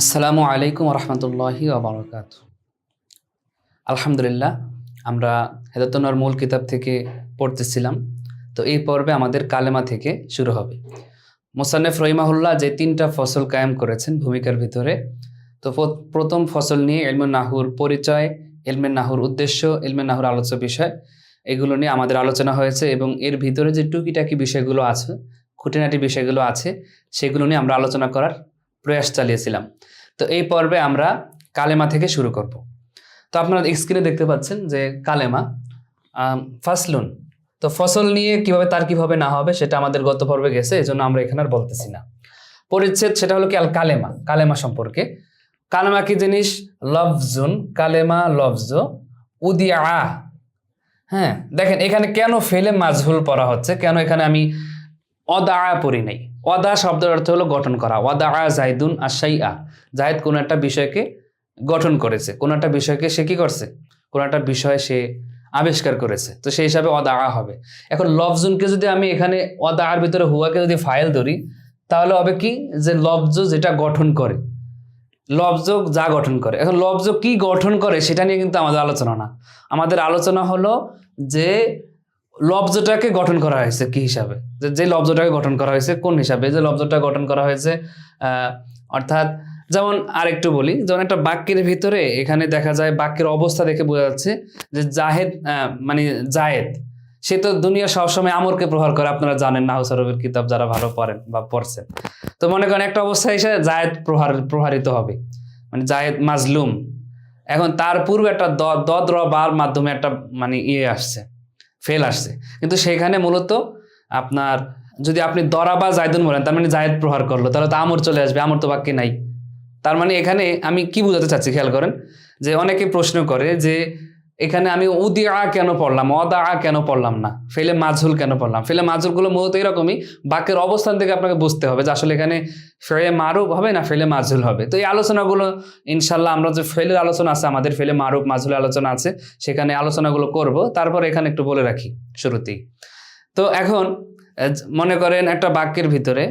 আসসালামু আলাইকুম রহমতুল্লাহি ওবরাকাত। আলহামদুলিল্লাহ, আমরা হেদায়েতুন-নূর মূল কিতাব থেকে পড়তেছিলাম। তো এই পর্বে আমাদের কালেমা থেকে শুরু হবে। মুসান্নেফ রহিমাহুল্লাহ যে 3টা ফসল কায়েম করেছেন ভূমিকার ভিতরে, তো প্রথম ফসল নিয়ে ইলমে নাহুর পরিচয়, ইলমে নাহুর উদ্দেশ্য, ইলমে নাহুর আলোচ্য বিষয়, এগুলো নিয়ে আমাদের আলোচনা হয়েছে এবং এর ভিতরে যে টুকিটাকি বিষয়গুলো আছে, খুঁটিনাটি বিষয়গুলো আছে, সেগুলো নিয়ে আমরা আলোচনা করার প্রয়াস চালিয়েছিলাম। তো এই পর্বে আমরা কালেমা থেকে শুরু করব। তো আপনারা স্ক্রিনে দেখতে পাচ্ছেন যে কালেমা ফাসলুন। তো ফসল নিয়ে কিভাবে তারকিব হবে না হবে সেটা আমাদের গত পর্বে গেছে, এই জন্য আমরা এখানে আর বলতেছি না। পরিচ্ছেদ সেটা হলো কি আল কালেমা, কালেমা সম্পর্কে। কালেমা কি জিনিস? লফজুন, কালেমা লফজ উদিয়া। হ্যাঁ, দেখেন এখানে কেন ফেলে মাজহুল পড়া হচ্ছে, কেন এখানে আমি অদা পড়ি নাই। অদা শব্দের অর্থ হলো গঠন করা। ওয়াদা জাইদুন আশাইআ, জায়েদ কোন একটা বিষয়কে গঠন করেছে, কোন একটা বিষয়কে সে কি করছে, কোন একটা বিষয় সে আবিষ্কার করেছে, তো সেই হিসাবে অদা হবে। এখন লফজুনকে যদি আমি এখানে অদার ভিতরে হুয়াকে যদি ফাইল ধরি, তাহলে হবে কি যে লফজ যেটা গঠন করে, লফজ যা গঠন করে। এখন লফজ কি গঠন করে সেটা নিয়ে কিন্তু আমাদের আলোচনা না। আমাদের আলোচনা হলো যে লফজটাকে গঠন করা হয়েছে কি হিসাবে, যে লফজটাকে গঠন করা হয়েছে কোন হিসাবে, যে লফজটা গঠন করা হয়েছে অর্থাৎ যেমন আরেকটু বলি, যেমন একটা বাক্যের ভিতরে এখানে দেখা যায় বাক্যের অবস্থা দেখে বোঝা যাচ্ছে যে জাহেদ মানে জায়েদ, সে তো দুনিয়া সবসময় আমরকে প্রহার করে। আপনারা জানেন নাহু সরফের কিতাব যারা ভালো পড়েন বা পড়ছেন, তো মনে করেন একটা অবস্থা এসে জায়েদ প্রহারিত হবে, মানে জায়েদ মাজলুম। এখন তার পূর্বে একটা দদ র বার মাধ্যমে একটা মানে আসছে, ফেল আসছে, কিন্তু সেখানে মূলত আপনার যদি আপনি দরাবা জায়দুন বলেন, তার মানে জায়েদ প্রহার করলো, তাহলে তো আমর চলে আসবে, আমর তো বাক্যে নাই। তার মানে এখানে আমি কি বোঝাতে চাচ্ছি খেয়াল করেন, যে অনেকে প্রশ্ন করে যে এখানে আমি উদিআ কেন পড়লাম, অদা কেন পড়লাম না, ফেলে মাজহুল কেন পড়লাম। ফেলে মাজহুলগুলো মূলত এরকমই, বাক্যের অবস্থান থেকে আপনাকে বুঝতে হবে যে আসলে এখানে ফেলে মারুফ হবে না ফেলে মাজহুল হবে। তো এই আলোচনাগুলো ইনশাল্লাহ আমরা যে ফেলের আলোচনা আছে, আমাদের ফেলে মারুফ মাজহুলের আলোচনা আছে, সেখানে আলোচনাগুলো করব। তারপর এখানে একটু বলে রাখি শুরুতেই। তো এখন মনে করেন একটা বাক্যের ভিতরে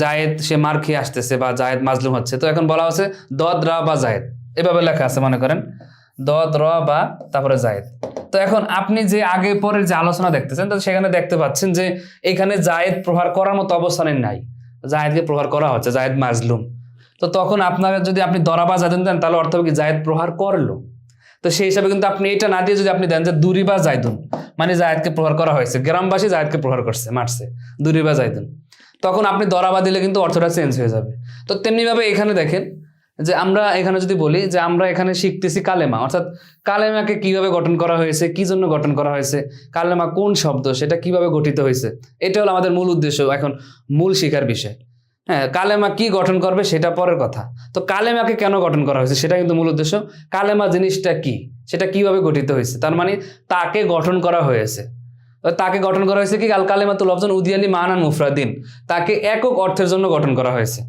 জায়েদ সে মার খেয়ে আসতেছে বা জায়েদ মাজলুম হচ্ছে, তো এখন বলা হচ্ছে দদ রা বা জায়েদ, এভাবে লেখা আছে, মনে করেন দদ র বা তারপরে জায়েদ। তো এখন আপনি যে আগে পরের যে আলোচনা দেখতেছেন, তো সেখানে দেখতে পাচ্ছেন যে এখানে জায়েদ প্রহার করার মতো অবস্থানে নাই, জায়েদকে প্রহার করা হচ্ছে, জায়েদ মাজলুম। তো তখন আপনারা যদি আপনি দরাবা জায়দুন দেন, তাহলে অর্থ কি জায়েদ প্রহার করলো। তো সেই হিসাবে কিন্তু আপনি এটা না দিয়ে যদি আপনি দেন যে দুরিবা জায়দুন, মানে জায়েদকে প্রহার করা হয়েছে, গ্রামবাসী জায়েদকে প্রহার করছে, মারছে, দুরিবা জায়দুন, তখন আপনি দরাবা দিলে কিন্তু অর্থটা চেঞ্জ হয়ে যাবে। তো তেমনিভাবে এখানে দেখেন যে আমরা এখানে যদি বলি যে আমরা এখানে শিখতেছি কালেমা, অর্থাৎ কালেমাকে কিভাবে গঠন করা হয়েছে, কি জন্য গঠন করা হয়েছে, কালেমা কোন শব্দ, সেটা কিভাবে গঠিত হয়েছে, এটা হলো আমাদের মূল উদ্দেশ্য, এখন মূল শিখার বিষয়। হ্যাঁ, কালেমা কি গঠন করবে সেটা পরের কথা। তো কালেমাকে কেন গঠন করা হয়েছে সেটা কিন্তু মূল উদ্দেশ্য। কালেমা জিনিসটা কি, সেটা কিভাবে গঠিত হয়েছে, তার মানে তাকে গঠন করা হয়েছে। তাকে গঠন করা হয়েছে কি আল কালেমাতুল লফজুন উদিয়ালি মানান মুফরাদিন, তাকে একক অর্থের জন্য গঠন করা হয়েছে।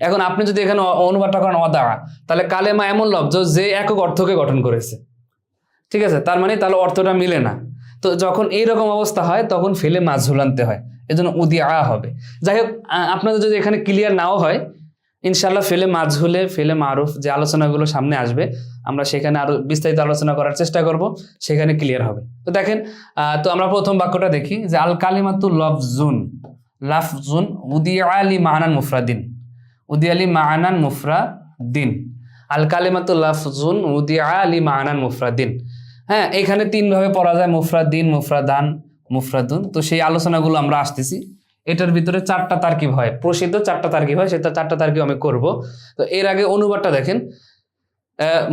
এখন আপনি যদি এখানে অনুবাদটা করেন অদা, তাহলে কালেমা এমন লফজ যে একক অর্থকে গঠন করেছে, ঠিক আছে, তার মানে তাহলে অর্থটা মিলে না। তো যখন এইরকম অবস্থা হয় তখন ফেলে মাজহুল আনতে হয়, এজন্য উদিআ হবে। যাই হোক, আপনাদের যদি এখানে ক্লিয়ার নাও হয়, ইনশাল্লাহ ফেলে মাজহুলে ফেলে মারুফ যে আলোচনাগুলো সামনে আসবে, আমরা সেখানে আরো বিস্তারিত আলোচনা করার চেষ্টা করব, সেখানে ক্লিয়ার হবে। তো দেখেন, তো আমরা প্রথম বাক্যটা দেখি যে আল কালিমাতুল লফজুন, লাফজুন উদিআ লি মানান মুফরাদিন, উদিআ লি মানান মুফরাদিন, আল কালিমাতুল লাফজুন উদিআ লি মানান মুফরাদিন। হ্যাঁ, এখানে 3 ভাবে পড়া যায়, মুফরাদিন, মুফরাদান, মুফরাদুন। তো সেই আলোচনাগুলো আমরা আসতেছি। এটার ভিতরে 4টা তারকিব হয়, প্রসিদ্ধ 4টা তারকিব হয়, সেটা 4টা তারকিব আমি করব। তো এর আগে অনুবাদটা দেখেন,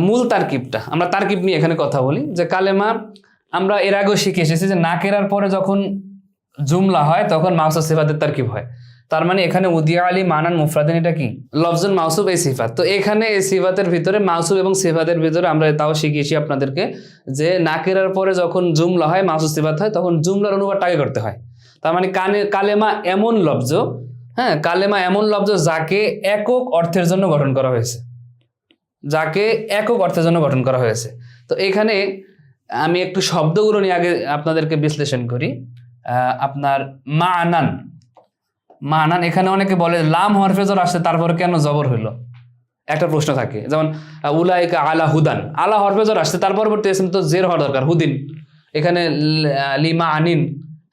মূল তারকিবটা, আমরা তারকিব নিয়ে এখানে কথা বলি। যে কালেমা আমরা এর আগেও শিখে এসেছি যে নাকেরার পরে যখন জুমলা হয় তখন মাউসুফ সিফাতের তারকিব হয়। তার মানে এখানে উদিআ লি মানান মুফরাদিন, এটা কি লফজুন মাউসুফ এই সিফাত। তো এখানে এই সিফাতের ভিতরে মাউসুফ এবং সিফাতের ভিতরে আমরা তাও শিখিয়েছি আপনাদেরকে যে নাকেরার পরে যখন জুমলা হয় মাউসুফ সিফাত হয়, তখন জুমলার অনুবাদটা আগে করতে হয়। তার মানে কালেমা এমন লফজ, হ্যাঁ, কালেমা এমন লফজ যাকে একক অর্থের জন্য গঠন করা হয়েছে, যাকে একক অর্থের জন্য গঠন করা হয়েছে। তো এখানে আমি একটু শব্দগুলো নিয়ে আগে আপনাদেরকে বিশ্লেষণ করি। আপনার মানান, এখানে অনেকে বলে লাম হরফে জবর আসছে তারপর কেন জবর হইলো, একটা প্রশ্ন থাকে, যেমন উলাইকা আলা হুদান, আলা হরফে জর আসছে, তার পরবর্তী ইসম তো জের হওয়ার দরকার, হুদিন, এখানে লিমা আনিন,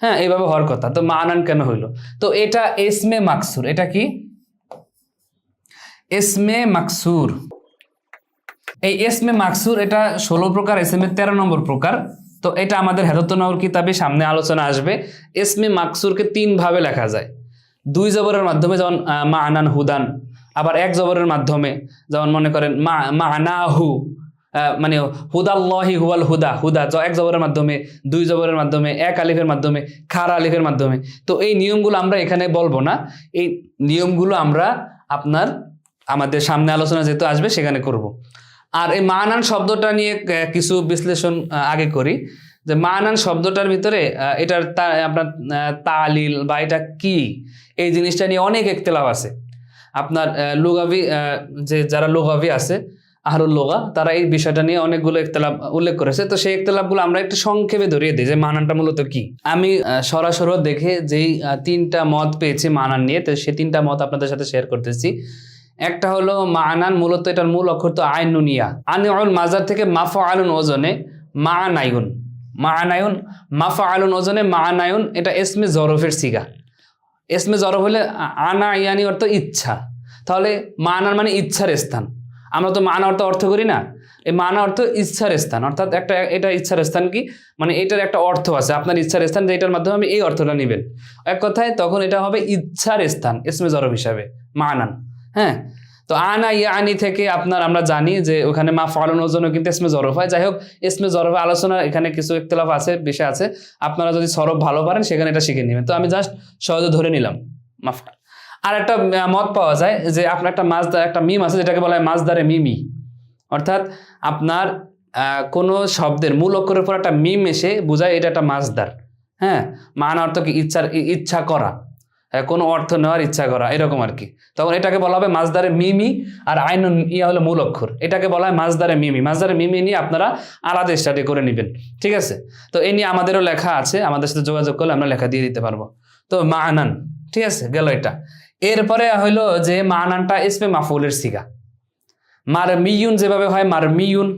হ্যাঁ এইভাবে হওয়ার কথা, তো মা আনান কেন হইলো? তো এটা ইসমে মাকসুর। এটা কি? ইসমে মাকসুর। এই ইসমে মাকসুর এটা 16 প্রকার, ইসমের 13 নম্বর প্রকার। তো এটা আমাদের হেদায়াতুন কিতাবে সামনে আলোচনা আসবে। ইসমে মাকসুরকে 3 ভাবে লেখা যায়, 2 জবরের মাধ্যমে, যেমন মা আনান হুদান, আবার 1 জবরের মাধ্যমে, যেমন মনে করেন মা আনাহু, মানে হুদাল্লাহি হুয়াল হুদা, হুদা 1 জবরের মাধ্যমে, 2 জবরের মাধ্যমে, 1 আলিফের মাধ্যমে, খারা আলিফের মাধ্যমে। তো এই নিয়মগুলো আমরা এখানে বলবো না, এই নিয়মগুলো আমরা আপনার আমাদের সামনে আলোচনা যেহেতু আসবে সেখানে করব। আর এই মানান শব্দটা নিয়ে কিছু বিশ্লেষণ আগে করি, যে মানান শব্দটার ভিতরে এটার আপনার তালিল বা এটা কি, এই জিনিসটা নিয়ে অনেক ইখতিলাফ আছে। আপনার লুগাভি, যে যারা লুগাভি আছে আহরুল লুগা, তারা এই বিষয়টা নিয়ে অনেকগুলো ইখতিলাফ উল্লেখ করেছে। তো সেই ইখতিলাফগুলো আমরা একটু সংক্ষেপে ধরিয়ে দিই যে মানানটা মূলত কি। আমি সরাসরি দেখে যেই 3টা মত পেয়েছি মানান নিয়ে, তো সেই 3টা মত আপনাদের সাথে শেয়ার করতেছি। একটা হলো মানান, মূলত এটার মূল অক্ষর তো আইন নুনিয়া, আনিউল মাজার থেকে মাফআলুন ওজনে মানায়ুন, মানায়ুন মাফআলুন ওজনে মানায়ুন, এটা ইসমে জরফের সিগা। ইসমে জরফ হলে আনা ইয়ানি অর্থ ইচ্ছা, তাহলে মানান মানে ইচ্ছার স্থান। আমরা তো মানা অর্থ করি না, এই মানা অর্থ ইচ্ছার স্থান, অর্থাৎ এটা ইচ্ছার স্থান কি, মানে এটার একটা অর্থ আছে, আপনার ইচ্ছার স্থান, যেটার মাধ্যমে আমি এই অর্থটা নেবেন এক কথায়, তখন এটা হবে ইচ্ছার স্থান ইসমে জরফ হিসাবে মানান। হ্যাঁ, তো আনা ইয়ানি থেকে আপনার আমরা জানি যে ওখানে মাফআলুনের জন্য কিন্তু ইসমে জরফ হয়। যাই হোক, ইসমে জরফের আলোচনা এখানে কিছু ইখতিলাফ আছে, বিষয় আছে, আপনারা যদি সরফ ভালো পারেন সেখানে এটা শিখে নেবেন। তো আমি জাস্ট সহজে ধরে নিলাম মাফটা। আর একটা মত পাওয়া যায় যে আপনার একটা মাসদার, একটা মিম আছে যেটাকে বলা হয় মাসদারে মিমি, অর্থাৎ আপনার কোনো শব্দের মূল অক্ষরের উপর একটা মিম এসে বোঝায় এটা একটা মাসদার। হ্যাঁ, মানা অর্থ কি ইচ্ছা করা, কোনো অর্থ নেওয়ার ইচ্ছা করা, এরকম আর কি। তখন এটাকে বলা হবে মাসদারে মিমি, আর আইনুন ইয়া হলো মূল অক্ষর, এটাকে বলা হয় মাসদারে মিমি। মাসদারে মিমি নিয়ে আপনারা আলাদা স্টাডি করে নেবেন, ঠিক আছে? তো এই নিয়ে আমাদেরও লেখা আছে, আমাদের সাথে যোগাযোগ করলে আমরা লেখা দিয়ে দিতে পারবো। তো মানান, ঠিক আছে, গেল এটা। এরপরে হইলো যে মানানটা ইসমে মাফউলের সিগা। মারমিয়ুন যেভাবে হয় মারমিয়ুন,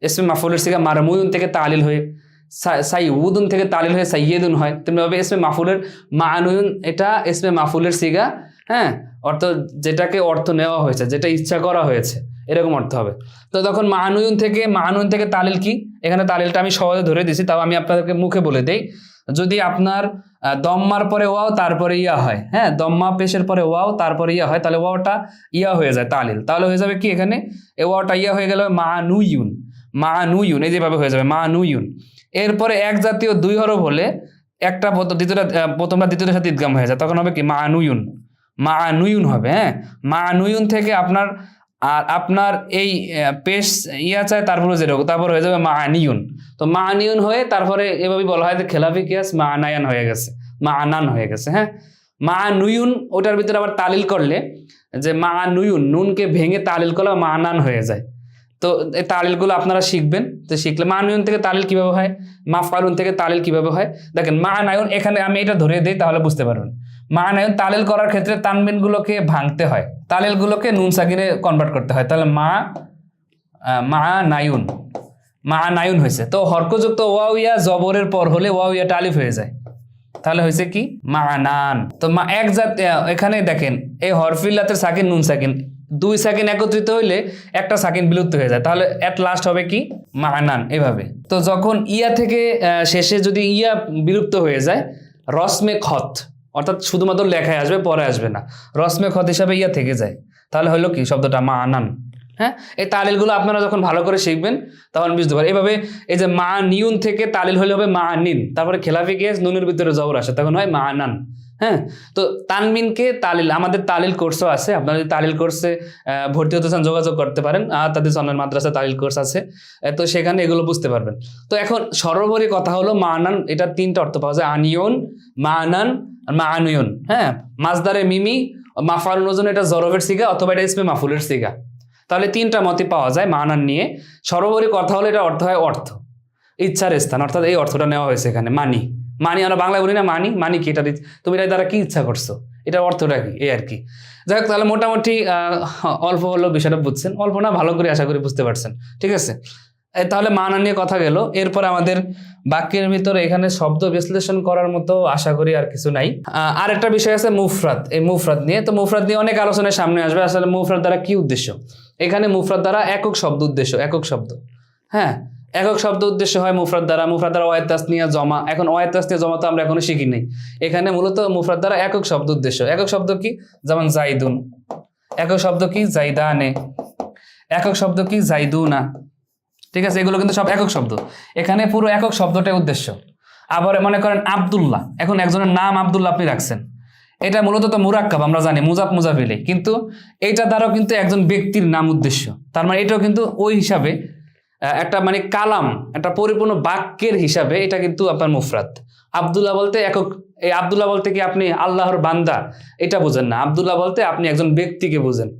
ইসমে মাফউলের সিগা মারমুয়ুন থেকে তালিল হয়ে সাইয়ুদুন থেকে তালিল হয়ে সাইয়্যিদুন হয়, তেমনিভাবে ইসমে মাফউলের মানুয়ুন, এটা ইসমে মাফউলের সিগা। হ্যাঁ, অর্থ যেটাকে অর্থ নেওয়া হয়েছে, যেটা ইচ্ছা করা হয়েছে, এরকম অর্থ হবে। তো তখন মানুয়ুন থেকে তালিল কি, এখানে তালিলটা আমি সহজে ধরে দিছি, তাও আমি আপনাদেরকে মুখে বলে দেই। যদি আপনার দম্মার পরে ওয়াও তারপরে ইয়া হয়, হ্যাঁ, দম্মা পেশের পরে ওয়াও তারপরে ইয়া হয়, তাহলে ওয়াওটা ইয়া হয়ে যায় তালিল, তাহলে হয়ে যাবে কি, এখানে এ ওয়াওটা ইয়া হয়ে গেল মানুয়ুন, মানুয়ুন, এই যেভাবে হয়ে যাবে মানুয়ুন। এরপরে এক জাতীয় 2 হরফ হলে একটা প্রথমটা দ্বিতীয়টার সাথে ইদগাম হয়ে যায়, তখন হবে কি মানুয়ুন, মানুয়ুন হবে। হ্যাঁ, মানুয়ুন থেকে আপনার এই পেশ ইয়া চায়, তারপরে যেরকম, তারপর হয়ে যাবে মানিয়ুন। তো মানিয়ুন হয়ে তারপরে এভাবেই বলা হয় যে খেলাফি কিয়াস মানায়ান হয়ে গেছে, মানান হয়ে গেছে। হ্যাঁ, মানুয়ুন, ওটার ভিতরে আবার তালিল করলে, যে মানুয়ুন, নুনকে ভেঙে তালিল করলে মানান হয়ে যায়। তো এই তালিলগুলো আপনারা শিখবেন। তো শিখলে মানুয়ুন থেকে তালিল কিভাবে হয়, মাফআলুন থেকে তালিল কিভাবে হয়, দেখেন মানায়ুন, এখানে আমি এটা ধরে দিই তাহলে বুঝতে পারবেন। মানায়ুন তালিল করার ক্ষেত্রে তানবিনগুলোকে ভাঙতে হয়, তালিলগুলোকে নুন সাকিনে কনভার্ট করতে হয়, তাহলে মানায়ুন হয়েছে। তো হরকযুক্ত ওয়াও ইয়া জবরের পর হলে ওয়াও ইয়া আলিফ হয়ে যায়, তাহলে হয়েছে কি মানান। তো এক জাত, এখানে দেখেন এই হরফিল্লাতের সাকিন নুন সাকিন 2 সাকিন একত্রিত হইলে একটা সাকিন বিলুপ্ত হয়ে যায়, তাহলে এট লাস্ট হবে কি মানান, এভাবে। তো যখন ইয়া থেকে শেষে যদি ইয়া বিলুপ্ত হয়ে যায়, রসমে খত, অর্থাৎ শুধুমাত্র লেখায় আসবে, পরে আসবে না, রসমে খত হিসাবে ইয়া থেকে যায়, তাহলে হলো কি শব্দটা মানান। হ্যাঁ, এই তালিলগুলো আপনারা যখন ভালো করে শিখবেন তখন বুঝতে পারেন। এভাবে এই যে মা নিউন থেকে তালিল হলে হবে মা নিন, তারপরে খেলাফি গিয়েস নুনের ভিতরে জবর আসে, তখন হয় মানান। হ্যাঁ, তো তানমিনকে তালিল, আমাদের তালিল কোর্সও আছে, আপনারা যদি তালিল কোর্সে ভর্তি হতে চান যোগাযোগ করতে পারেন, তাদের অনলাইন মাদ্রাসা তালিল কোর্স আছে, তো সেখানে এগুলো বুঝতে পারবেন। তো এখন সর্বোপরি কথা হলো মানান, এটা 3টা অর্থ পাওয়া যায়, আনিয়ন, মানান, মানুয়ুন। হ্যাঁ, মাসদারে মিমি, মাফআলুন ওজন, এটা জরফের সিগা অথবা এটা ইসমে মাফউলের সিগা। তাহলে 3টা মতই পাওয়া যায় মানান নিয়ে। সর্বোপরি কথা হলো এটা অর্থ হয় অর্থ, ইচ্ছার স্থান, অর্থাৎ এই অর্থটা নেওয়া হয়েছে এখানে। মানি আমরা বাংলায় বলি না মানি কি, এটা তুমি এর দ্বারা কি ইচ্ছা করছো, এটার অর্থটা কি, এই আর কি। যাই হোক, তাহলে মোটামুটি অল্প হলেও বিষয়টা বুঝছেন, অল্প না ভালো করে আশা করি বুঝতে পারছেন, ঠিক আছে। তাহলে মানা নিয়ে কথা গেল। এরপর আমাদের বাক্যের ভিতরে এখানে শব্দ বিশ্লেষণ করার মতো আশা করি আর কিছু নাই। আর একটা বিষয় আছে মুফরাদ, এই মুফরাদ নিয়ে। তো মুফরাদ নিয়ে অনেক আলোচনায় সামনে আসবে। আসলে মুফরাদ দ্বারা কি উদ্দেশ্য, এখানে মুফরাদ দ্বারা একক শব্দ উদ্দেশ্য, একক শব্দ। হ্যাঁ, একক শব্দ উদ্দেশ্য হয় মুফরাদ দ্বারা। মুফরাদ দ্বারা ওয়াহিদ তাসনিয়া জমা, এখন ওয়াহিদ তাসনিয়া জমা তো আমরা এখনো শিখি নাই। এখানে মূলত মুফরাদ দ্বারা একক শব্দ উদ্দেশ্য। একক শব্দ কি, যেমন জাইদুন, একক শব্দ কি জাইদানে, একক শব্দ কি জাইদুনা, ঠিক আছে, এগুলো কিন্তু সব একক শব্দ। এখানে পুরো একক শব্দটাই উদ্দেশ্য। আবার মনে করেন আব্দুল্লাহ, এখন একজনের নাম আব্দুল্লাহ আপনি রাখছেন, এটা মূলত তো মুরাক্কাব, আমরা জানি মুজাফ মুজাফিলে, কিন্তু এইটা দ্বারাও কিন্তু একজন ব্যক্তির নাম উদ্দেশ্য। তার মানে এটাও কিন্তু ওই হিসাবে একটা মানে কালাম, একটা পরিপূর্ণ বাক্যের হিসাবে এটা কিন্তু আপনার মুফরাদ। আব্দুল্লাহ বলতে একক, এই আব্দুল্লাহ বলতে কি আপনি আল্লাহর বান্দা এটা বুঝেন না, আব্দুল্লাহ বলতে আপনি একজন ব্যক্তিকে বুঝেন।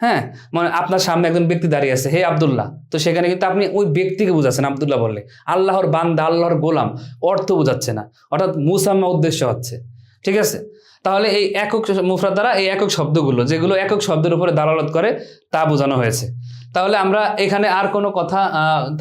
হ্যাঁ, মানে আপনার সামনে একজন ব্যক্তি দাঁড়িয়ে আছে, হে আব্দুল্লাহ, তো সেখানে কিন্তু আপনি ওই ব্যক্তিকে বুঝাচ্ছেন আব্দুল্লাহ বললে। আল্লাহর বান্দা, আল্লাহর গোলাম অর্থ বুঝাচ্ছে না, অর্থাৎ মুসাম্মা উদ্দেশ্য হচ্ছে, ঠিক আছে। তাহলে এই একক মুফরাদ দ্বারা এই একক শব্দগুলো, যেগুলো একক শব্দের উপরে দালালত করে, তা বোঝানো হয়েছে। তাহলে আমরা এখানে আর কোনো কথা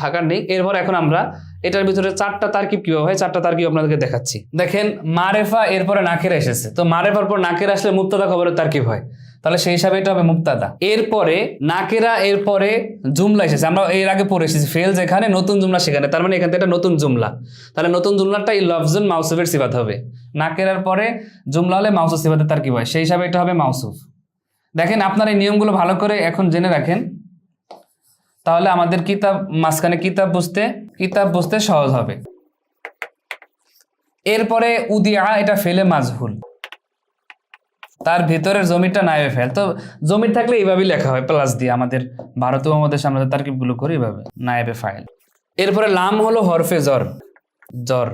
থাকার নেই। এরপর এখন আমরা এটার ভিতরে চারটা তারকিব কিভাবে হয়, চারটা তারকিব আপনাদেরকে দেখাচ্ছি। দেখেন, মারেফা এরপরে নাকেরা এসেছে, তো মারেফার পর নাকেরা আসলে মুবতাদা খবরের তারকিব হয়, তাহলে সেই হিসাবে এটা হবে মুবতাদা। এরপরে নাকেরা, এরপরে জুমলা এসেছে, আমরা এর আগে পড়ে এসেছি ফেল যেখানে, নতুন জুমলা সেখানে, তার মানে এখান থেকে একটা নতুন জুমলা। তাহলে নতুন জুমলাটা এই লফজুন মাউসুফের সিফাত হবে। নাকেরার পরে জুমলা হলে মাউসুফ সিফাতের তারকিব হয়, সেই হিসাবে এটা হবে মাউসুফ। দেখেন, আপনার এই নিয়মগুলো ভালো করে এখন জেনে রাখেন, তাহলে আমাদের কিতাব মাঝখানে কিতাব বুঝতে সহজ হবে। এরপরে উদিয়া, এটা ফেলে মাজহুল, তার ভিতরের জমিটা নায়েবে ফেল। তো জমির থাকলে এইভাবেই লেখা হয় প্লাস দিয়ে, আমাদের ভারতীয় উপমহাদেশে আমরা তারকিবগুলো করি এইভাবে, নায়েবে ফাইল। এরপরে লাম হলো হরফে জর, জর।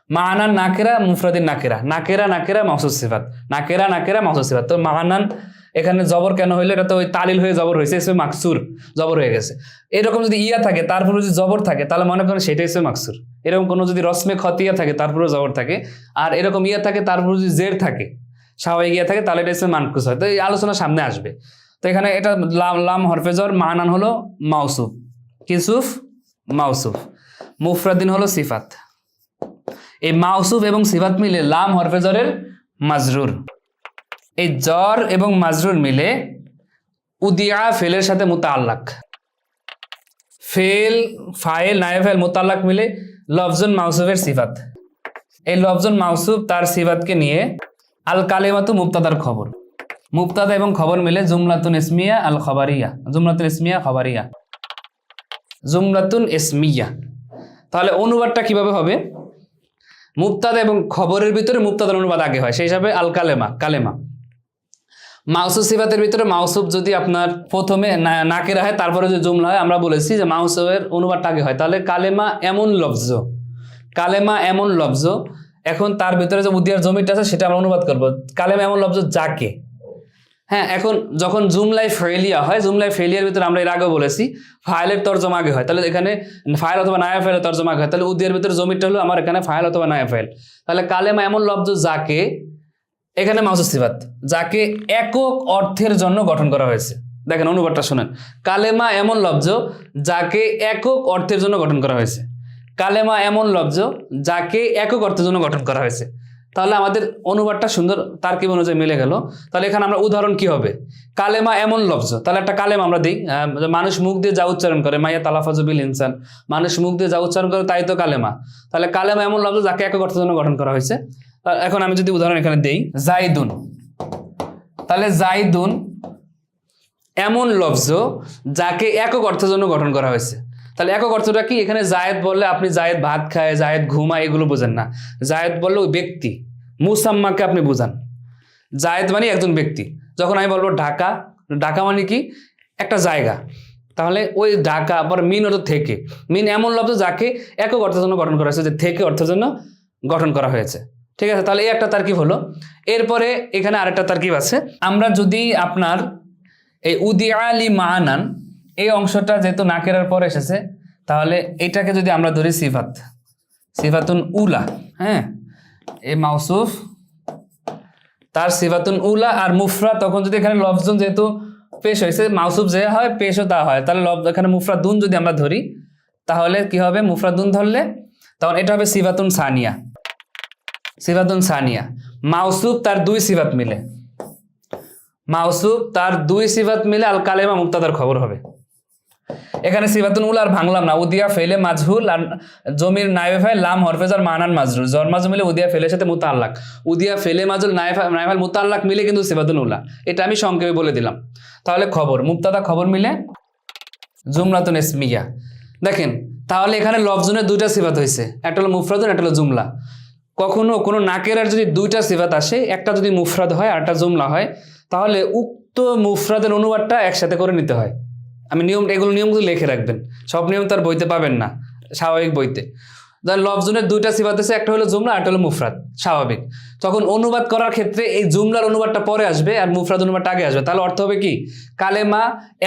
মানান নাকেরা মুফরাদিন নাকেরা, নাকেরা নাকেরা মাউসুফ সিফাত, নাকেরা নাকেরা মাউসুফ সিফাত। তো মানান এখানে জবর কেন হইলো, এটা তো ওই তালিল হয়ে জবর হয়েছে, ইসমে মাকসুর জবর হয়ে গেছে। এরকম যদি ইয়া থাকে তারপরে যদি জবর থাকে, তাহলে মনে করেন সেটা ইসমে মাকসুর। এরকম কোনো যদি রসমে খতিয়া থাকে তারপরে জবর থাকে, আর এরকম ইয়া থাকে তারপরে যদি জের থাকে, স্বাভাবিক ইয়া থাকে, তাহলে এটা ইসমে মানকুস হয়। তো এই আলোচনা সামনে আসবে। তো এখানে এটা লাম হরফে জর, মানান হলো মাউসুফ, কিসুফ মাউসুফ, মুফরাদিন হলো সিফাত। এই মাউসুফ এবং সিফাত মিলে লাম হরফে জরের মাজরুর। এই জর এবং মাজরুর মিলে উদিয়া ফেলের সাথে মুতাআল্লাক, ফেল ফাইল নায়েব ফাইল মুতাআল্লাক মিলে লফজুন মাউসুফের সিফাত। এই লফজুন মাউসুফ তার সিফাতকে নিয়ে আল কালিমাতু মুবতাদার খবর, মুবতাদা এবং খবর মিলে জুমলাতুন ইসমিয়া আল খবরিয়া, জুমলাতুন ইসমিয়া খবরিয়া, জুমলাতুন ইসমিয়া। তাহলে অনুবাদটা কিভাবে হবে, মুবতাদা এবং খবরের ভিতরে মুবতাদার অনুবাদ আগে হয়, সেই হিসাবে আল কালেমা, কালেমা। মাউসুফ সিফাতের ভিতরে মাউসুফ যদি আপনার প্রথমে নাকেরা হয় তারপরে যদি জুমলা হয়, আমরা বলেছি যে মাউসুফের অনুবাদটা আগে হয়। তাহলে কালেমা এমন লফজ, কালেমা এমন লফজ। এখন তার ভিতরে যে উদিয়ার জমিটা আছে সেটা আমরা অনুবাদ করব, কালেমা এমন লফজ যাকে। হ্যাঁ, এখন যখন জুমলাই ফেলিয়া হয়, জুমলাই ফেলিয়ার ভিতরে আমরা এর আগে বলেছি ফাইলের তরজমা আগে হয়, তাহলে এখানে ফাইল অথবা নায়া ফাইলের তরজমা আগে হয়। তাহলে উদিয়ার ভিতরে জমিটা হলো আমার এখানে ফাইল অথবা নায়া ফাইল। তাহলে কালেমা এমন লফজ যাকে, এখানে মাউসুফ সিফাত, যাকে একক অর্থের জন্য গঠন করা হয়েছে। দেখেন অনুবাদটা শুনেন, কালেমা এমন লফজ যাকে একক অর্থের জন্য গঠন করা হয়েছে, কালেমা এমন লফজ যাকে একক অর্থের জন্য গঠন করা হয়েছে। তাহলে আমাদের অনুবাদটা সুন্দর তারকিব অনুযায়ী মিলে গেল। তাহলে এখানে আমরা উদাহরণ কি হবে, কালেমা এমন লফজ, তাহলে একটা কালেমা আমরা দিই, মানুষ মুখ দিয়ে যা উচ্চারণ করে, মাইয়া তালাফাজু বিল ইনসান, মানুষ মুখ দিয়ে যা উচ্চারণ করে তাই তো কালেমা। তাহলে কালেমা এমন লফজ যাকে একক অর্থের জন্য গঠন করা হয়েছে। এখন আমি যদি উদাহরণ এখানে দেই, জাইদুন, তাহলে জাইদুন এমন লফজ যাকে একক অর্থের জন্য গঠন করা হয়েছে। তাহলে একক অর্থটা কি, এখানে জায়েদ বললে আপনি জায়েদ ভাত খায়, জায়েদ ঘুমায়, এগুলো বোঝেন না। জায়েদ বললে ওই ব্যক্তি, মুসাম্মাকে আপনি বোঝান। জায়েদ মানে একজন ব্যক্তি। যখন আমি বলবো ঢাকা, ঢাকা মানে কি, একটা জায়গা। তাহলে ওই ঢাকা পর মিন অর্থ থেকে, মিন এমন লফজ যাকে একক অর্থের জন্য গঠন করা হয়েছে, যে থেকে অর্থের জন্য গঠন করা হয়েছে, ঠিক আছে। তাহলে এই একটা তারকিব হলো। এরপরে এখানে আরেকটা তারকিব আছে, আমরা যদি আপনার এই উদিয়া লি মানান এই অংশটা যেহেতু নাকেরার পর এসেছে, তাহলে এটাকে যদি আমরা ধরি সিফাত, সিফাতুন উলা, হ্যাঁ, এই মাউসুফ তার সিফাতুন উলা আর মুফরাদ, তখন যদি এখানে লফজুন যেহেতু পেশ হয়েছে, মাউসুফ যে হয় পেশও তা হয়, তাহলে এখানে মুফরাদুন যদি আমরা ধরি তাহলে কি হবে, মুফরাদুন ধরলে তখন এটা হবে সিফাতুন সানিয়া। সিফাতুন সানিয়া মাউসুফ তার দুই সিফাত মিলে, মাউসুফ তার দুই সিফাত মিলে আল কালেমা মুক্তাদার খবর হবে। এখানে সিফাতুন উলা আর ভাঙলাম না, উদিয়া ফেলে মাজহুল আর জমির নায়েবে ফাইল লাম হরফে জার মানান মাজরুর, জর মাজরুর মিলে উদিয়া ফেলের সাথে মুতাআল্লাক, উদিয়া ফেলে মাজহুল নায়েবে ফাইল মুতাআল্লাক মিলে কিন্তু সিফাতুন উলা। এটা আমি সংক্ষেপে বলে দিলাম। তাহলে খবর মুবতাদা খবর মিলে জুমলাতুন ইসমিয়া। দেখেন তাহলে এখানে লফজুনের দুইটা সিফাত হয়েছে, একটা হলো মুফরাদুন, একটা হলো জুমলা। কখনো কোনো নাকেরার যদি দুইটা সিফাত আসে, একটা যদি মুফরাদ হয় আর একটা জুমলা হয়, তাহলে উক্ত মুফরাদের অনুবাদটা একসাথে করে নিতে হয়। আমি এগুলো নিয়মগুলো লিখে রাখবেন, সব নিয়ম তার বইতে পাবেন না, স্বাভাবিক বইতে। লফজুনের দুইটা সিফাত আছে, একটা হলো জুমলা, একটা হলো মুফরাদ, স্বাভাবিক। তখন অনুবাদ করার ক্ষেত্রে এই জুমলার অনুবাদটা পরে আসবে আর মুফরাদ অনুবাদটা আগে আসবে। তাহলে অর্থ হবে কি, কালেমা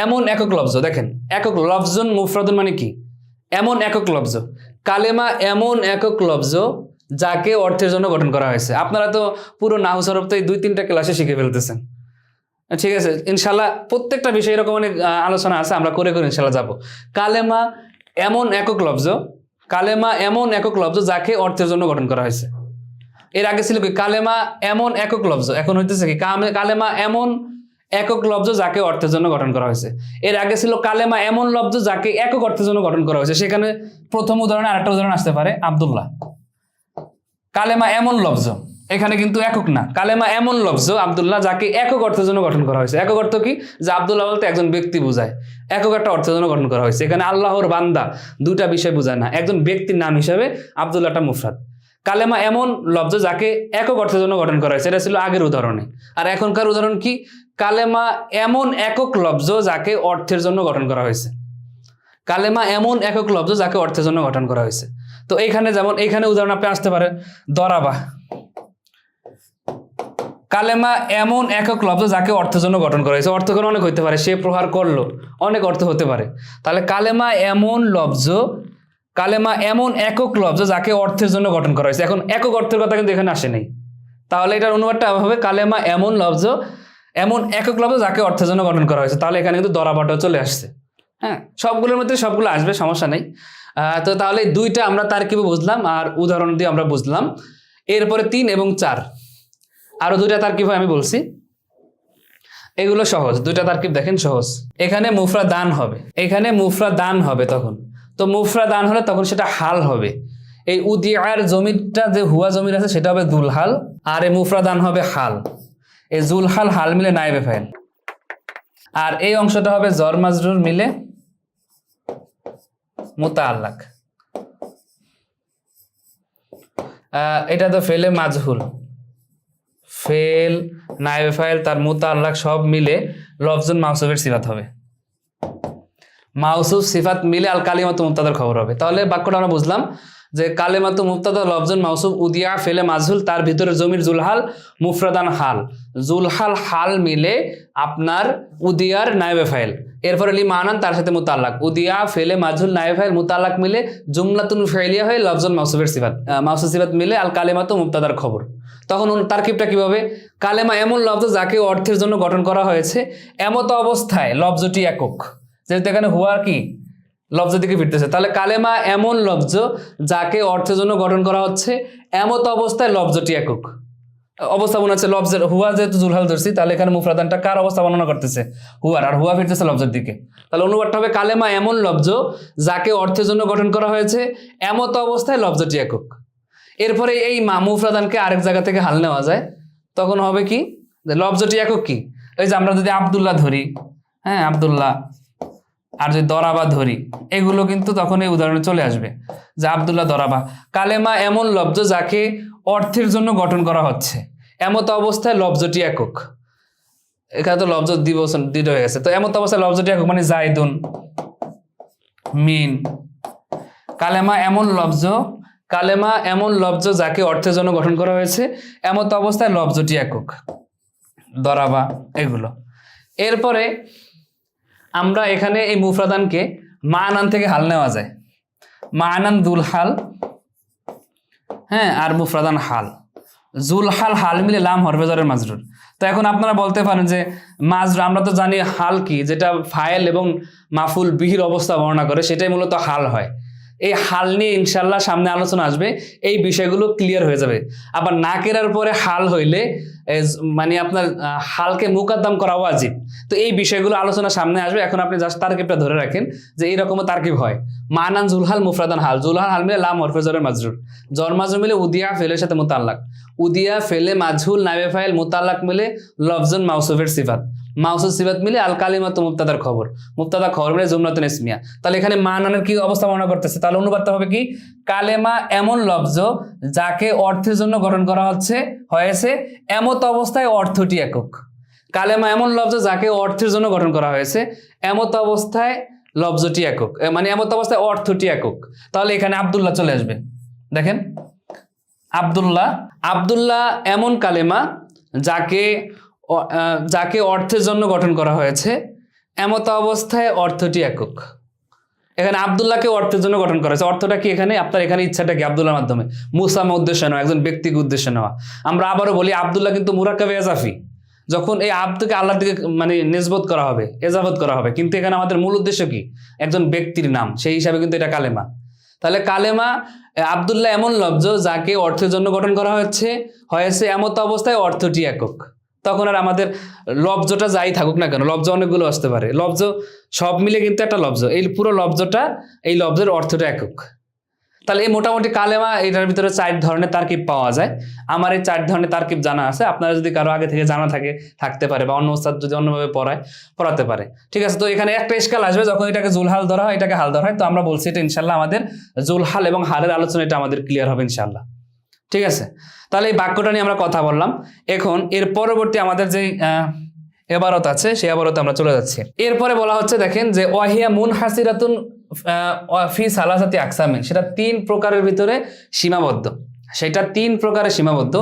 এমন একক লফজ, দেখেন একক লফজুন মুফরাদুন মানে কি, এমন একক লফজ, কালেমা এমন একক লফজ যাকে অর্থের জন্য গঠন করা হয়েছে। আপনারা তো পুরো নাহু সরফ তো এই 2-3টা ক্লাসে শিখে ফেলতেছেন, ঠিক আছে। ইনশাল্লাহ প্রত্যেকটা বিষয়ে এরকম অনেক আলোচনা আছে, আমরা করে করে ইনশাল্লাহ যাবো। কালেমা এমন একক লফজ, কালেমা এমন একক লফজ যাকে অর্থের জন্য গঠন করা হয়েছে। এর আগে ছিল কি, কালেমা এমন একক লফজ, এখন হইতেছে কি কালেমা এমন একক লফজ যাকে অর্থের জন্য গঠন করা হয়েছে। এর আগে ছিল কালেমা এমন লফজ যাকে একক অর্থের জন্য গঠন করা হয়েছে। সেখানে প্রথম উদাহরণে আরেকটা উদাহরণ আসতে পারে, আব্দুল্লাহ। কালেমা এমন লফজ, এখানে কিন্তু একক না, কালেমা এমন লফজ আব্দুল্লাহ যাকে একক অর্থের জন্য গঠন করা হয়েছে। একক অর্থ কি, যে আব্দুল্লাহ বলতে একজন ব্যক্তি বোঝায়, একক একটা অর্থের জন্য গঠন করা হয়েছে। এখানে আল্লাহর বান্দা দুটা বিষয় বোঝায় না, একজন ব্যক্তির নাম হিসেবে আব্দুল্লাহটা মুফরাদ। কালেমা এমন লফজ যাকে একক অর্থের জন্য গঠন করা হয়েছে, এটা ছিল আগের উদাহরণে। আর এখনকার উদাহরণ কি, কালেমা এমন একক লফজ যাকে অর্থের জন্য গঠন করা হয়েছে। কালেমা এমন একক লফজ যাকে অর্থের জন্য গঠন করা হয়েছে। তো এইখানে যেমন এইখানে উদাহরণ আপনি আসতে পারে দরাবা, কালেমা এমন একক লফজ যাকে অর্থের জন্য গঠন করা হয়েছে। অর্থ অনেক হইতে পারে, সে প্রহার করলো, অনেক অর্থ হতে পারে। তাহলে কালেমা এমন লফজ, কালেমা এমন একক লফজ যাকে অর্থের জন্য গঠন করা হয়েছে। এখন একক অর্থের কথা কিন্তু এখানে আসে নেই, তাহলে এটার অনুবাদটা হবে কালেমা এমন লফজ, এমন একক লফজ যাকে অর্থের জন্য গঠন করা হয়েছে। তাহলে এখানে কিন্তু দরাবাটাও চলে আসছে। হ্যাঁ, সবগুলোর মধ্যে সবগুলো আসবে, সমস্যা নেই। তো তাহলে দুইটা আমরা তারকিব বুঝলাম আর উদাহরণ দিয়ে আমরা বুঝলাম। এরপরে 3 এবং 4 আরো দুইটা তারকিব আমি বলছি, এগুলো সহজ। দুইটা তারকিব দেখেন সহজ। এখানে মুফরাদান হবে, এখানে মুফরাদান হবে। তখন তো মুফরাদান হলে তখন সেটা হাল হবে। এই উদিয়ার জমিটা যে হুয়া জমির আছে সেটা হবে দুলহাল, আর এই মুফরাদান হবে হাল। এই জুলহাল হাল মিলে নায়েবে ফাইল, আর এই অংশটা হবে জর মাজরুর মিলে মুতাআল্লাক। এটা তো ফেলে মাজহুল, ফেল নায়েবে ফাইল তার মুতাআল্লাক সব মিলে লফজুন মাউসুফের সিফাত হবে। মাউসুফ সিফাত মিলে আল কালিমাতু মুবতাদার খবর হবে। তাহলে বাক্যটা আমরা বুঝলাম যে কালিমাতু মুবতাদা লফজুন মাউসুফ উদিয়া ফেলে মাজহুল, তার ভিতরে জমির জুলহাল মুফরাদান হাল, জুলহাল হাল মিলে আপনার উদিয়ার নায়েবে ফাইল, এরপরে লি মানান তার সাথে মুতাআল্লাক, উদিয়া ফেলে মাজহুল নায়েবে ফাইল মুতাআল্লাক মিলে জুমলাতুন ফাইলিয়া হয়ে লফজুন মাউসুফের সিফাত, মাউসুফ সিফাত মিলে আল কালিমাতু মুবতাদার খবর। তখন তারকিবটা কিভাবে, কালেমা এমন লফজ যাকে অর্থের জন্য গঠন করা হয়েছে, এমত অবস্থায় লফজটি একক, যেহেতু এখানে হুয়া কি লফজ দিকে ফিরতেছে, তাহলে কালেমা এমন লফজ যাকে অর্থের জন্য গঠন করা হচ্ছে, এমত অবস্থায় লফজটি একক। অবস্থা মনে হচ্ছে লফজের হুয়া যেহেতু জুলহাল ধরছি, তাহলে এখানে মুফরাদানটা কার অবস্থা বর্ণনা করতেছে, হুয়ার, আর হুয়া ফিরতেছে লফজের দিকে। তাহলে অনুবাদটা হবে কালেমা এমন লফজ যাকে অর্থের জন্য গঠন করা হয়েছে, এমত অবস্থায় লফজটি একক। এরপরে এই মুফরাদানকে আরেক জায়গা থেকে হাল নেওয়া যায়, তখন হবে কি, লফজটি একক কি, এই যে আমরা যদি আব্দুল্লাহ ধরি, হ্যাঁ আব্দুল্লাহ, আর যদি দরাবা ধরি, এগুলো কিন্তু তখন এই উদাহরণে চলে আসবে যে আব্দুল্লাহ দরাবা। কালেমা এমন লফজ যাকে অর্থের জন্য গঠন করা হচ্ছে, এমত অবস্থায় লফজটি একক। এখানে তো লফজ দ্বিধ হয়ে গেছে, তো এমত অবস্থায় লফজটি একক মানে জাইদুন মিন। কালেমা এমন লফজ, কালেমা এমন লফজ যাকে অর্থের জন্য গঠন করা হয়েছে, এমত অবস্থায় লফজটি একক, দরাবা, এগুলো। এরপরে আমরা এখানে এই মুফরাদানকে মানান থেকে হাল নেওয়া যায়, মানান দুল হাল, হ্যাঁ, আর মুফরাদান হাল। জুলহাল হাল মিলে লাম হরফে জরের মাজরুর। তো এখন আপনারা বলতে পারেন যে মাজরুর, আমরা তো জানি হাল কি, যেটা ফাইল এবং মাফুল বিহির অবস্থা বর্ণনা করে, সেটাই মূলত হাল হয়। এই হাল নিয়ে ইনশাল্লাহ সামনে আলোচনা আসবে, এই বিষয়গুলো ক্লিয়ার হয়ে যাবে। আবার নাকেরার পরে হাল হইলে মানে আপনার হালকে মুকাদ্দাম করা ওয়াজিব। তো এই বিষয়গুলো আলোচনা সামনে আসবে। এখন আপনি জাস্ট তারকিবটা ধরে রাখেন যে এইরকমও তারকিব হয়। মানান জুলহাল মুফরাদান হাল, জুলহাল হাল মিলে লাম হরফে জরের মাজরুর, জর মাজরুর মিলে উদিয়া ফেলের সাথে মুতাল্লাক, উদিয়া ফেলে মাজহুল নাইবে ফাইল মুতাল্লাক মিলে লফজুন মাউসুফের সিফাত, মাউসুফ সিফাত মিলে আল কালিমাতু মুবতাদার খবর, মুবতাদা খবর মিলে জুমলাতুন ইসমিয়া। তাহলে এখানে মানানের কি অবস্থা বর্ণনা করতেছে, তাহলে অনুবাদটা হবে কি, কালেমা এমন লফজ যাকে অর্থের জন্য গঠন করা হয়েছে এমত অবস্থায় অর্থটি একক। কালেমা এমন লফজ যাকে অর্থের জন্য গঠন করা হয়েছে এমত অবস্থায় লফজটি একক, মানে এমত অবস্থায় অর্থটি একক। তাহলে এখানে আব্দুল্লাহ চলে আসবে। দেখেন আব্দুল্লাহ এমন কালেমা যাকে অর্থের জন্য গঠন করা হয়েছে এমত অবস্থায় অর্থটি একক। এখানে আব্দুল্লাহকে অর্থের জন্য গঠন করা হয়েছে। অর্থটা কি এখানে, আপনার এখানে ইচ্ছাটা কি, আব্দুল্লাহর মাধ্যমে মুসামা উদ্দেশ্যে নেওয়া, একজন ব্যক্তিকে উদ্দেশ্যে নেওয়া। আমরা আবারও বলি আব্দুল্লাহ কিন্তু মুরাক্কাবে এজাফি, যখন এই আব্দকে আল্লাহর দিকে মানে নিসবত করা হবে, এজাবত করা হবে, কিন্তু এখানে আমাদের মূল উদ্দেশ্য কি, একজন ব্যক্তির নাম, সেই হিসাবে কিন্তু এটা কালেমা। তাহলে কালেমা আব্দুল্লাহ এমন লফজ যাকে অর্থের জন্য গঠন করা হয়েছে এমত অবস্থায় অর্থটি একক। তখন আর আমাদের লফজটা যাই থাকুক না কেন, লফজ অনেকগুলো আসতে পারে, লফজ সব মিলে কিন্তু একটা লফজ, এই পুরো লফজটা, এই লফজের অর্থটা একক। তাহলে এই মোটামুটি কালেমা এটার ভিতরে 4 ধরনের তারকিব পাওয়া যায়। আমার এই 4 ধরনের তারকিব জানা আছে, আপনারা যদি কারো আগে থেকে জানা থাকতে পারে, বা অন্য ওস্তাদ যদি অন্যভাবে পড়াতে পারে, ঠিক আছে। তো এখানে একটা ইশকাল আসবে যখন এটাকে জুলহাল ধরা হয়, এটাকে হাল ধরা হয়। তো আমরা বলছি এটা ইনশাল্লাহ আমাদের জুলহাল এবং হালের আলোচনা এটা আমাদের ক্লিয়ার হবে ইনশাল্লাহ, ঠিক আছে। তাহলে এই বাক্যটা নিয়ে আমরা কথা বললাম। এখন এর পরবর্তী আমাদের যে এবারত আছে, সেই এবারতে আমরা চলে যাচ্ছি। এরপরে বলা হচ্ছে, দেখেন যে ওয়াহিয়া মুনহাসিরাতুন ফি সালাসাতি আকসামিন, সেটা 3 প্রকারের ভিতরে সীমাবদ্ধ, সেটা 3 প্রকারে সীমাবদ্ধ।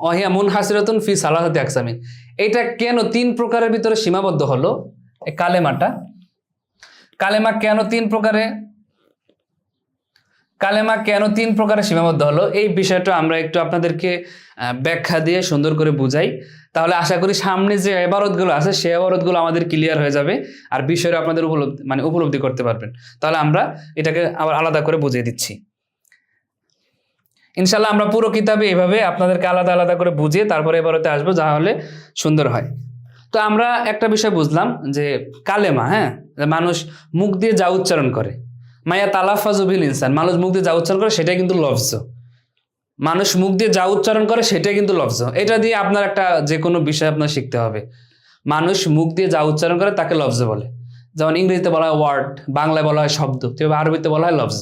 ওয়াহিয়া মুনহাসিরাতুন ফি সালাসাতি আকসামিন, এটা কেন 3 প্রকারের ভিতরে সীমাবদ্ধ হলো? এই কালেমা কেন 3 প্রকারে সীমাবদ্ধ হলো, এই বিষয়টা আমরা একটু আপনাদেরকে ব্যাখ্যা দিয়ে সুন্দর করে বুঝাই। তাহলে আশা করি সামনে যে ইবারতগুলো আছে সেই ইবারতগুলো আমাদের ক্লিয়ার হয়ে যাবে, আর বিষয়টা আপনাদের উপলব্ধি করতে পারবেন। তাহলে আমরা এটাকে আবার আলাদা করে বুঝিয়ে দিচ্ছি ইনশাল্লাহ। আমরা পুরো কিতাবে এইভাবে আপনাদেরকে আলাদা আলাদা করে বুঝিয়ে তারপরে ইবারতে আসবো, তাহলে সুন্দর হয়। তো আমরা একটা বিষয় বুঝলাম যে কালেমা, মানুষ মুখ দিয়ে যা উচ্চারণ করে, মায়া তালাফাজু বিল ইনসান, মানুষ মুখ দিয়ে যা উচ্চারণ করে সেটাই কিন্তু লফজ, মানুষ মুখ দিয়ে যা উচ্চারণ করে সেটাই কিন্তু লফজ। এটা দিয়ে আপনার একটা যে কোনো বিষয় আপনার শিখতে হবে। মানুষ মুখ দিয়ে যা উচ্চারণ করে তাকে লফজ বলে। যেমন ইংরেজিতে বলা হয় ওয়ার্ড, বাংলায় বলা হয় শব্দ, তবে আরবিতে বলা হয় লফজ।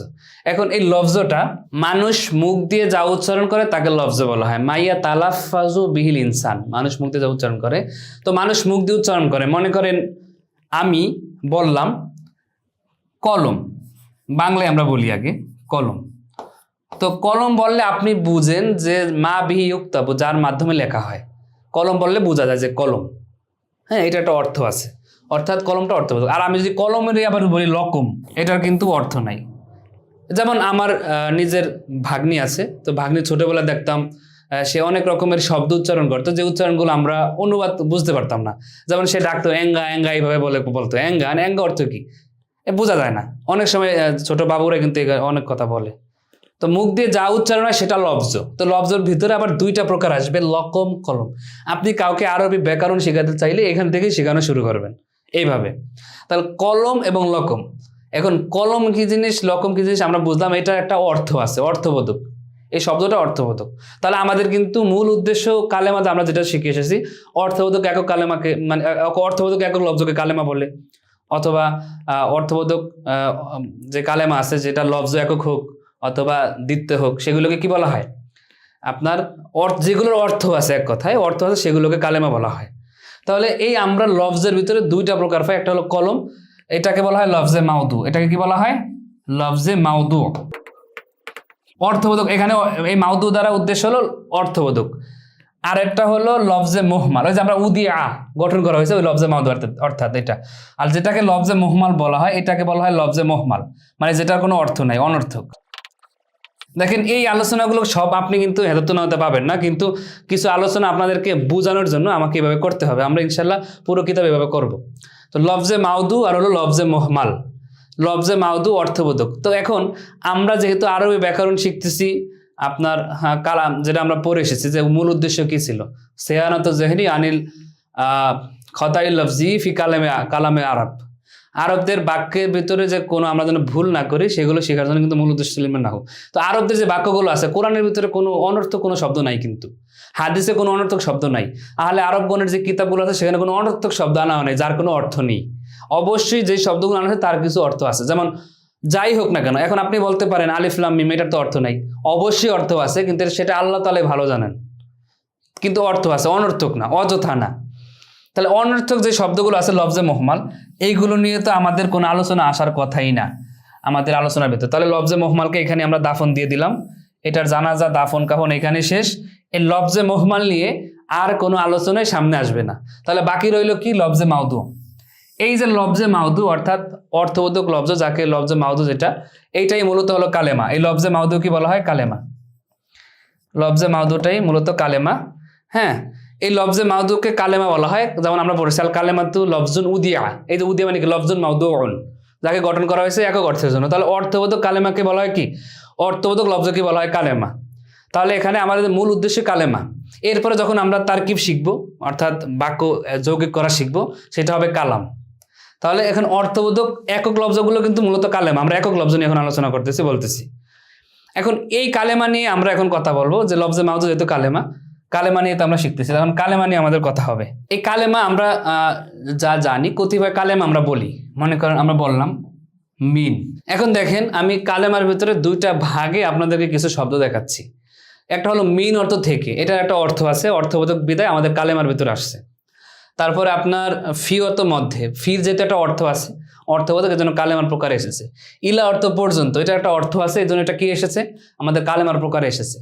এখন এই লফজটা মানুষ মুখ দিয়ে যা উচ্চারণ করে তাকে লফজ বলা হয়। মাইয়া তালাফাজু বিহিল ইনসান, মানুষ মুখ দিয়ে যা উচ্চারণ করে। তো মানুষ মুখ দিয়ে উচ্চারণ করে, মনে করেন আমি বললাম কলম, বাংলায় আমরা বলি আগে কলম। তো কলম বললে আপনি বুঝেন যে মা বিহি ইউক্তাব, যার মাধ্যমে লেখা হয়। কলম বললে বোঝা যায় যে কলম, এটা একটা অর্থ আছে, অর্থাৎ কলমটা অর্থবোধক। আর আমি যদি কলমের আবার বলি লকম, এটার কিন্তু অর্থ নাই। যেমন আমার নিজের ভাগ্নি আছে, তো ভাগ্নি ছোটবেলায় দেখতাম সে অনেক রকমের শব্দ উচ্চারণ করতো, যে উচ্চারণগুলো আমরা অনুবাদ বুঝতে পারতাম না। যেমন সে ডাকতো অ্যাঙ্গা, এইভাবে বলতো অ্যাঙ্গা অর্থ কি বোঝা যায় না। অনেক সময় ছোট বাবুরা কিন্তু অনেক কথা বলে। তো মুখ দিয়ে যা উচ্চারণ হয় সেটা লফজ। তো লফজের ভিতরে আবার 2টা প্রকার আসবে, লকম, কলম। আপনি কাউকে আরবি ব্যাকরণ শেখাতে চাইলে এখান থেকে শেখানো শুরু করবেন এইভাবে। তাহলে কলম এবং লকম। এখন কলম কি জিনিস, লকম কি জিনিস আমরা বুঝলাম, এটার একটা অর্থ আছে, অর্থবোধক। এই শব্দটা অর্থবোধক। তাহলে আমাদের কিন্তু মূল উদ্দেশ্য কালেমাতে আমরা যেটা শিখে এসেছি, অর্থবোধক একক কালেমাকে, মানে অর্থবোধক একক লফজকে কালেমা বলে, অথবা অর্থবোধক যে কালেমা আছে যেটা লফজ একক হোক অথবা দ্বিতীয় হোক, সেগুলোকে কি বলা হয়, আপনার যেগুলোর অর্থ আছে, এক কথায় অর্থ আছে, সেগুলোকে কালেমা বলা হয়। তাহলে এই আমরা লফজের ভিতরে 2টা প্রকার পাই, একটা হলো কলম, এটাকে বলা হয় লফজে মাউদু। এটাকে কি বলা হয়, লফজে মাউদু, অর্থবোধক। এখানে এই মাউদু দ্বারা উদ্দেশ্য হলো অর্থবোধক। আর একটা হলো লফজে মুহমাল, ওই যে আমরা উদিয়া গঠন করা হয়েছে ওই লফজে মাউদু, অর্থাৎ এটা। আর যেটাকে লফজে মুহমাল বলা হয়, এটাকে বলা হয় লফজে মুহমাল, মানে যেটার কোনো অর্থ নাই, অনর্থক। দেখেন এই আলোচনাগুলো সব আপনি কিন্তু হেদায়েতুন্নাহতে পাবেন না, কিন্তু কিছু আলোচনা আপনাদেরকে বোঝানোর জন্য আমাকে এভাবে করতে হবে। আমরা ইনশাল্লাহ পুরো কিতাব এভাবে করব। তো লফজে মাউদু আর হলো লফজে মুহমাল। লফজে মাউদু অর্থবোধক। তো এখন আমরা যেহেতু আরবি ব্যাকরণ শিখতেছি, আপনার কালাম যেটা আমরা পড়ে এসেছি যে মূল উদ্দেশ্য কি ছিল, সেয়ানাত জেহরি আনিল খতাই লফজি ফি কালামে আরব। আরবদের বাক্যের ভিতরে যে কোনো আমরা যেন ভুল না করি সেগুলো শেখার জন্য কিন্তু মূল উদ্দেশ্য ছিল না হোক। তো আরবদের যে বাক্যগুলো আছে কোরআনের ভিতরে কোনো অনর্থক কোনো শব্দ নাই, কিন্তু হাদিসে কোনো অনর্থক শব্দ নাই। তাহলে আরবগণের যে কিতাবগুলো আছে সেখানে কোনো অনর্থক শব্দ আনা হয় নাই, যার কোনো অর্থ নেই। অবশ্যই যে শব্দগুলো আনা হয়েছে তার কিছু অর্থ আছে। যেমন যাই হোক না কেন, এখন আপনি বলতে পারেন আলিফ লাম মিম, এটার তো অর্থ নাই। অবশ্যই অর্থ আছে, কিন্তু সেটা আল্লাহ তাআলাই ভালো জানেন, কিন্তু অর্থ আছে, অনর্থক না, অযথা না। তাহলে অনর্থক যে শব্দগুলো আছে লফজে মুহমাল, এইগুলো নিয়ে তো আমাদের কোনো আলোচনা আসার কথাই না আমাদের আলোচনার ভিতরে। তাহলে লফজে মুহমালকে এখানে আমরা দাফন দিয়ে দিলাম, এটার জানাজা দাফন কাফন এখানে শেষ। এই লফজে মুহমাল নিয়ে আর কোনো আলোচনায় সামনে আসবে না। তাহলে বাকি রইল কি, লফজে মাউদু। এই যে লফজে মাউদু অর্থাৎ অর্থবোধক লফজ, যাকে লফজে মাউদু যেটা, এইটাই মূলত হলো কালেমা। এই লফজে মাউদু কি বলা হয়? কালেমা। লফজে মাউদুটাই মূলত কালেমা। হ্যাঁ, এই লফজে মাউদুকে কালেমা বলা হয়। যেমন আমরা পড়েছি আল কালেমাতু লফজুন উদিয়া। এই যে উদিয়া মানে কি? লফজুন মাউদুউন, যাকে গঠন করা হয়েছে একক অর্থের জন্য। তাহলে অর্থবোধক কালেমাকে বলা হয় কি? অর্থবোধক লফজকে বলা হয় কালেমা। তাহলে এখানে আমাদের মূল উদ্দেশ্য কালেমা। এরপরে যখন আমরা তারকিব শিখবো, অর্থাৎ বাক্য যৌগিক করা শিখবো, সেটা হবে কালাম। তাহলে এখন অর্থবোধক একক লফজগুলো কিন্তু মূলত কালেমা। আমরা একক লফজ নিয়ে এখন আলোচনা করতেছি, বলতেছি। এখন এই কালেমা নিয়ে আমরা এখন কথা বলবো, যে লফজে মাউদু যেহেতু কালেমা, কালেমা নিয়ে তো আমরা শিখতেছি, এখন কালেমা নিয়ে আমাদের কথা হবে। এই কালেমা আমরা যা জানি, কতিপয় কালেমা আমরা বলি। মনে করেন আমরা বললাম মিন। এখন দেখেন আমি কালেমার ভিতরে দুইটা ভাগে আপনাদেরকে কিছু শব্দ দেখাচ্ছি। একটা হলো মিন অর্থ থেকে, এটার একটা অর্থ আছে, অর্থবোধক বিদায় আমাদের কালেমার ভিতরে আসছে। তারপরে আপনার ফি অর্থ মধ্যে, ফির যেহেতু একটা অর্থ আছে, অর্থবোধক এর জন্য কালেমার প্রকারে এসেছে। ইলা অর্থ পর্যন্ত, এটা একটা অর্থ আছে, এই জন্য এটা কি এসেছে? আমাদের কালেমার প্রকারে এসেছে।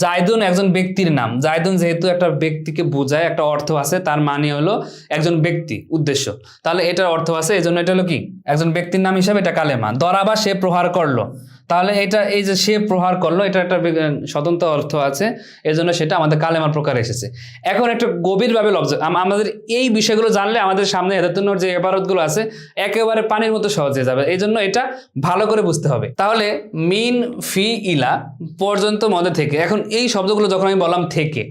জায়দুন একজন ব্যক্তির নাম, জায়দুন যেহেতু একটা ব্যক্তিকে বোঝায়, একটা অর্থ আছে, তার মানে হলো একজন ব্যক্তি, উদ্দেশ্য। তাহলে এটার অর্থ আছে, এই জন্য এটা হলো কি? একজন ব্যক্তির নাম হিসাবে এটা কালেমা। দরাবা সে প্রহার করলো, তাহলে এটা এই যে সে প্রহার করলো, এটা একটা স্বতন্ত্র অর্থ আছে, এজন্য সেটা আমাদের কালেমার প্রকারে এসেছে। এখন একটা গভীরভাবে লফজ, আমাদের এই বিষয়গুলো জানলে আমাদের সামনে হেদায়েতুন্নাহর যে ইবারতগুলো আছে একেবারে পানির মতো সহজ হয়ে যাবে। এই জন্য এটা ভালো করে বুঝতে হবে। তাহলে মিন ফি ইলা পর্যন্ত মধ্যে থেকে, এখন এই শব্দগুলো যখন আমি বললাম থেকে,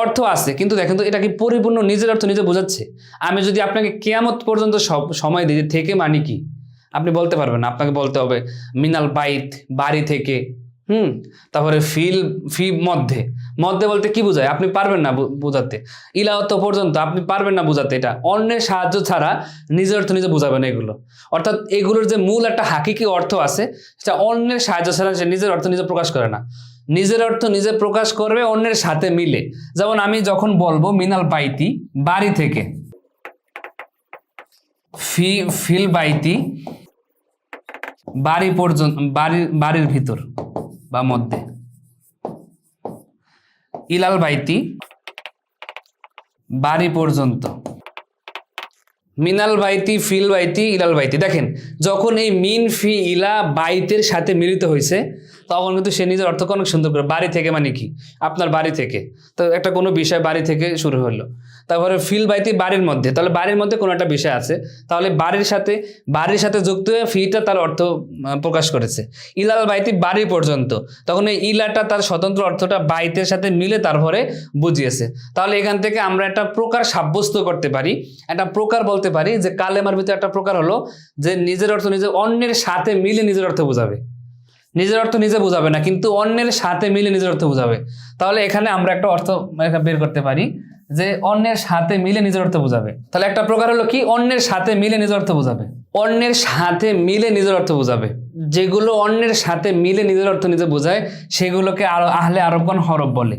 অর্থ আছে, কিন্তু দেখেন তো এটা কি পরিপূর্ণ নিজের অর্থ নিজে বোঝাচ্ছে? আমি যদি আপনাকে কিয়ামত পর্যন্ত সময় দিই থেকে মানে কি, আপনি বলতে পারবেন না। আপনাকে বলতে হবে মিনাল বাইত, বাড়ি থেকে। তারপরে ফি মধ্যে, মধ্যে বলতে কি বোঝায়? আপনি পারবেন না বোঝাতে। ইলা অর্থ পর্যন্ত, আপনি পারবেন না বোঝাতে। এটা অন্যের সাহায্য ছাড়া নিজের অর্থ নিজে বোঝাবেন এগুলো। অর্থাৎ এগুলোর যে মূল একটা হাকিকি অর্থ আছে, সেটা অন্যের সাহায্য ছাড়া সে নিজের অর্থ নিজে প্রকাশ করে না। নিজের অর্থ নিজে প্রকাশ করবে অন্যের সাথে মিলে। যেমন আমি যখন বলবো মিনাল বাইতি, বাড়ি থেকে, ফিল বাইতি বাড়ি পর্যন্ত, বাড়ির ভিতর বা মধ্যে, ইলাল বাইতি বাড়ি পর্যন্ত, মিনাল বাইতি ফিল বাইতি ইলাল বাইতি। দেখেন যখন এই মিন ফি ইলা বাইতের সাথে মিলিত হয়েছে, তখন কিন্তু সে নিজের অর্থকে অনেক সুন্দর করে, বাড়ি থেকে মানে কি? আপনার বাড়ি থেকে, তো একটা কোনো বিষয় বাড়ি থেকে শুরু হলো। তারপরে ফিল বাইতি বাড়ির মধ্যে, তাহলে বাড়ির মধ্যে কোনো একটা বিষয় আছে, তাহলে বাড়ির সাথে যুক্ত হয়ে ফিটা তার অর্থ প্রকাশ করেছে। ইলাল বাইতি বাড়ি পর্যন্ত, তখন এই ইলাটা তার স্বতন্ত্র অর্থটা বাইতের সাথে মিলে তারপরে বুঝিয়েছে। তাহলে এখান থেকে আমরা একটা প্রকার সাব্যস্ত করতে পারি, একটা প্রকার বলতে পারি যে কালেমার ভিতরে একটা প্রকার হলো যে নিজের অর্থ নিজে অন্যের সাথে মিলে নিজের অর্থ বোঝাবে। নিজের অর্থ নিজে বোঝাবে না, কিন্তু অন্যের সাথে মিলে নিজের অর্থ বোঝাবে। তাহলে এখানে আমরা একটা অর্থ বের করতে পারি যে অন্যের সাথে মিলে নিজের অর্থ বোঝাবে। তাহলে একটা প্রকার হলো কি? অন্যের সাথে মিলে নিজের অর্থ বোঝাবে। অন্যের সাথে মিলে নিজের অর্থ বোঝাবে। যেগুলো অন্যের সাথে মিলে নিজের অর্থ নিজে বোঝায় সেগুলোকে আহলে আরবগণ হরফ বলে।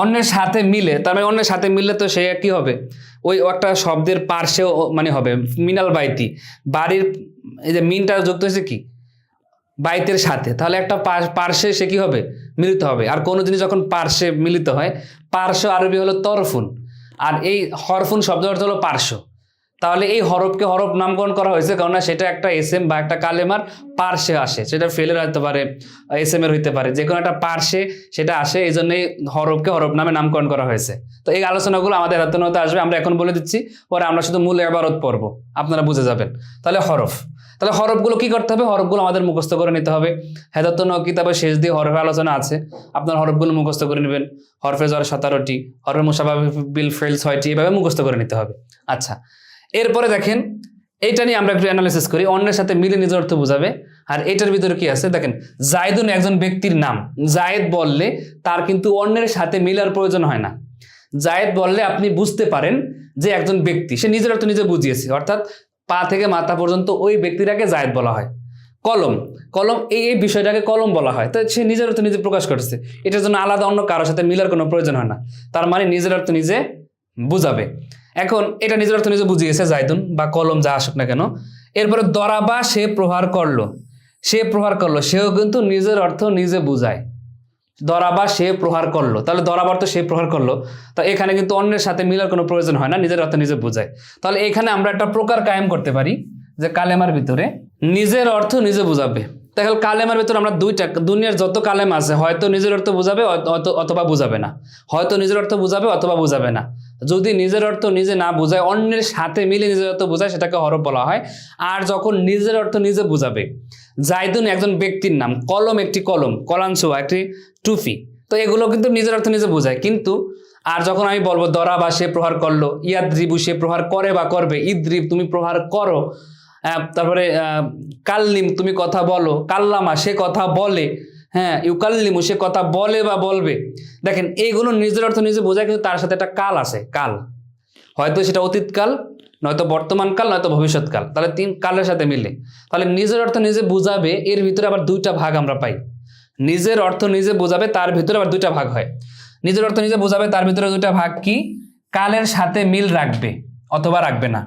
অন্যের সাথে মিলে, তার মানে অন্যের সাথে মিললে তো সে কি হবে? ওই একটা শব্দের পার্শ্বে মানে হবে মিনাল বাইতি, বাড়ির, এই যে মিনটা যুক্ত হয়েছে কি? বাইতের সাথে, তাহলে একটা পার্শ্বে সে কি হবে? মিলিত হবে। আর কোনো জিনিস যখন পার্শ্বে মিলিত হয়, পার্শ্ব আরবি হলো তরফুন, আর এই হরফুন শব্দ অর্থ হলো পার্শ্ব। তাহলে এই হরফকে হরফ নামকরণ করা হয়েছে কারণ সেটা একটা এসএম বা একটা কালেমার পার্শ্বে আসে, সেটা ফেলের হতে পারে, এসএম এর হইতে পারে, যে কোনো একটা পার্শ্বে সেটা আসে, এই জন্যই হরফকে হরফ নামে নামকরণ করা হয়েছে। তো এই আলোচনাগুলো আমাদের হাতে আসবে, আমরা এখন বলে দিচ্ছি, পরে আমরা শুধু মূল ইবারত পড়বো, আপনারা বুঝে যাবেন। তাহলে হরফ, তাহলে হরফগুলো কি করতে হবে? হরফগুলো আমাদের মুখস্থ করে নিতে হবে। হেদায়াতুন কিতাবের শেষ দিয়ে হরফের আলোচনা আছে, আপনার হরফগুলো মুখস্থ করে নেবেন। হরফে জ্বর 17টি, হরফে মুশাবাহ বিল ফেল 6টি, এভাবে মুখস্থ করে নিতে হবে। আচ্ছা, এরপরে দেখেন এইটা নিয়ে আমরা একটু অ্যানালাইসিস করি, অন্যের সাথে মিলে নিজের অর্থ বোঝাবে। আর এটার ভিতরে কি আছে দেখেন, জায়দুন একজন ব্যক্তির নাম। জায়েদ বললে তার কিন্তু অন্যের সাথে মিলার প্রয়োজন হয় না। জায়েদ বললে আপনি বুঝতে পারেন যে একজন ব্যক্তি, সে নিজের অর্থ নিজে বুঝিয়েছে, অর্থাৎ পা থেকে মাথা পর্যন্ত ওই ব্যক্তিটাকে জায়েদ বলা হয়। কলম, কলম এই বিষয়টাকে কলম বলা হয়, তো সে নিজের অর্থ নিজে প্রকাশ করছে, এটার জন্য আলাদা অন্য কারোর সাথে মিলার কোনো প্রয়োজন হয় না, তার মানে নিজের অর্থ নিজে বুঝাবে। এখন এটা নিজের অর্থ নিজে বুঝিয়েছে জায়দুন বা কলম, যা আসুক না কেন। এরপরে দরাবা, সে প্রহার করলো, সে প্রহার করলো, সেও কিন্তু নিজের অর্থ নিজে বুঝায়। দরাবা, সে প্রহার করলো, তাহলে দরাবার তো সে প্রহার করলো, তা এখানে কিন্তু অন্যের সাথে মিলার কোনো প্রয়োজন হয় না, নিজের অর্থ নিজে বুঝায়। তাহলে এখানে আমরা একটা প্রকার কায়েম করতে পারি যে কালেমার ভিতরে নিজের অর্থ নিজে বুঝাবে। তাহলে কালেমার ভিতরে আমরা দুইটা, দুনিয়ার যত কালেমা আছে হয়তো নিজের অর্থ বুঝাবে অথবা বুঝাবে না, হয়তো নিজের অর্থ বুঝাবে অথবা বুঝাবে না। যদি নিজের অর্থ নিজে না বুঝায়, অন্যের সাথে মিলে নিজের অর্থ বুঝায়, সেটাকে হরফ বলা হয়। আর যখন নিজের অর্থ নিজে বুঝাবে, জায়দুন একজন ব্যক্তির নাম, কলম একটি কলম, কলানসুয়া একটি টুফি, তো এগুলো কিন্তু নিজের অর্থ নিজে বোঝায়। কিন্তু আর যখন আমি বলবো দরাবা, সে প্রহার করলো, ইয়াদ্রিবু, সে প্রহার করে বা করবে, ইদ্রিব, তুমি প্রহার করো, তারপরে কাল্লিম, তুমি কথা বলো, কাল্লামা, সে কথা বলে, হ্যাঁ, ইউকাল্লিমু, সে কথা বলে বা বলবে। দেখেন এইগুলো নিজের অর্থ নিজে বোঝায়, কিন্তু তার সাথে একটা কাল আছে, কাল, হয়তো সেটা অতীতকাল, নয়তো বর্তমানকাল, নয়তো ভবিষ্যৎকাল, তাহলে 3 কালের সাথে মিলে। তাহলে নিজের অর্থ নিজে বুঝাবে, এর ভিতরে আবার 2টা ভাগ আমরা পাই। নিজের অর্থ নিজে বোঝাবে, তার ভিতরে আবার 2টা ভাগ হয়। নিজের অর্থ নিজে বোঝাবে, তার ভিতরে 2টা ভাগ কি? কালের সাথে মিল রাখবে অথবা রাখবে না।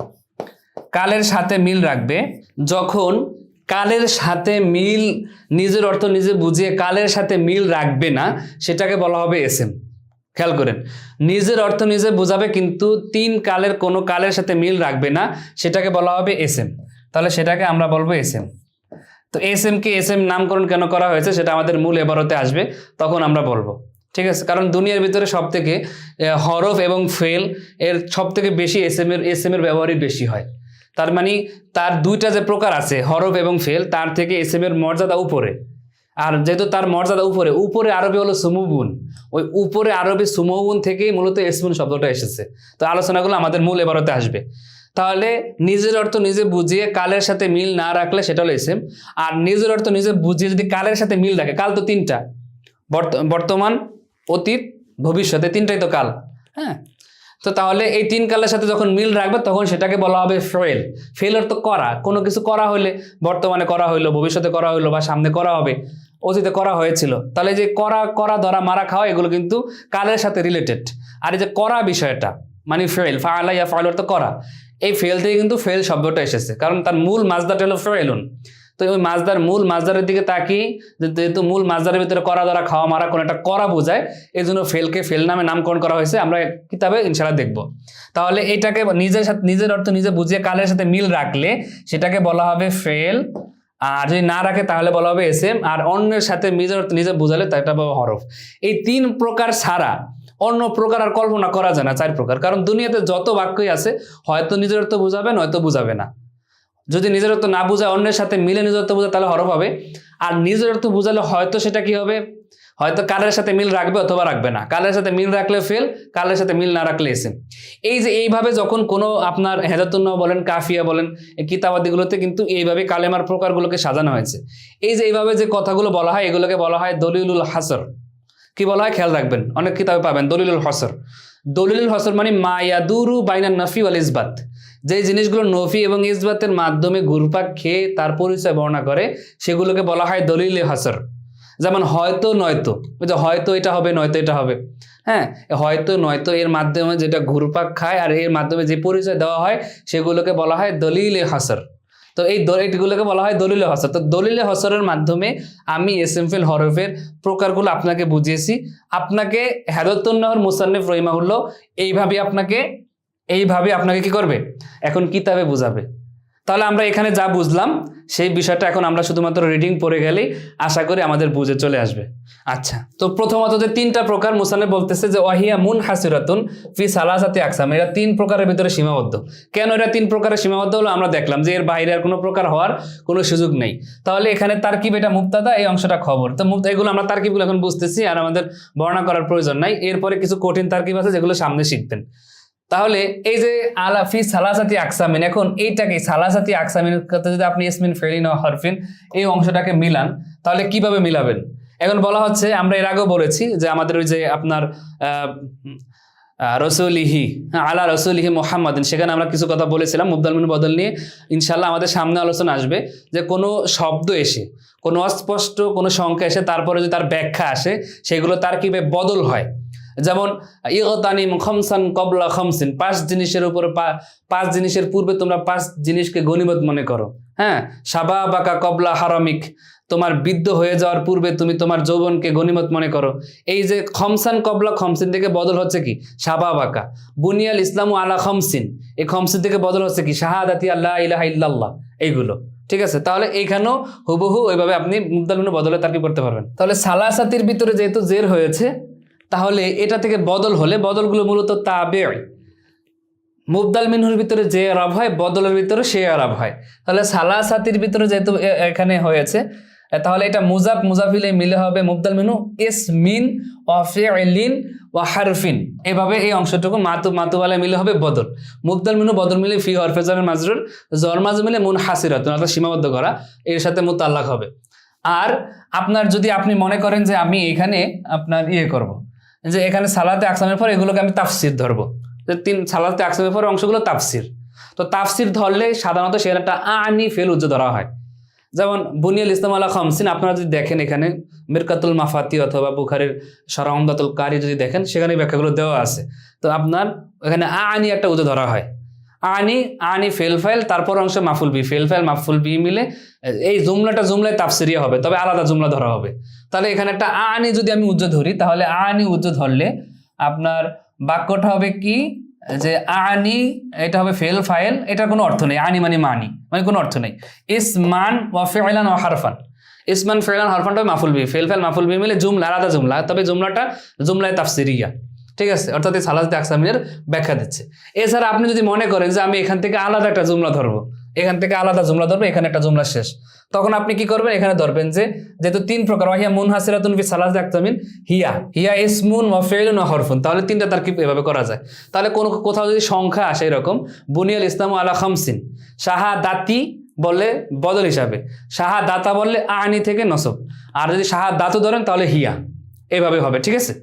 কালের সাথে মিল রাখবে, যখন কালের সাথে মিল, নিজের অর্থ নিজে বুঝিয়ে কালের সাথে মিল রাখবে না, সেটাকে বলা হবে এসএম। খেয়াল করেন, নিজের অর্থ নিজে বোঝাবে কিন্তু 3 কালের কোনো কালের সাথে মিল রাখবে না, সেটাকে বলা হবে এসএম। তাহলে সেটাকে আমরা বলবো এসএম। তো এসএম কে এসএম নামকরণ কেন করা হয়েছে সেটা আমাদের মূল এবারতে আসবে, তখন আমরা বলবো, ঠিক আছে? কারণ দুনিয়ার ভিতরে সব থেকে হরফ এবং ফেল এর সব থেকে বেশি এসএম এর ব্যবহারই বেশি হয়। তার মানে তার 2টা যে প্রকার আছে, হরফ এবং ফেল, তার থেকে এসএম এর মর্যাদা উপরে। আর যেহেতু তার মর্যাদা উপরে, উপরে আরবি হলো সুমুবুন, ওই উপরে আরবি সুমুবুন থেকেই মূলত এসমুন শব্দটা এসেছে। তো আলোচনাগুলো আমাদের মূল এবারতে আসবে। তাহলে নিজের অর্থ নিজে বুঝিয়ে কালের সাথে মিল না রাখলে সেটা হলো এসএম। আর নিজের অর্থ নিজে বুঝিয়ে যদি কালের সাথে মিল রাখে, কাল তো 3টা, বর্তমান, অতীত, ভবিষ্যতে, 3টাই তো কাল, হ্যাঁ। তো তাহলে এই 3 কালের সাথে যখন মিল রাখবে তখন সেটাকে বলা হবে ফেল। ফেল অর্থ করা, কোনো কিছু করা হইলে, বর্তমানে করা হইলো, ভবিষ্যতে করা হইলো, বা সামনে করা হবে, অতীতে করা হয়েছিল, তাহলে যে করা ধরা মারা খাওয়া, এগুলো কিন্তু কালের সাথে রিলেটেড। আর এই যে করা বিষয়টা মানে ফেল, ফাআলা ইয়াফআলু অর্থ করা, এই ফেল থেকে কিন্তু ফেল শব্দটা এসেছে, কারণ তার মূল মাজদারটা হলো ফেলুন। তো ওই মাজদার, মূল মাজদারের দিকে তাকিয়ে, যেহেতু মূল মাজদারের ভিতরে করা ধরা খাওয়া মারা কোনো একটা করা বোঝায়, এই জন্য ফেলকে ফেল নামে নামকরণ করা হয়েছে, আমরা কিতাবে ইনশাআল্লাহ দেখব। তাহলে এইটাকে নিজের সাথে, নিজের অর্থ নিজে বুঝিয়ে কালের সাথে মিল রাখলে সেটাকে বলা হবে ফেল, আর যদি না রাখে তাহলে বলা হবে এসএম, আর অন্যের সাথে নিজের অর্থ নিজে বুঝালে তা এটা বলা হরফ। এই 3 প্রকার ছাড়া অন্য প্রকার আর কল্পনা করা যায় না, 4 প্রকার। কারণ দুনিয়াতে যত বাক্যই আছে, হয়তো নিজের অর্থ বুঝাবে, নয়তো বুঝাবে না। যদি নিজের অর্থ না বুঝায়, অন্যের সাথে মিলে নিজের অর্থ বোঝায়, তাহলে হরফ হবে। আর নিজের অর্থ বুঝালে হয়তো সেটা কি হবে, হয়তো কালের সাথে মিল রাখবে অথবা রাখবে না। কালের সাথে মিল রাখলে ফেল, কালের সাথে মিল না রাখলে এসএম। এই যে এইভাবে যখন কোনো আপনার হেদায়াতুন বলেন, কাফিয়া বলেন, এই কিতাবাদিগুলোতে কিন্তু এইভাবে কালেমার প্রকারগুলোকে সাজানো হয়েছে। এই যে এইভাবে যে কথাগুলো বলা হয়, এগুলোকে বলা হয় দলিলুল হাসর। কি বলা হয় খেয়াল রাখবেন, অনেক কিতাবে পাবেন দলিলুল হসর। দলিলুল হসর মানে মা ইয়াদুরু বাইনান নাফি ওয়াল ইসবাত, যে জিনিসগুলো নফি এবং ইসবাতের মাধ্যমে ঘুরপাক খেয়ে তার পরিচয় বর্ণনা করে, সেগুলোকে বলা হয় দলিল হসর। যেমন হয়তো নয়তো, হয়তো এটা হবে, নয়তো এটা হবে, হ্যাঁ, হয়তো নয়তো এর মাধ্যমে যেটা ঘুরপাক খায় আর এর মাধ্যমে যে পরিচয় দেওয়া হয়, সেগুলোকে বলা হয় দলিল হসর। তো এইগুলোকে বলা হয় দলিল হসর। তো দলিল হসরের মাধ্যমে আমি এসএম ফেল হরফের প্রকারগুলো আপনাকে বুঝিয়েছি। আপনাকে হেদায়াতুন মুসান্নিফ রহিমাহুল্লাহ এইভাবে আপনাকে এইভাবে আপনাকে কি করবে, এখন কিতাবে বুঝাবে। তাহলে আমরা এখানে যা বুঝলাম সেই বিষয়টা এখন আমরা শুধুমাত্র রিডিং পড়ে গেলেই আশা করি আমাদের বুঝে চলে আসবে। আচ্ছা, তো প্রথমত যে তিনটা প্রকার মুসান্নিফ বলতেছে যে ওয়াহিয়া মুনহাসিরাতুন ফি সালাসাতি আকসাম, এরা তিন প্রকারের ভিতরে সীমাবদ্ধ। কেন এরা তিন প্রকারের সীমাবদ্ধ হলো? আমরা দেখলাম যে এর বাইরে আর কোনো প্রকার হওয়ার কোনো সুযোগ নেই। তাহলে এখানে তারকিব এটা মুবতাদা, এই অংশটা খবর। তো এগুলো আমরা তারকিবগুলো এখন বুঝতেছি আর আমাদের বর্ণনা করার প্রয়োজন নাই। এরপরে কিছু কঠিন তারকিব আছে যেগুলো সামনে শিখবেন। তাহলে এই যে আলা ফি সালাসাতি আকসামিন, এখন এইটাকে সালাসাতি আকসামিন যদি আপনি ইসমিন ফেলিন ও হরফিন এই অংশটাকে মিলান, তাহলে কিভাবে মিলাবেন? এখন বলা হচ্ছে, আমরা এর আগেও বলেছি যে আমাদের ওই যে আপনার রসুলিহি আলা রসুলিহি মোহাম্মদিন, সেখানে আমরা কিছু কথা বলেছিলাম মুবদাল মিন বদল নিয়ে। ইনশাল্লাহ আমাদের সামনে আলোচনা আসবে যে কোনো শব্দ এসে, কোনো অস্পষ্ট কোনো সংখ্যা এসে তারপরে যদি তার ব্যাখ্যা আসে, সেগুলো তার কিভাবে বদল হয়। যেমন ইগতানিম খমসান কবলা খমসিন, 5 জিনিসের উপরে 5 জিনিসের পূর্বে তোমরা 5 জিনিসকে গনিমত মনে করো। হ্যাঁ, সাবাবাকা কবলা হারামিক, তোমার বৃদ্ধ হয়ে যাওয়ার পূর্বে তুমি তোমার যৌবনকে গনিমত মনে করো। এই যে খমসান কবলা খমসিন থেকে বদল হচ্ছে কি সাবাবাকা। বুনিয়াল ইসলামু আলা খমসিন, এই খমসিন থেকে বদল হচ্ছে কি শাহাদাতি আল্লাহ ইলাহা ইল্লাল্লাহ, এইগুলো। ঠিক আছে, তাহলে এইখানেও হুবহু ওইভাবে আপনি মুবদাল মিন বদলে তারকিব করতে পারবেন। তাহলে সালাসাতির ভিতরে যেহেতু জের হয়েছে, তাহলে এটা থেকে বদল হলে বদলগুলো মূলত তাবে। মুবদাল মিনহুর ভিতরে যে আরব হয়, বদলের ভিতরে সে আরব হয়। তাহলে সালাসাতির ভিতরে যেহেতু এখানে হয়েছে, তাহলে এটা মুজাফ মুজাফিলে মিলে হবে মুবদাল মিনহু ইসমিন ওয়া ফিইলিন ওয়া হারফিন। এভাবে এই অংশটুকু মাতুবালে মিলে হবে বদল। মুবদাল মিনহু বদল মিলে ফি হরফে জার মাজরুর, জর মাজ মিলে মুনহাসিরাতুন অর্থাৎ সীমাবদ্ধ করা, এর সাথে মুতাল্লাক হবে। আর আপনার যদি আপনি মনে করেন যে আমি এখানে আপনার করব, যে এখানে সালাতে আকসামের পর এগুলোকে আমি তাফসির ধরবো, যে সালাতে আকসামের পর অংশগুলো তাফসির। তো তাফসির ধরলে সাধারণত সেখানে একটা আনি ফেল উজ্জ ধরা হয়। যেমন বুনিয়াল ইসলাম আলা খামসিন, আপনারা যদি দেখেন এখানে মিরকাতুল মাফাতি অথবা বুখারীর শরহ উমদাতুল কারি যদি দেখেন, সেখানে ব্যাখ্যাগুলো দেওয়া আছে। তো আপনার এখানে আনি একটা উজ্জ ধরা হয়। আনি ফেল ফাইল, তারপর অংশ মাফুল বি, ফেল ফাইল মাফুল বি মিলে এই জুমলায় তাফসিরিয়া হবে, তবে আলাদা জুমলা ধরা হবে। তাহলে এখানে একটা আনি যদি আমি উজ্জ ধরি, তাহলে আনি উজ্জ ধরলে আপনার বাক্যটা হবে কি, যে আনি এটা হবে ফেল ফাইল, এটার কোনো অর্থ নেই। আনি মানে মানি, মানে কোনো অর্থ নেই। ইসমান ওয়া ফি'লান ওয়া হারফান, ইসমান ফি'লান হারফানটা মাফুল বি, ফেল ফাইল মাফুল বি মিলে জুমলা, আলাদা জুমলা, তবে জুমলাটা জুমলায় তাফসিরিয়া। ঠিক আছে, অর্থাৎ এই সালাসাতি আকসামের ব্যাখ্যা দিচ্ছে। এছাড়া আপনি যদি মনে করেন যে আমি এখান থেকে আলাদা একটা জুমলা ধরবো, এখান থেকে আলাদা জুমলা ধরবো, এখানে একটা জুমলা শেষ, তখন আপনি কি করবেন, এখানে ধরবেন যে যেহেতু 3 প্রকার ওয়াহিয়া মুনহাসিরাতুন ফি সালাসাতি আকসামিন, হিয়া ইসমুন ওয়া ফি'লুন ওয়া হরফুন, তাহলে 3টা তারকিব এভাবে করা যায়। তাহলে কোথাও যদি সংখ্যা আসে এরকম বুনিয়াল ইসলামু আলা খামসিন, শাহাদাতি বললে বদল হিসাবে, শাহাদাতা বললে আনি থেকে নসব, আর যদি শাহাদাতু ধরেন তাহলে হিয়া, এইভাবে হবে। ঠিক আছে,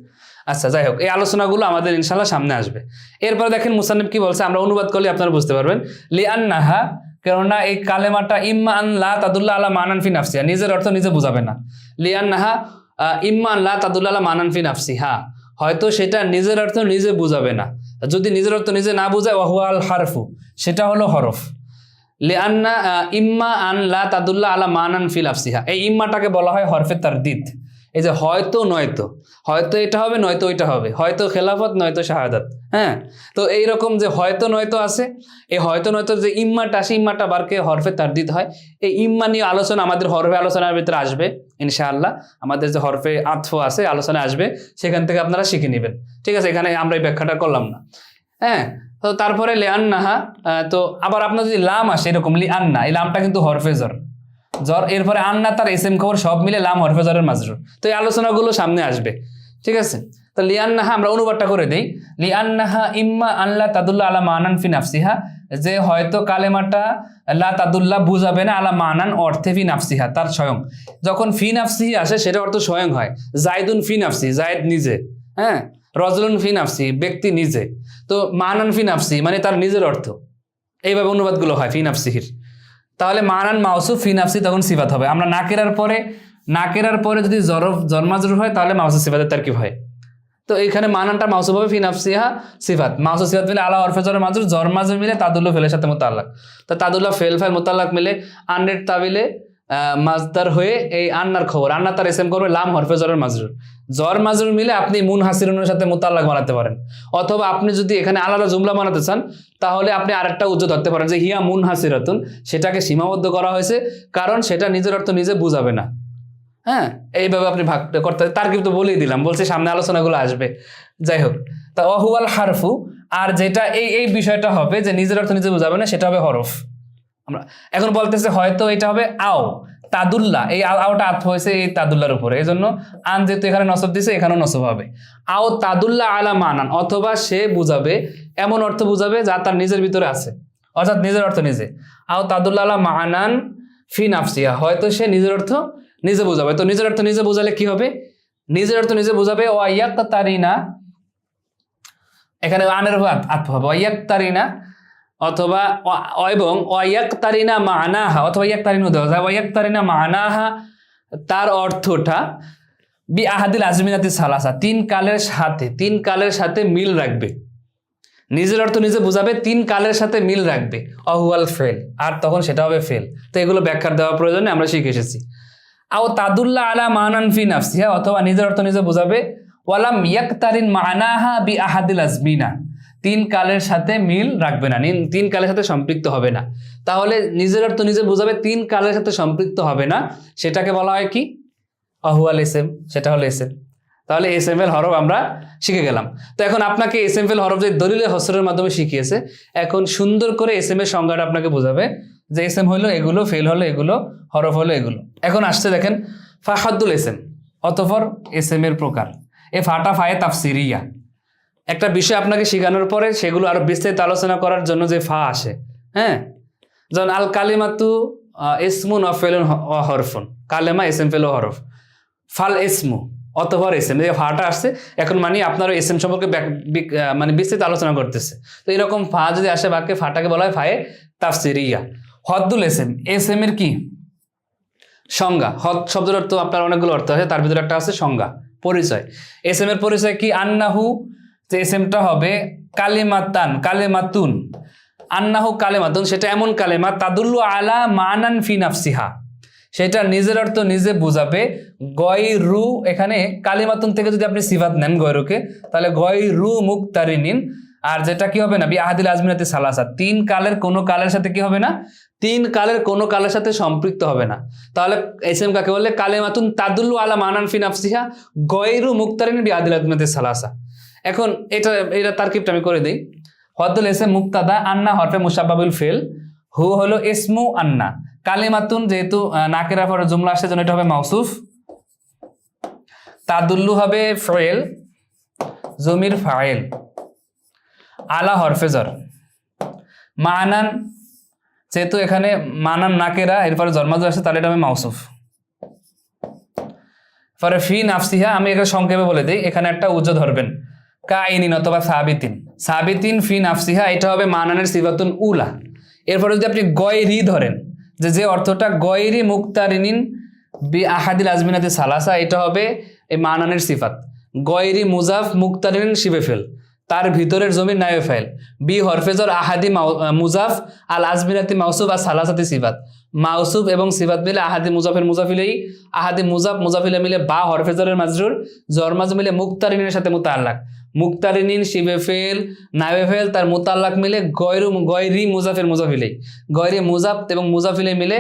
আচ্ছা যাই হোক, এই আলোচনাগুলো আমাদের ইনশাল্লাহ সামনে আসবে। এরপর দেখেন মুসান্নিফ কি বলছে, আমরা অনুবাদ করলে আপনারা বুঝতে পারবেন। লিআন্নাহা, কেননা এই কালেমাটা ইম্মা আন লা তাদুল্লা আলা মানান ফি নাফসিহা, নিজের অর্থ নিজে বুঝাবে না। লিআন্নাহা ইম্মা আন লা তাদুল্লা আলা মানান ফি নাফসিহা, হয়তো সেটা নিজের অর্থ নিজে বুঝাবে না। যদি নিজের অর্থ নিজে না বুঝায়, ওয়া হুয়া আল হারফু, সেটা হলো হরফ। লিআন্না ইম্মা আন লা তাদুল্লা আলা মানান ফি নাফসিহা, এই ইম্মাটাকে বলা হয় হরফে তারদিদ। এই যে হয়তো নয়তো, হয়তো এটা হবে নয়তো ওইটা হবে, হয়তো খেলাফত নয়তো শাহাদাত। হ্যাঁ, তো এইরকম যে হয়তো নয়তো আছে, এই হয়তো নয়তো যে ইম্মাটা আসে, ইম্মাটা বারকে হরফে তারদিদ হয়। এই ইম্মা নিয়ে আলোচনা আমাদের হরফে আলোচনার ভিতরে আসবে ইনশাআল্লাহ। আমাদের যে হরফে আতফ আছে আলোচনা আসবে, সেখান থেকে আপনারা শিখে নেবেন। ঠিক আছে, এখানে আমরা এই ব্যাখ্যাটা করলাম না। হ্যাঁ, তো তারপরে লিআন্নাহা, তো আবার আপনার যদি লাম আসে এরকম লিআন্না, এই লামটা কিন্তু হরফে জর, এরপরে আন্না তার এসএম খবর সব মিলে লাম হরফে জরের মাজরুর। তো এই আলোচনাগুলো সামনে আসবে। ঠিক আছে, তো লিআন্নাহা আমরা অনুবাদটা করে দেই। লিআন্নাহা ইম্মা আন লা তাদুল্লা আলা মানান ফি নাফসিহা, যে হয়তো কালেমাটা লা তাদুল্লা বুঝাবে না আলা মানান অর্থে ফি নাফসিহা, তার স্বয়ং। যখন ফি নাফসিহি আসে সেটা অর্থ স্বয়ং হয়। জাইদুন ফি নাফসি, জায়েদ নিজে। হ্যাঁ, রজলুন ফি নাফসি, ব্যক্তি নিজে। তো মানান ফি নাফসি মানে তার নিজের অর্থ। এইভাবে অনুবাদগুলো হয় ফি নাফসিহির। তাহলে মানান মাউসুফ, ফি নাফসি তখন সিফাত হবে। আমরা নাকেরার পরে যদি জরমাজরুর হয় তাহলে মাউসুফ সিফাতের তারকিব হয়। তো এখানে মানানটা মাউসুফ হবে, ফি নাফসিহা সিফাত, মাউসুফ সিফাত মিলে আলা হরফে জর মাজরুর, জরমাজরুর মিলে তাদুল্লু ফেলের সাথে মুতাল্লাক। তো তাদুল্লাহ ফেল ফাইল মুতাল্লাক মিলে আনরেড তাবিলে মাজদার হয়ে এই আন্নার খবর, আন্না তার এসএম করবে লাম হরফে জরের মাজরুর, জর মাজরুর মিলে আপনি মুনহাসিরুনের সাথে মুতাল্লাক বানাতে পারেন। অথবা আপনি যদি এখানে আলাদা জুমলা বানাতে চান তাহলে আপনি আরেকটা উজ্জ্ব ধরতে পারেন যে হিয়া মুনহাসিরাতুন, সেটাকে সীমাবদ্ধ করা হয়েছে কারণ সেটা নিজের অর্থ নিজে বুঝাবে না। হ্যাঁ, এইভাবে আপনি ভাগ করতে, তার কিন্তু বলেই দিলাম, বলছি সামনে আলোচনাগুলো আসবে। যাই হোক, তা ওয়াহুয়াল হারফু, আর যেটা এই বিষয়টা হবে যে নিজের অর্থ নিজে বুঝাবে না, সেটা হবে হরফ। আমরা এখন বলতেছে হয়তো এটা হবে আও তাদুল্লাহ, এই আওটা আত হয়েছে এই তাদুল্লার উপরে, এই জন্য আন যেহেতু এখানে নসব দিছে এখানেও নসব হবে। আও তাদুল্লাহ আলা মানান, অথবা সে বুঝাবে এমন অর্থ বুঝাবে যা তার নিজের ভিতরে আছে, অর্থাৎ নিজের অর্থ নিজে। আও তাদুল্লাহ আলা মানান ফি নাফসিহা, হয়তো সে নিজের অর্থ নিজে বুঝাবে। তো নিজের অর্থ নিজে বুঝালে কি হবে? নিজের অর্থ নিজে বুঝাবে ওয়াইয়াক্তারিনা, এখানে আনের আত হবে ওয়াইয়াক্তারিনা, অথবা এবং ওয়াইয়াক্তারিনা মানাহা, অথবা ইয়াক্তারিনু দেওয়া যায়, ওয়াইয়াক্তারিনা মানাহা তার অর্থটা বি আহাদিল আজমিনাতি সালাসা, তিন কালের সাথে মিল রাখবে। নিজের অর্থ নিজে বুঝাবে, তিন কালের সাথে মিল রাখবে, অহুয়াল ফেল, আর তখন সেটা হবে ফেল। তো এগুলো ব্যাখ্যার দেওয়া প্রয়োজনে আমরা শিখে এসেছি। আও তাদুল্লাহ আলা মানান ফি নাফসিহা, অথবা নিজের অর্থ নিজে বুঝাবে ওয়ালাম ইয়াক্তারিন মানাহা বি আহাদিল আজমিনা, তিন কালের সাথে মিল রাখবে না, তিন কালের সাথে সম্পৃক্ত হবে না। তাহলে নিজের অর্থ নিজে বুঝাবে, তিন কালের সাথে সম্পৃক্ত হবে না, সেটাকে বলা হয় কি? অহুয়াল এসএম, সেটা হলো এসএম। তাহলে এসএমএল হরফ আমরা শিখে গেলাম। তো এখন আপনাকে এসএমএল হরফ যে দলিলে হসরের মাধ্যমে শিখিয়েছে, এখন সুন্দর করে এসএম এর সংজ্ঞাটা আপনাকে বোঝাবে যে এসএম হলো এগুলো, ফেল হলো এগুলো, হরফ হলো এগুলো। এখন আসছে দেখেন ফাহাদুল এসএম, অতঃপর এসএম এর প্রকার। এ ফাটা ফায়ে তাফসিরিয়া, একটা বিষয় আপনাকে শেখানোর পরে সেগুলো আরো বিস্তারিত আলোচনা করার জন্য যে ফা আসে, হ্যাঁ, যেমন আল কালিমাতু ইসমুন ওয়া ফেলুন ওয়া হরফুন, কালেমা এসএম ফেল ও হরফ, ফাল ইসমু অতঃপর এসএম, এই ফাটা আসছে, এখন মানে আপনার এসএম সম্পর্কে মানে বিস্তৃত আলোচনা করতেছে। তো এরকম ফা যদি আসে বাক্যে, ফাটাকে বলা হয় ফায়ে তাফসিরিয়া। হদ্দুল এসএম, এসএম এর কি সংজ্ঞা? হদ শব্দের অর্থ আপনার অনেকগুলো অর্থ আছে, তার ভিতরে একটা আছে সংজ্ঞা, পরিচয়। এসএম এর পরিচয় কি? আন্নাহু, যে এসএমটা হবে কালিমাতান, কালেমাতুন, আন্নাহু কালেমাতুন, সেটা এমন কালেমা তাদুল্লু আলা মানান ফি নাফসিহা, সেটা নিজের অর্থ নিজে বুঝাবে। গয়রু, এখানে কালিমাতুন থেকে যদি আপনি সিফাত নেন গয়রুকে, তাহলে গয়রু মুক্তারিনিন, আর যেটা কি হবে না বি আহাদিল আজমিনাতি সালাসা, তিন কালের কোনো কালের সাথে কি হবে না? তিন কালের কোনো কালের সাথে সম্পৃক্ত হবে না। তাহলে এসএম কাকে বলে? কালেমাতুন তাদুল্লু আলা মানান ফি নাফসিহা গয়রু মুক্তারিনিন বি আহাদিল আজমিনাতি সালাসা। এখন এটা তারকিবটা আমি করে দিই। হদ্দুল এসএম মুক্তাদা, আন্না হরফে মুশাব্বাবুল ফেল, হু হলো ইসমু আন্না, কালিমাতুন যেহেতু নাকেরা পরে জুমলা আসছে জন্য এটা হবে মাউসুফ, তাদুল্লু হবে ফেল, জমির ফাইল, আলা হরফে জর, মানান যেহেতু এখানে মানান নাকেরা এরপরে জন্মাজ আসছে তাহলে এটা হবে মাউসুফ। পরে ফি নাফসিহা, আমি এখানে সংক্ষেপে বলে দিই, এখানে একটা উজ্জ্ব ধরবেন, কাইনিন অথবা সাবিতিন, সাবিতিন ফি নাফসিহা, এটা হবে মানানের সিফাতুন উলা। এরপরে যদি আপনি গয়রি ধরেন, যে অর্থটা গয়রি মুক্তারিনিন বি আহাদিল আজমিনাতি সালাসা, এটা হবে এই মানানের সিফাত। গয়রি মুজাফ মুক্তারিনিন শিবে ফেল, তার ভিতরের জমির নায়ে ফাইল, বি হরফেজর আহাদি মুজাফ আল আজমিনাতি মাউসুফ আর সালাসাতি সিফাত, মাউসুফ এবং সিফাত মিলে আহাদি মুজাফের মুজাফিলেই, আহাদি মুজাফ মুজাফিলে মিলে বা হরফেজরের মাজরুর, জরমাজ মিলে মুক্তারিনের সাথে মুতাআল্লাক, মুক্তারিনিন শিবে ফেল নায়ে ফেল তার মুতাআল্লাক মিলে গয়রি মুজাফের মুজাফিলেই, গয়রি মুজাফ এবং মুজাফিলে মিলে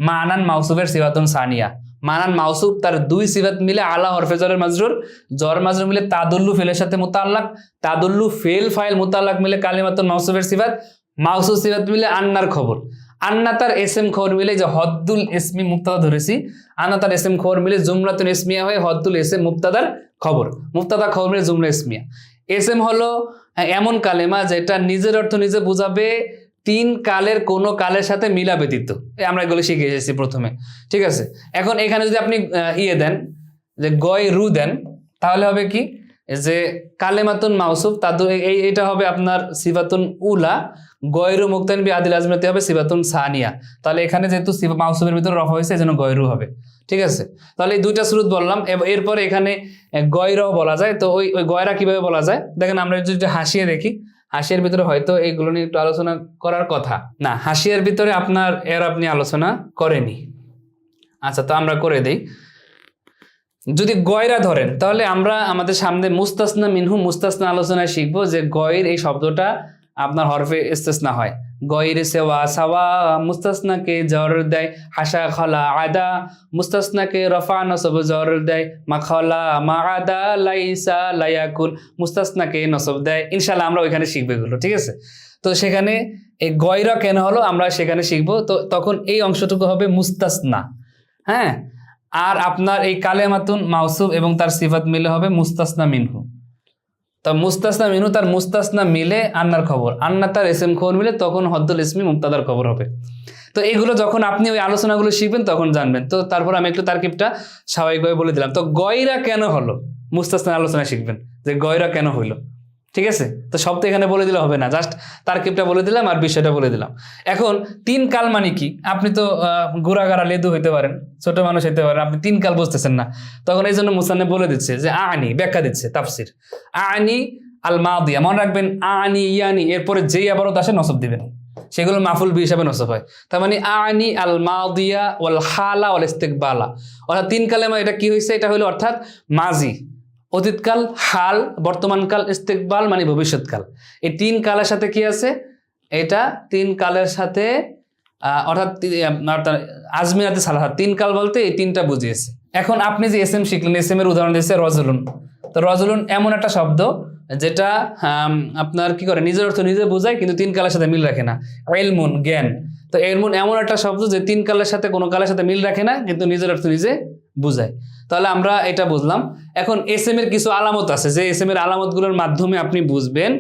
মানান মাউসুফের সিফাতুন সানিয়া, মানান মাউসুফ তার দুই সিফাত মিলে আলা হরফেজরের মাজরুর, জর মাজরুর মিলে তাদুল্লু ফেলের সাথে মুতাআল্লাক, তাদুল্লু ফেল ফাইল মুতাআল্লাক মিলে কালিমাতুন মাউসুফের সিফাত, মাউসুফ সিফাত মিলে আন্নার খবর, আন্না তার এসএম খবর মিলে, যে হদ্দুল ইসমি মুক্তাদা ধরেছি, আন্না তার এসএম খবর মিলে জুমলাতুন ইসমিয়া হয়ে হদ্দুল এসএম মুক্তাদার খবর, মুক্তাদা খবর মিলে জুমলা ইসমিয়া। এসএম হলো এমন কালেমা যেটা নিজের অর্থ নিজে বুঝাবে, তিন কালের কোনো কালের সাথে মিলা ব্যতীত। আমরা এগুলো শিখে এসেছি প্রথমে, ঠিক আছে। এখন এখানে যদি আপনি দেন যে গয়রু দেন, তাহলে হবে কি যে কালেমাতুন মাউসুফ তাদু, এইটা হবে আপনার সিফাতুন উলা, গয়রু মুক্তারিন বি আদিল আজমিনাতি হবে সিফাতুন সানিয়া। তাহলে এখানে যেহেতু মাউসুফের ভিতরে রফা হয়েছে এজন্য গয়রু হবে, ঠিক আছে। তাহলে এই দুইটা সুরুত বললাম। এরপরে এখানে গয়রাও বলা যায়। তো ওই গয়রা কিভাবে বলা যায় দেখেন, আমরা যদি হাসিয়ে দেখি, হাসিয়ার ভিতরে হয়তো এইগুলো নিয়ে একটু আলোচনা করার কথা না, হাসিয়ার ভিতরে আপনার আপনি আলোচনা করেনি। আচ্ছা, তো আমরা করে দেই। যদি গয়রা ধরেন তাহলে আমরা আমাদের সামনে মুস্তাসনা মিনহু মুস্তাসনা আলোচনায় শিখবো যে গয়ের এই শব্দটা আপনার হরফে ইস্তেসনা হয়। গয়রে সেওয়া সাওয়া মুস্তাসনাকে জর দেয়, হাসা খলা আদা মুস্তাসনাকে রফা নসব জর দেয়, মাখলা মা আদা লাইসা লায়াকুল মুস্তাসনাকে নসব দেয়। ইনশাল্লাহ আমরা ওইখানে শিখবো এগুলো, ঠিক আছে? তো সেখানে এই গয়রা কেন হলো আমরা সেখানে শিখবো। তো তখন এই অংশটুকু হবে মুস্তাসনা, হ্যাঁ। আর আপনার এই কালেমাতুন মাউসুফ এবং তার সিফাত মিলে হবে মুস্তাসনা মিনহু। তা মুস্তাসনা মিনহু তার মুস্তাসনা মিলে আন্নার খবর, আন্না তার এসএম খবর মিলে তখন হদ্দুল ইসমি মুবতাদার খবর হবে। তো এইগুলো যখন আপনি ওই আলোচনাগুলো শিখবেন তখন জানবেন। তো তারপর আমি একটু তারকিবটা স্বাভাবিকভাবে বলে দিলাম। তো গয়রা কেন হলো মুস্তাসনা আলোচনা শিখবেন যে গয়রা কেন হইলো, ঠিক আছে? তো সব তো এখানে বলে দিলে হবে না, জাস্ট তারকিবটা বলে দিলাম আর বিষয়টা বলে দিলাম। এখন তিন কাল মানে কি? আপনি তো গুড়াগাড়া লেদু হইতে পারেন, ছোট মানুষ হইতে পারেন, আপনি তিন কাল বুঝতেছেন না, তখন এই জন্য মুসান্নেফ বলে দিচ্ছে যে আনি, ব্যাখ্যা দিচ্ছে তাফসির, আনি আল মাদিয়া, মনে রাখবেন আনি ইয়ানি এরপরে যেই আবারত আসে নসব দিবেন, সেগুলো মাফুল বি হিসাবে নসব হয়। তার মানে আনি আল মাদিয়া ওয়াল হালা ওয়াল ইস্তিকবালা, অর্থাৎ তিন কালেমা এটা কি হয়েছে? এটা হলো অর্থাৎ মাজি, অতীতকাল, হাল, বর্তমানকাল, ইস্তেকবাল মানে ভবিষ্যৎকাল। এই তিন কালের সাথে কি আছে? এটা তিন কালের সাথে অর্থাৎ আজমিরাতে সালাহাত, তিন কাল বলতে এই তিনটা বুঝিয়েছে। এখন আপনি যে এসএম শিখলেন, এসএম এর উদাহরণ দিয়েছে রজুলুন। তো রজুলুন এমন একটা শব্দ যেটা আপনার কি করে, নিজের অর্থ নিজে বোঝায় কিন্তু তিন কালের সাথে মিল রাখে না। ইলমুন, জ্ঞান। তো ইলমুন এমন একটা শব্দ যে তিন কালের সাথে কোনো কালের সাথে মিল রাখে না কিন্তু নিজের অর্থ নিজে বুঝায়। তাহলে আমরা এটা বুঝলাম। এখন এসএম এর কিছু আলামত আছে যে এসএম এর আলামতগুলোর মাধ্যমে আপনি বুঝবেন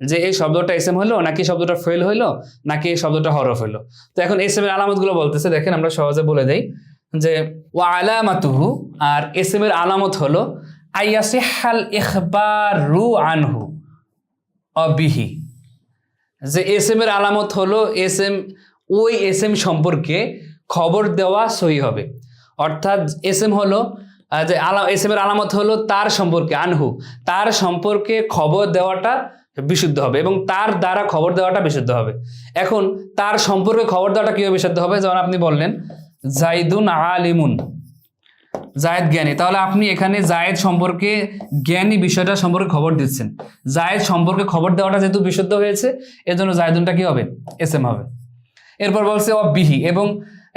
যে এই শব্দটা এসএম হলো নাকি শব্দটা ফেল হইলো নাকি এই শব্দটা হরফ হইলো। তো এখন এসএম এর আলামতগুলো বলতেছে, দেখেন আমরা সহজে বলে দেই যে ওয়া আলামাতুহু, আর এসএম এর আলামত হলো আইয়াসিহাল ইখবারু আনহু অবিহি। যে এসএম এর আলামত হলো এসএম, ওই এসএম সম্পর্কে খবর দেওয়া সহি হবে। অর্থাৎ এসএম হলো যে এসএম এর আলামত হলো তার সম্পর্কে, আনহু তার সম্পর্কে খবর দেওয়াটা বিশুদ্ধ হবে এবং তার দ্বারা খবর দেওয়াটা বিশুদ্ধ হবে। এখন তার সম্পর্কে খবর দেওয়াটা কিভাবে বিশুদ্ধ হবে? যেমন আপনি বললেন জাইদুন আলিমুন, জায়েদ জ্ঞানী, তাহলে আপনি এখানে জায়েদ সম্পর্কে জ্ঞানী বিষয়টা সম্পর্কে খবর দিচ্ছেন। জায়েদ সম্পর্কে খবর দেওয়াটা যেহেতু বিশুদ্ধ হয়েছে এজন্য জায়দুনটা কি হবে? এসএম হবে। এরপর বলছে বিহি, এবং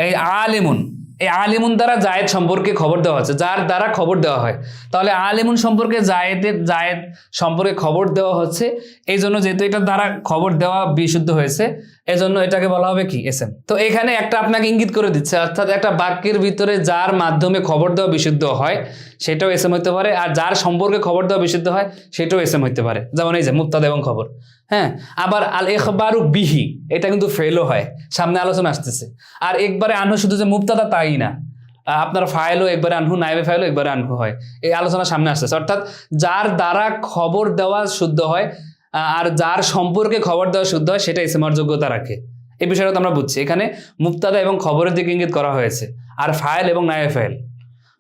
এই আলিমুন, এই আলিমুন দ্বারা জায়েদ সম্পর্কে খবর দেওয়া হচ্ছে, যার দ্বারা খবর দেওয়া হয়। তাহলে আলিমুন সম্পর্কে জায়েদ সম্পর্কে খবর দেওয়া হচ্ছে, এই জন্য যেহেতু এটার দ্বারা খবর দেওয়া বিশুদ্ধ হয়েছে এজন্য এটাকে বলা হবে কি? এসএম। তো এখানে একটা আপনাকে ইঙ্গিত করে দিচ্ছে, অর্থাৎ একটা বাক্যের ভিতরে যার মাধ্যমে খবর দেওয়া বিশুদ্ধ হয় সেটাও এসএম হইতে পারে, আর যার সম্পর্কে খবর দেওয়া বিশুদ্ধ হয় সেটাও এসএম হইতে পারে। যেমন এই যে মুবতাদা এবং খবর, হ্যাঁ। আবার আল ইখবারু বিহি এটা কিন্তু ফেলও হয়, সামনে আলোচনা আসতেছে। আর একবারে আনহু শুধু যে মুবতাদা তাই না, আপনার ফাইলও একবারে আনহু, নাইবে ফাইলও একবারে আনহু হয়, এই আলোচনা সামনে আসতেছে। অর্থাৎ যার দ্বারা খবর দেওয়া শুদ্ধ হয় আর যার সম্পর্কে খবর দেওয়া শুদ্ধ হয় সেটা ইসমার যোগ্যতা রাখে। এই বিষয়টা তো আমরা বুঝছি। এখানে মুবতাদা এবং খবরের দিকে ইঙ্গিত করা হয়েছে, আর ফাইল এবং নাইবে ফাইল,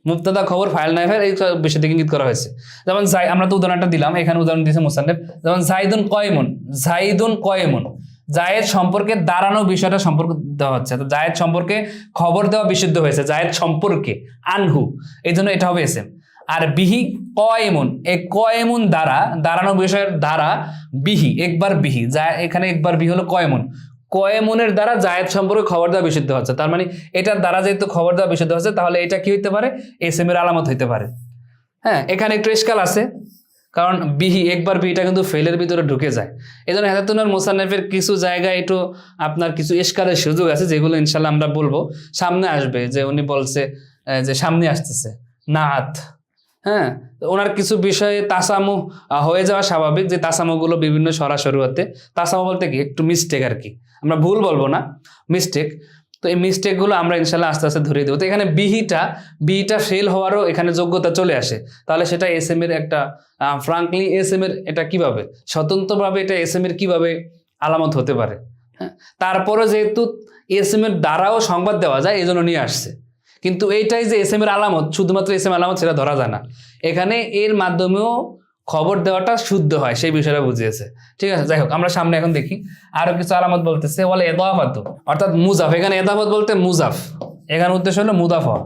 মুবতাদা খবর, ফাইল নাইবে ফাইল, এই বিষয় দিকে ইঙ্গিত করা হয়েছে। যেমন আমরা তো উদাহরণটা দিলাম, এখানে উদাহরণ দিয়েছে মুসান্নেফ, যেমন জাইদুন কয়মুন, জাইদুন কয়মুন, জায়েদ সম্পর্কে দাঁড়ানো বিষয়টা সম্পর্ক দেওয়া হচ্ছে। তো জায়েদ সম্পর্কে খবর দেওয়া বিশুদ্ধ হয়েছে, জায়েদ সম্পর্কে আনহু, এই জন্য এটা হবে এসএম। আর বিহি কয়মুন, এই কয়মুন দ্বারা, দাঁড়ানো বিষয়ের দ্বারা, বিহি একবার বিহি, যা এখানে একবার বিহি হলো কয়মুন, কয়মুনের দ্বারা জায়েদ সম্পর্কে খবর দেওয়া বিশুদ্ধ হচ্ছে। তার মানে এটার দ্বারা যেহেতু খবর দেওয়া বিশুদ্ধ হচ্ছে তাহলে এটা কি হইতে পারে? এসএম এর আলামত হইতে পারে। হ্যাঁ, এখানে একটু ইশকাল আছে, কারণ বিহি একবার বিহিটা কিন্তু ফেলের ভিতরে ঢুকে যায়। এই জন্য হেদায়েতুন মুসান্নেফের কিছু জায়গায় একটু আপনার কিছু ইশকালের সুযোগ আছে, যেগুলো ইনশাল্লাহ আমরা বলবো, সামনে আসবে। যে উনি বলছে যে সামনে আসতেছে নাত, হ্যাঁ, ওনার কিছু বিষয়ে তাসামু হয়ে যাওয়া স্বাভাবিক, যে তাসামুগুলো বিভিন্ন সরাসরিতে, তাসামু বলতে কি একটু মিস্টেক আর কি, আমরা ভুল বলবো না, মিস্টেক। তো এই মিস্টেকগুলো আমরা ইনশাল্লাহ আস্তে আস্তে ধরিয়ে দেবো। তো এখানে বিহিটা ফেল হওয়ারও এখানে যোগ্যতা চলে আসে, তাহলে সেটা এসএম এর একটা ফ্রাঙ্কলি এসএম এর এটা কিভাবে স্বতন্ত্রভাবে এটা এসএম এর কিভাবে আলামত হতে পারে। হ্যাঁ, তারপরে যেহেতু এসএম এর দ্বারাও সংবাদ দেওয়া যায় এই জন্য নিয়ে আসছে, কিন্তু এইটাই যে এসএম এর আলামত, শুধুমাত্র এসএম আলামত সেটা ধরা যায় না, এখানে এর মাধ্যমেও খবর দেওয়াটা শুদ্ধ হয় সেই বিষয়টা বুঝিয়েছে। ঠিক আছে, যাই হোক আমরা সামনে এখন দেখি আরো কিছু আলামত বলতেছে। বলে এদাফাত, অর্থাৎ মুজাফ, এখানে এদাফাত বলতে মুজাফ, এখানে উদ্দেশ্য হলো মুজাফ হওয়া।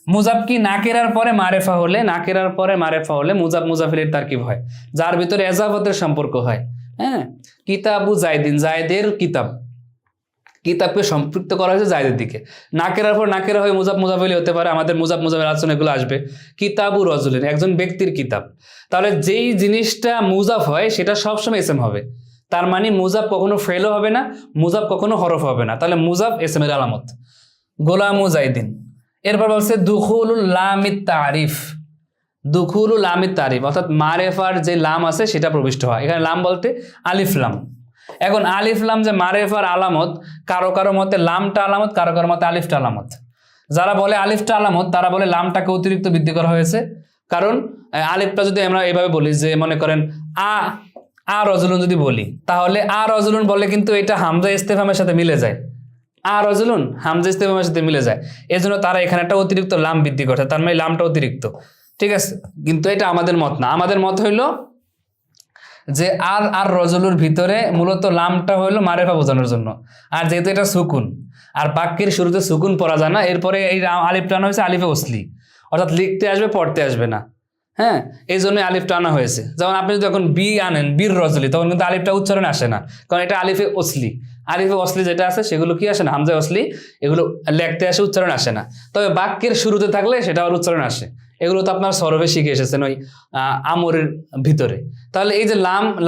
মুজাফ কি নাকেরার পরে মারেফা হলে, নাকেরার পরে মারেফা হলে মুজাফ মুজাফিলের তারকিব হয়, যার ভিতরে এজাফতের সম্পর্ক হয়। হ্যাঁ, কিতাবু জায়দিন, জায়দের কিতাব, কিতাবকে সম্পৃক্ত করা হয়েছে জায়দের দিকে। নাকেরার পর নাকেরা হয়ে মুজাফ মুজাফিল হতে পারে, আমাদের মুজাফ মুজাফিল আলোচনা এগুলো আসবে। কিতাবু রজুলিন, একজন ব্যক্তির কিতাব। তাহলে যেই জিনিসটা মুজাফ হয় সেটা সবসময় এসএম হবে। তার মানে মুজাফ কখনো ফেলও হবে না, মুজাফ কখনো হরফ হবে না। তাহলে মুজাফ এসএম এর আলামত। গোলামু জাইদিন। এরপর বলছে দুখুলুল লামিত তারিফ, দুখুলুল লামিত তারিফ অর্থাৎ মারেফার যে লাম আছে সেটা প্রবিষ্ট হয়। এখানে লাম বলতে আলিফ লাম। এখন আলিফ লাম যে মারেফার আলামত, কারো কারো মতে লামটা আলামত, কারো কারো মতে আলিফটা আলামত। যারা বলে আলিফটা আলামত তারা বলে লামটাকে অতিরিক্ত বৃদ্ধি করা হয়েছে। কারণ আলিফটা যদি আমরা এভাবে বলি যে মনে করেন আ রজুলুন যদি বলি, তাহলে আ রজুলুন বলে কিন্তু এটা হামজা ইস্তেফামের সাথে মিলে যায়। আ রজুলুন হামজা ইস্তেফামের সাথে মিলে যায়, এজন্য তারা এখানে একটা অতিরিক্ত লাম বৃদ্ধি করছে, তার মানে লামটা অতিরিক্ত। ঠিক আছে, কিন্তু এটা আমাদের মত না। আমাদের মত হইল যে আর রজুলুর ভিতরে মূলত লামটা হইলো মারেফা বোঝানোর জন্য। আর যেহেতু এটা সুকুন, আর বাক্যের শুরুতে সুকুন পড়া যায় না, এরপরে এই আলিফটা আনা হয়েছে আলিফে ওসলি, অর্থাৎ লিখতে আসবে পড়তে আসবে না। হ্যাঁ, এই জন্য আলিফটা আনা হয়েছে। যেমন আপনি যদি যখন বি আনেন বীর রজলি, তখন কিন্তু আলিফটা উচ্চারণে আসে না, কারণ এটা আলিফে ওসলি। আলিফে ওসলি যেটা আছে সেগুলো কি আসে না, হামজা ওসলি, এগুলো লিখতে আসে, উচ্চারণ আসে না। তবে বাক্যের শুরুতে থাকলে সেটা আর উচ্চারণ আসে। এগুলো তো আপনার সরবে শিখে এসেছেন ওই আমরের ভিতরে। তাহলে এই যে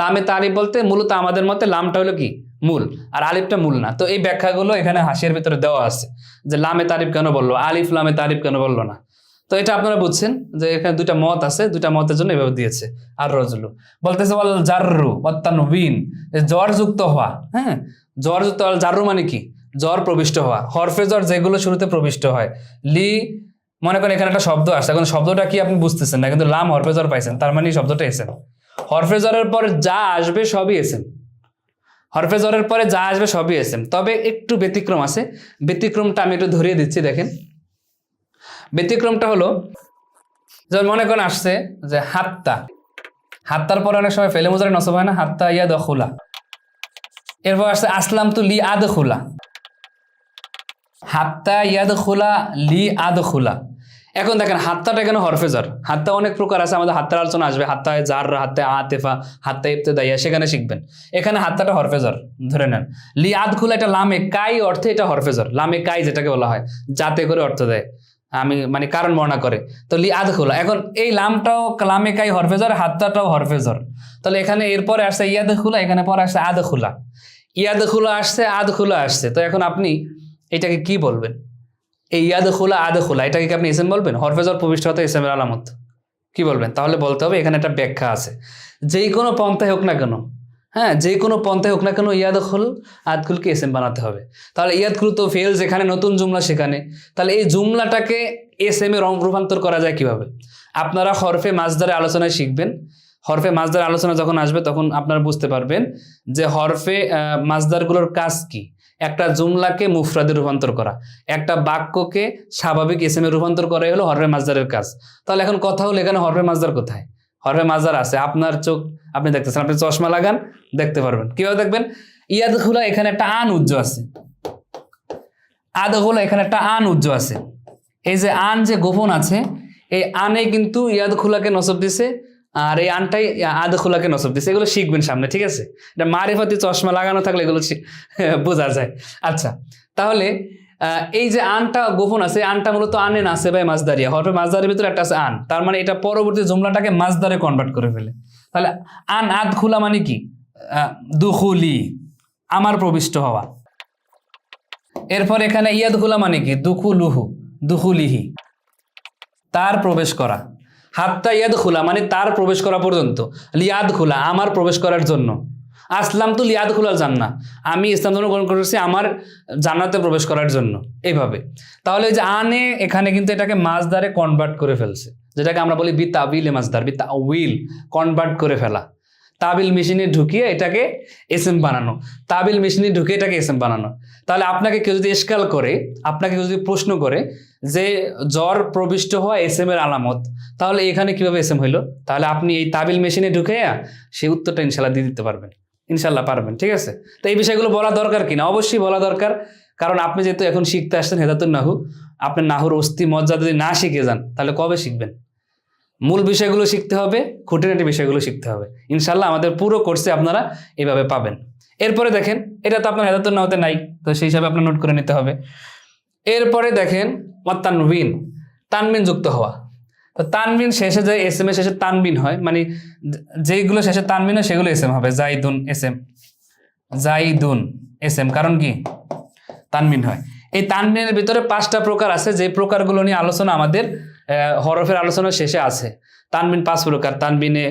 লামে তারিফ বলতে মূলত আমাদের মতে লামটা হলো কি মূল, আর আলিফটা মূল না। তো এই ব্যাখ্যাগুলো এখানে হাসিয়ার ভিতরে দেওয়া আছে যে লামে তারিফ কেন বললো, আলিফ লামে তারিফ কেন বললো না। তো এটা আপনারা বুঝছেন যে এখানে দুইটা মত আছে, দুইটা মতের জন্য এভাবে দিয়েছে। আর রজুলু বলতেছে ওয়াল জাররু ওয়াত্তানবিন, জ্বর যুক্ত হওয়া। হ্যাঁ, জ্বর যুক্ত, জাররু মানে কি জ্বর প্রবিষ্ট হওয়া, হরফে জ্বর যেগুলো শুরুতে প্রবিষ্ট হয়। লি মনে করেন এখানে একটা শব্দ আসছে, এখন শব্দটা কি আপনি বুঝতেছেন না, কিন্তু লাম হরফে জ্বর পাইছেন, তার মানে শব্দটা এসেন। হরফে জ্বরের পরে যা আসবে সবই এসেন, হরফে জ্বরের পরে যা আসবে সবই এসেন। তবে একটু ব্যতিক্রম আছে, ব্যতিক্রমটা আমি একটু ধরিয়ে দিচ্ছি। দেখেন ব্যতিক্রমটা হলো, যেমন মনে করেন আসছে যে হাত্তা, হাত্তার পরে অনেক সময় ফেলে মুজারে নসব হয় না, হাত্তা ইয়া দখুলা। এরপর আসছে আসলাম তু লি আদ খুলা, হাত্তা ইয়াদ খুলা লি আদ খুলা। এখন দেখেন হাত্তাটা কেন হরফে জ্বর, হাত্তা অনেক প্রকার আছে, আমাদের হাত্তার আলোচনা আসবে, হাত্তায় জার, হাত্তায় আতেফা, হাত্তায় ইবতেদাইয়া, সেখানে শিখবেন। এখানে হাত্তাটা হরফে জ্বর ধরে নেন। লি আদ খুলা এটা লামে কাই অর্থে, এটা হরফে জ্বর, লামে কাই যেটাকে বলা হয়, যাতে করে অর্থ দেয়, আমি মানে কারণ বর্ণনা করে। তো লি আদ খুলা, এখন এই লামটাও লামে কাই হরফে জ্বর, হাত্তাটাও হরফে জ্বর। তাহলে এখানে এরপরে আসছে ইয়াদ খুলা, এখানে পরে আসছে আদ খুলা, ইয়াদ খুলা আসছে, আদ খুলা আসছে। তো এখন আপনি এটাকে কি বলবেন, এই ইয়াদ খোলা আদ খোলা, এটাকে কি আপনি ইসেম বলবেন? হরফে জ্বর প্রবিষ্ট হতে ইসেমের আলামত কি বলবেন? তাহলে বলতে হবে এখানে একটা ব্যাখ্যা আছে, যেই কোনো পন্থায় হোক না কেন, হ্যাঁ যে কোনো পন্থায় হোক না কেন ইয়াদ খুল আদকুলকে ইসেম বানাতে হবে। তাহলে ইয়াদ খুল তো ফেল, যেখানে নতুন জুমলা সেখানে, তাহলে এই জুমলাটাকে এসএম এ রূপান্তর করা যায় কিভাবে? আপনারা হরফে মাজদারে আলোচনায় শিখবেন। হরফে মাজদার আলোচনা যখন আসবে তখন আপনারা বুঝতে পারবেন যে হরফে মাজদারগুলোর কাজ কি। একটা জুমলাকে মুফরাদে রূপান্তর করা, একটা বাক্যকে স্বাভাবিক এসএম এ রূপান্তর করাই হলো হরফে মাজদারের কাজ। তাহলে এখন কথা হলো এখানে হরফে মাজদার কোথায়? হরফে মাজদার আছে, আপনার চোখ আপনি দেখতেছেন, আপনি চশমা লাগান দেখতে পারবেন। কিভাবে দেখবেন? ইয়াদ খুলা এখানে একটা আন উজ্জ আছে, আদ খুলা এখানে একটা আন উজ্জ আছে। এই যে আন যে গোপন আছে, এই আনে কিন্তু ইয়াদ খুলাকে নসব দিছে, আর এই আনটাই আদ খোলাকে নসব দিচ্ছে। এগুলো শিখবেন সামনে, ঠিক আছে? এটা মারিফাতি চশমা লাগানো থাকলে এগুলো বোঝা যায়। আচ্ছা, তাহলে এই যে আনটা গোপন আছে, আনটা মূলত আনে না আছে ভাই মাজদারিয়া, হরফে মাজদারের ভিতরে একটা আছে আন, তার মানে এটা পরবর্তী জুমলাটাকে মাজদারে কনভার্ট করে ফেলে। তাহলে আন আদ খুলা মানে কি? দুখুলি, আমার প্রবিষ্ট হওয়া। এরপর এখানে ইয়াদ খুলা মানে কি? দুখুলুহু, দুখুলিহি, তার প্রবেশ করা। হাত্তা ইয়াদ খুলা মানে তার প্রবেশ করা পর্যন্ত, লিয়াদ খুলা আমার প্রবেশ করার জন্য। আসলাম তো লিয়াদ খুলাল জান্না, আমি ইসলাম ধর্ম গ্রহণ করেছি আমার জান্নাতে প্রবেশ করার জন্য, এইভাবে। তাহলে যে আনে এখানে কিন্তু এটাকে মাজদারে কনভার্ট করে ফেলছে, যেটাকে আমরা বলি বি তাবিল মাজদার, বি তাউইল, কনভার্ট করে ফেলা। তাবিল মেশিনে ঢুকিয়ে এটাকে এসএম বানানো, তাবিল মেশিনে ঢুকিয়ে এটাকে এসএম বানানো। তাহলে আপনাকে কেউ যদি ইশকাল করে, আপনাকে কেউ যদি প্রশ্ন করে যে জ্বর প্রবিষ্ট হওয়া এসএম এর আলামত, তাহলে এখানে কিভাবে এসএম হইলো? তাহলে আপনি এই তাবিল মেশিনে ঢুকে সেই উত্তরটা ইনশাল্লাহ দিয়ে দিতে পারবেন, ইনশাল্লাহ পারবেন, ঠিক আছে? তো এই বিষয়গুলো বলা দরকার কিনা? অবশ্যই বলা দরকার, কারণ আপনি যেহেতু এখন শিখতে আসছেন হেদাতুন নাহু, আপনি নাহুর অস্তি মজ্জা যদি না শিখে যান তাহলে কবে শিখবেন? মূল বিষয়গুলো শিখতে হবে, খুঁটিনাটি বিষয়গুলো শিখতে হবে। ইনশাল্লাহ আমাদের পুরো কোর্সে আপনারা এইভাবে পাবেন। এরপরে দেখেন, এটা তো আপনার হেদাতুন নাহুতে নাই, তো সেই হিসাবে আপনার নোট করে নিতে হবে। এরপরে দেখেন তানবিন, তানবিন যুক্ত হওয়া। তো তানবিন শেষে যে এস এম এর শেষে তানবিন হয়, মানে যেইগুলো শেষে তানবিন হয় সেগুলো এস এম হবে। জাইদুন এস এম, জাইদুন এস এম, কারণ কি তানবিন হয়। এই তানবিনের ভিতরে 5টা প্রকার আছে, যে প্রকারগুলো নিয়ে আলোচনা আমাদের হরফের আলোচনার শেষে আছে। তানবিন 5 প্রকার: তানবিনে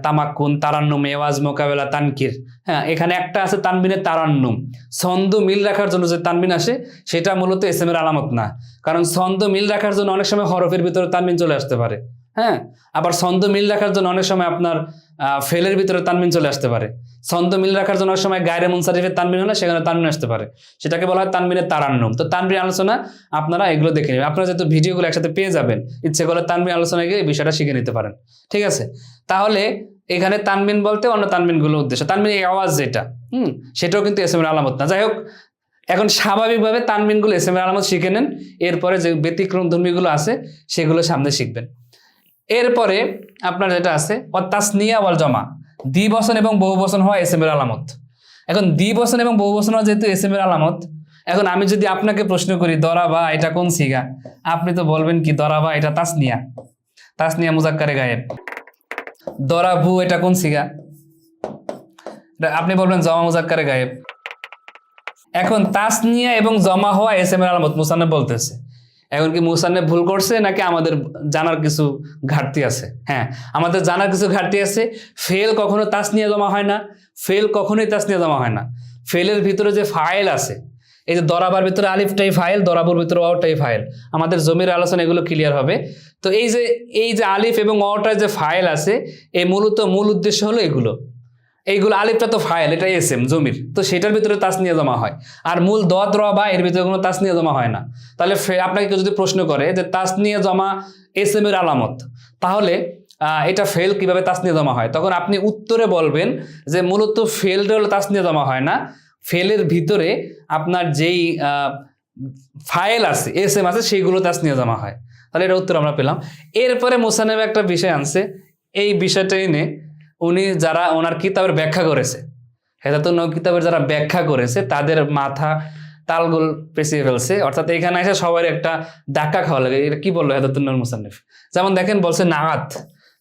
তামাক্কুন, তারান্নুম, এওয়াজ, মোকাবেলা, তানকির। হ্যাঁ, এখানে একটা আছে তানবিনে তারান্নুম। ছন্দ মিল রাখার জন্য যে তানবিন আসে সেটা মূলত এস এম এর আলামত না, কারণ ছন্দ মিল রাখার জন্য অনেক সময় হরফের ভিতরে তানবিন চলে আসতে পারে। হ্যাঁ, আবার ছন্দ মিল রাখার জন্য অনেক সময় আপনার ফেলের ভিতরে তানবিন চলে আসতে পারে। ছন্দ মিল রাখার জন্য অনেক সময় গায়রে মুনসারিফের তানবিন হলে সেখানে তানবিন আসতে পারে, সেটাকে বলা হয় তানবিনের তারান্নুম। তো তানবিন আলোচনা আপনারা এগুলো দেখে নেবেন। আপনারা যেহেতু ভিডিওগুলো একসাথে পেয়ে যাবেন, ইচ্ছে করলে তানবিন আলোচনায় গিয়ে এই বিষয়টা শিখে নিতে পারেন। ঠিক আছে, তাহলে এখানে তানবিন বলতে অন্য তানবিনগুলো উদ্দেশ্য। তানবিন এই আওয়াজ যেটা, সেটাও কিন্তু এস এম এর আলামত না। যাই হোক, এখন স্বাভাবিকভাবে তানবিনগুলো এস এম এর আলামত শিখে নেন, এরপরে যে ব্যতিক্রম ধর্মীগুলো আছে সেগুলো সামনে শিখবেন। এরপরে আপনার যেটা আছে তাসনিয়া ওয়াল জমা, দ্বিবচন এবং বহুবচন হওয়া এস এম এর আলামত। এখন দ্বিবচন এবং বহুবচন হওয়া যেহেতু এস এম এর আলামত, এখন আমি যদি আপনাকে প্রশ্ন করি দরাবা এটা কোন সিগা, আপনি তো বলবেন কি দরাবা এটা তাসনিয়া, তাসনিয়া মুজাক্কারে গায়েব। দরাবু এটা কোন সিগা, আপনি বলবেন জমা মুজাক্কারে গায়েব। এখন তাসনিয়া এবং জমা হওয়া এস এম এর আলামত মুসান্নেফ বলতেছে। এখন কি মুসান্নেফ ভুল করছে নাকি আমাদের জানার কিছু ঘাটতি আছে? হ্যাঁ, আমাদের জানার কিছু ঘাটতি আছে। ফেল কখনো তাসনিয়া জমা হয় না, ফেল কখনোই তাসনিয়া জমা হয় না। ফেলের ভিতরে যে ফাইল আছে, এই যে দরাবার ভিতরে আলিফটাই ফাইল, দরাবুর ভিতরে অটাই ফাইল, আমাদের জমির আলোচনা এগুলো ক্লিয়ার হবে। তো এই যে আলিফ এবং অটার যে ফাইল আছে, এই মূল উদ্দেশ্য হলো এইগুলো আলিফটা তো ফাইল, এটা এস এম জমির, তো সেটার ভিতরে তাসনিয়া জমা হয়। আর মূল দদ র বা এর ভিতরে কোনো তাসনিয়া জমা হয় না। তাহলে আপনাকে কেউ যদি প্রশ্ন করে যে তাসনিয়া জমা এস এম এর আলামত, তাহলে এটা ফেল কিভাবে তাসনিয়া জমা হয়, তখন আপনি উত্তরে বলবেন যে মূলত ফেলটা হলো তাসনিয়া জমা হয় না, ফেলের ভিতরে আপনার যেই ফাইল আছে এস এম আছে সেইগুলো তাসনিয়া জমা হয়। তাহলে এটা উত্তর আমরা পেলাম। এরপরে মুসান্নেফ একটা বিষয় আনছে, এই বিষয়টা এনে উনি যারা ওনার কিতাবের ব্যাখ্যা করেছে, হেদাতুন নাহু কিতাবের যারা ব্যাখ্যা করেছে তাদের মাথা তালগোল পেঁচিয়ে ফেলছে। অর্থাৎ এখানে এসে সবার একটা ধাক্কা খাওয়া লাগে, এটা কি বললো হেদাতুন নাহুর মুসান্নেফ। যেমন দেখেন বলছে নাআত,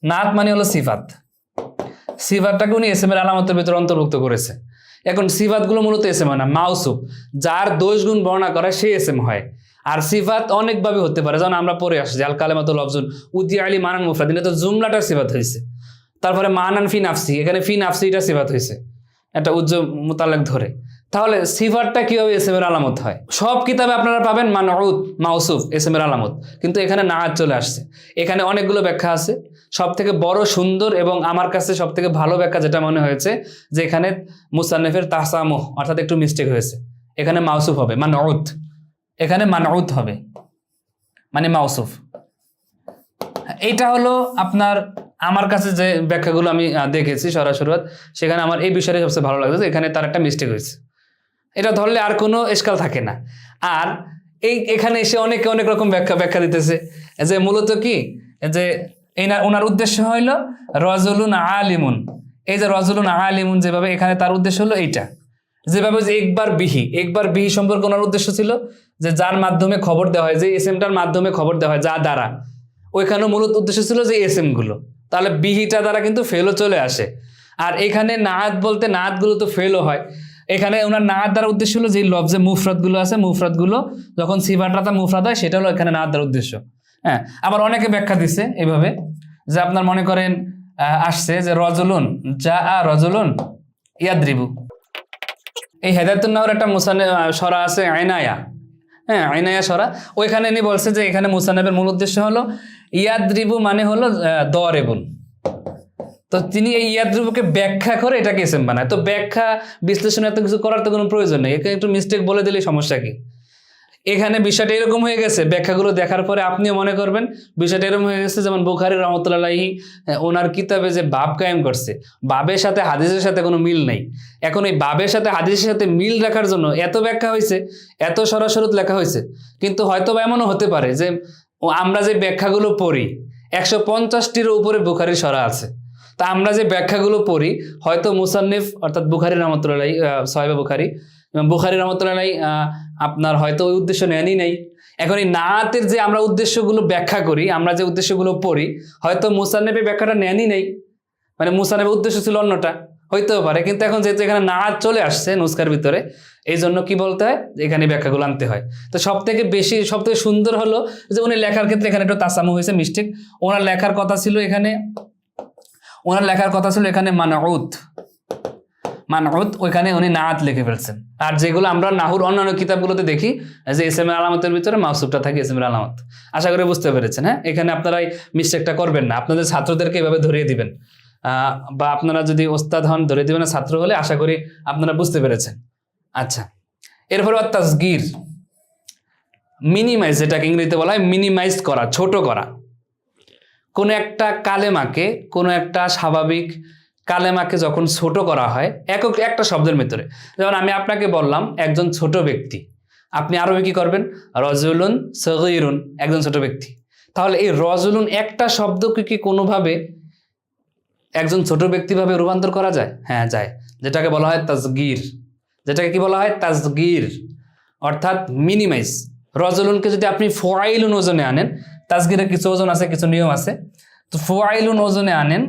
নাআত মানে হলো সিফাত, সিফাতটাকে উনি এস এম এর আলামতের ভিতরে অন্তর্ভুক্ত করেছে। এখন সিফাতগুলো মূলত এস এম হয় না, মাউসুফ, যার দোষ গুণ বর্ণনা করে সে এস এম হয়। আর সিফাত অনেকভাবে হতে পারে, যেমন আমরা পড়ে আসছি আল কালেমাতুল লফজুন উদি আলী মানান মুফরাদ, এটা তো জুমলাটার সিফাত হয়েছে। তারপরে মানান ফি নাফসি, এখানে ফি নাফসি এটা সিফাত হয়েছে, এটা উজ্জ্ব মোতালেক ধরে। তাহলে সিফাতটা কিভাবে এস এম এর আলামত হয়? সব কিতাবে আপনারা পাবেন মানউত মাউসুফ এস এম এর আলামত, কিন্তু এখানে নাআত চলে আসছে। এখানে অনেকগুলো ব্যাখ্যা আছে, সব থেকে বড় সুন্দর এবং আমার কাছে সব থেকে ভালো ব্যাখ্যা যেটা মনে হয়েছে, যে এখানে মুসান্নেফের তাহসামুহ অর্থাৎ একটু মিস্টেক হয়েছে, এখানে মাউসুফ হবে মানউত, এখানে মানউত হবে মানে মাউসুফ। এইটা হলো আপনার আমার কাছে যে ব্যাখ্যাগুলো আমি দেখেছি সরাসরি, সেখানে আমার এই বিষয়টা সবচেয়ে ভালো লাগছে, এখানে তার একটা মিস্টেক হয়েছে। এটা ধরলে আর কোনো এশকাল থাকে না। আর এখানে এসে অনেকে অনেক রকম ব্যাখ্যা দিতেছে, যে মূলত কি যে ওনার উদ্দেশ্য হইল রজুলুন আলিমুন, এই যে রজুলুন আলিমুন যেভাবে এখানে তার উদ্দেশ্য হলো এইটা, যেভাবে যে একবার বিহি সম্পর্কে ওনার উদ্দেশ্য ছিল যে যার মাধ্যমে খবর দেওয়া হয়, যে এস এমটার মাধ্যমে খবর দেওয়া হয় যা দ্বারা, ওইখানেও মূলত উদ্দেশ্য ছিল যে এস এম গুলো, তাহলে বিহিটা দ্বারা কিন্তু ফেলও চলে আসে। আর এখানে নাআত বলতে নাআতগুলো তো ফেলও হয়, এখানে ওনার নাআত দ্বারা উদ্দেশ্য হলো যে লফজে মুফরাদগুলো আছে, মুফরাদগুলো যখন সিফাতটা মুফরাদ হয় সেটা হলো এখানে নাআত দ্বারা উদ্দেশ্য। হ্যাঁ, আবার অনেকে ব্যাখ্যা দিচ্ছে এইভাবে, যে আপনার মনে করেন আসছে যে রজুলুন যা রজুলুন ইয়াদ্রিবু, এই হেদায়েতুন নাহুর একটা মুসান্নেফ সরা আছে আইনায়া, হ্যাঁ আইনায়া সরা, ওইখানে ইনি বলছে যে এখানে মুসান্নেফের মূল উদ্দেশ্য হলো ইয়াদ্রিবু মানে হলো দরেবুন। তো তিনি এই ইয়াদ্রিবুকে ব্যাখ্যা করে এটাকে এসএম বানায়। তো ব্যাখ্যা বিশ্লেষণ এত কিছু করার তো কোনো প্রয়োজন নেই, এখানে একটু মিস্টেক বলে দিলেই সমস্যা কি। এখানে বিষয়টা এরকম হয়ে গেছে, ব্যাখ্যাগুলো দেখার পরে আপনিও মনে করবেন বিষয়টা এরকম হয়ে গেছে, যেমন বুখারী রহমতুল্লাহ আলাইহি ওনার কিতাবে যে বাব কায়েম করছে, বাবের সাথে হাদিসের সাথে কোনো মিল নেই। এখন এই বাবের সাথে হাদিসের সাথে মিল রাখার জন্য এত ব্যাখ্যা হয়েছে, এত সরাসরি লেখা হয়েছে। কিন্তু হয়তো বা এমনও হতে পারে যে আমরা যে ব্যাখ্যাগুলো পড়ি 150টির উপরে বুখারীর সরা আছে, তা আমরা যে ব্যাখ্যাগুলো পড়ি হয়তো মুসান্নিফ অর্থাৎ বুখারী রহমতুল্লাহ আলাইহি সাহিহ বুখারী রহমতুল্লাহ আলাইহি আপনার হয়তো ওই উদ্দেশ্য নেনই নাই। এখন এই নাআতের যে আমরা উদ্দেশ্যগুলো ব্যাখ্যা করি, আমরা যে উদ্দেশ্যগুলো পড়ি, হয়তো মুসান্নিফের ব্যাখ্যাটা নেনই নাই, মানে মুসান্নিফের উদ্দেশ্য ছিল অন্যটা, হইতেও পারে। কিন্তু এখন যেহেতু এখানে নাআত চলে আসছে নুসখার ভিতরে, এই জন্য কি বলতে হয়, এখানে ব্যাখ্যাগুলো আনতে হয়। তো সব থেকে সুন্দর হলো যে উনি লেখার ক্ষেত্রে এখানে একটু তাসামু হয়েছে, মিস্টেক। ওনার লেখার কথা ছিল এখানে মানউত, ওইখানে উনি নাআত লিখে ফেলছেন। আর যেগুলো আমরা নাহুর অন্যান্য কিতাবগুলোতে দেখি যে ইসমের আলামতের ভিতরে মাউসুফটা থাকে ইসমের আলামত। আশা করি বুঝতে পেরেছেন। হ্যাঁ, এখানে আপনারা এই মিস্টেকটা করবেন না, আপনাদের ছাত্রদেরকে এভাবে ধরিয়ে দিবেন, বা আপনারা যদি ওস্তাদ হন ধরে দিবেন না, ছাত্র হলে আশা করি আপনারা বুঝতে পেরেছেন। আচ্ছা, এরপর তাসগীর, মিনিমাইজ, যেটাকে ইংরেজিতে বলা হয় মিনিমাইজ করা, ছোট করা। কোনো একটা কালেমাকে, কোনো একটা স্বাভাবিক কালেমাকে যখন ছোট করা হয় একটা শব্দের ভিতরে, যেমন আমি আপনাকে বললাম একজন ছোট ব্যক্তি, আপনি আরো কি করবেন, রজুলুন সগীরুন, একজন ছোট ব্যক্তি। তাহলে এই রজুলুন একটা শব্দকে কি কোনোভাবে একজন ছোট ব্যক্তি ভাবে রূপান্তর করা যায়? হ্যাঁ, যায়। যেটাকে বলা হয় তাসগীর, অর্থাৎ মিনিমাইজ। রজুলুনকে যদি আপনি ফুআইলুন ওজনে আনেন, তাসগীরের কিছু ওজন আছে, কিছু নিয়ম আছে। তো ফুআইলুন ওজনে আনেন,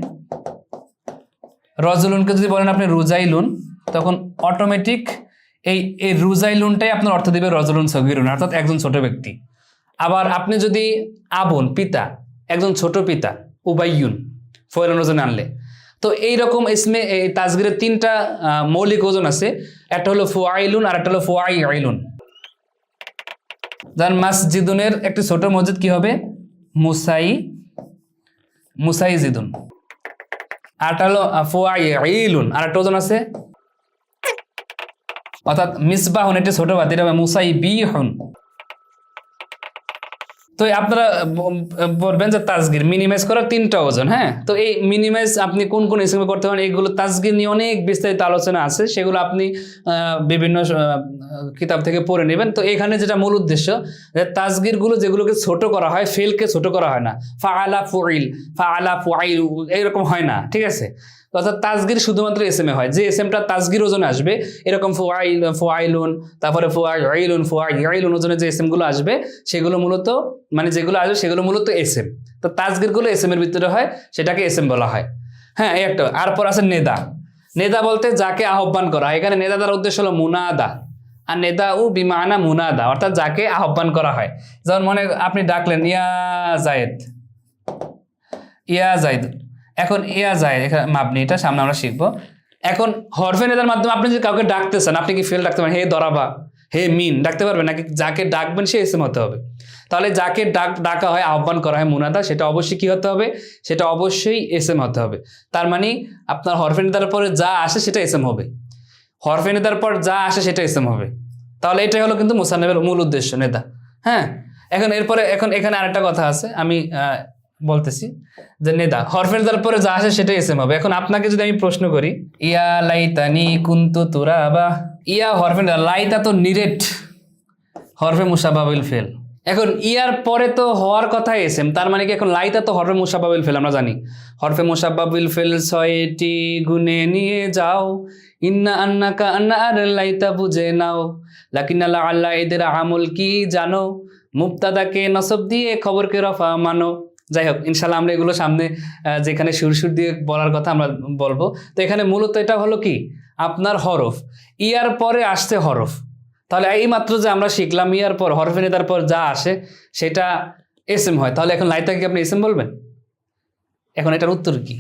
রজুলুনকে যদি বলেন আপনি রুজাইলুন, তখন অটোমেটিক এই রুজাইলুনটাই আপনার অর্থ দিবে রজুলুন সগীরুন, অর্থাৎ একজন ছোট ব্যক্তি। আবার আপনি যদি আবুন, পিতা, একজন ছোট পিতা, উবাইয়ুন, ফুআইলুন ওজনে আনলে, তো এইরকম ইসমে তাসগীরের 3টা মৌলিক ওজন আছে। একটা হলো ফুআইলুন, আর একটা হলো ফুআইলুন। যেমন মাসজিদুনের একটি ছোট মসজিদ কি হবে, মুসাইজিদুন। আরটা হলো ফুআইলুন, আর একটা ওজন আছে, অর্থাৎ মিসবাহুন একটি ছোট বাতি, এটা হবে মুসাইবিহুন। তো আপনারা বলবেন যে তাসগীর মিনিমাইজ করার 3টা ওজন। হ্যাঁ, তো এই মিনিমাইজ আপনি কোন কোন ইসমে করতে পারেন, এইগুলো তাসগীর নিয়ে অনেক বিস্তারিত আলোচনা আছে, সেগুলো আপনি বিভিন্ন কিতাব থেকে পড়ে নেবেন। তো এখানে যেটা মূল উদ্দেশ্য, যে তাসগীরগুলো যেগুলোকে ছোট করা হয়, ফেলকে ছোট করা হয় না, ফাআলা ফুআইল এরকম হয় না, ঠিক আছে। অর্থাৎ তাসগীর শুধুমাত্র এসএমএ হয়, যে এসএমটা তাসগীর ওজনে আসবে, এরকম ফুআইলুন, তারপরে ফুআইলুন ওজনে যে এসএমগুলো আসবে, সেগুলো মূলত এসএম। তো তাসগীরগুলো এসএম এর ভিতরে হয়, সেটাকে এসএম বলা হয়। হ্যাঁ, এই একটা। আর পর আছে নেদা বলতে যাকে আহ্বান করা। এখানে নেদা দ্বারা উদ্দেশ্য হলো মুনাদা, আর নেদা উ বিমানা মুনাদা, অর্থাৎ যাকে আহ্বান করা হয়। যেমন মনে আপনি ডাকলেন ইয়া জায়েদ, এখন ইয়া জায়েদ এখানে মাবনি, এটা সামনে আমরা শিখবো। এখন হরফে নেদার মাধ্যমে আপনি যদি কাউকে ডাকতেছেন, আপনি কি ফেল ডাকতে পারেন, হে দরাবা, হে মিন ডাকতে পারবেন নাকি? যাকে ডাকবেন সে এসএম হতে হবে। তাহলে যাকে ডাকা হয়, আহ্বান করা হয় মুনাদা, সেটা অবশ্যই কি হতে হবে, সেটা অবশ্যই এসএম হতে হবে। তার মানে আপনার হরফে নেদার পরে যা আসে সেটা এসএম হবে, হরফে নেদার পর যা আসে সেটা এসএম হবে। তাহলে এটাই হলো কিন্তু মুসান্নিফের মূল উদ্দেশ্য, নেদা। হ্যাঁ, এখন এখানে আরেকটা কথা আছে, আমি বলতেছি যে নেদা হরফে নেদার পরে যা আসে সেটাই এসএম হবে। এখন আপনাকে যদি আমি প্রশ্ন করি, ইয়া লাইতানি কুনতু তুরাবা, ইয়া হরফে নেদা, লাইতা তো নিরেট হরফে মুশাব্বাবিল ফেল। এখন ইয়ার পরে তো হওয়ার কথা এসএম, তার মানে কি এখন লাইতা তো হরফে মুশাব্বাবিল ফেল। আমরা জানি হরফে মুশাব্বাবিল ফেল 6টি গুনে নিয়ে যাও, ইন্না আন্নাকা আন্না আর লাইতা বুঝে নাও, লাকিন আল্লাহ এদের আমল কি জানো, মুবতাদাকে নসব দিয়ে খবরকে রফা মানো। যাই হোক, ইনশাল্লাহ আমরা এগুলো সামনে যেখানে সুর দিয়ে বলার কথা আমরা বলবো। তো এখানে মূলত এটা হলো কি, আপনার হরফ, ইয়ার পরে আসছে হরফ। তাহলে এই মাত্র যে আমরা শিখলাম ইয়ার পর হরফে নেদার পর যা আসে সেটা এসএম হয়, তাহলে এখন লাইতাকে আপনি এসএম বলবেন? এখন এটার উত্তর কি?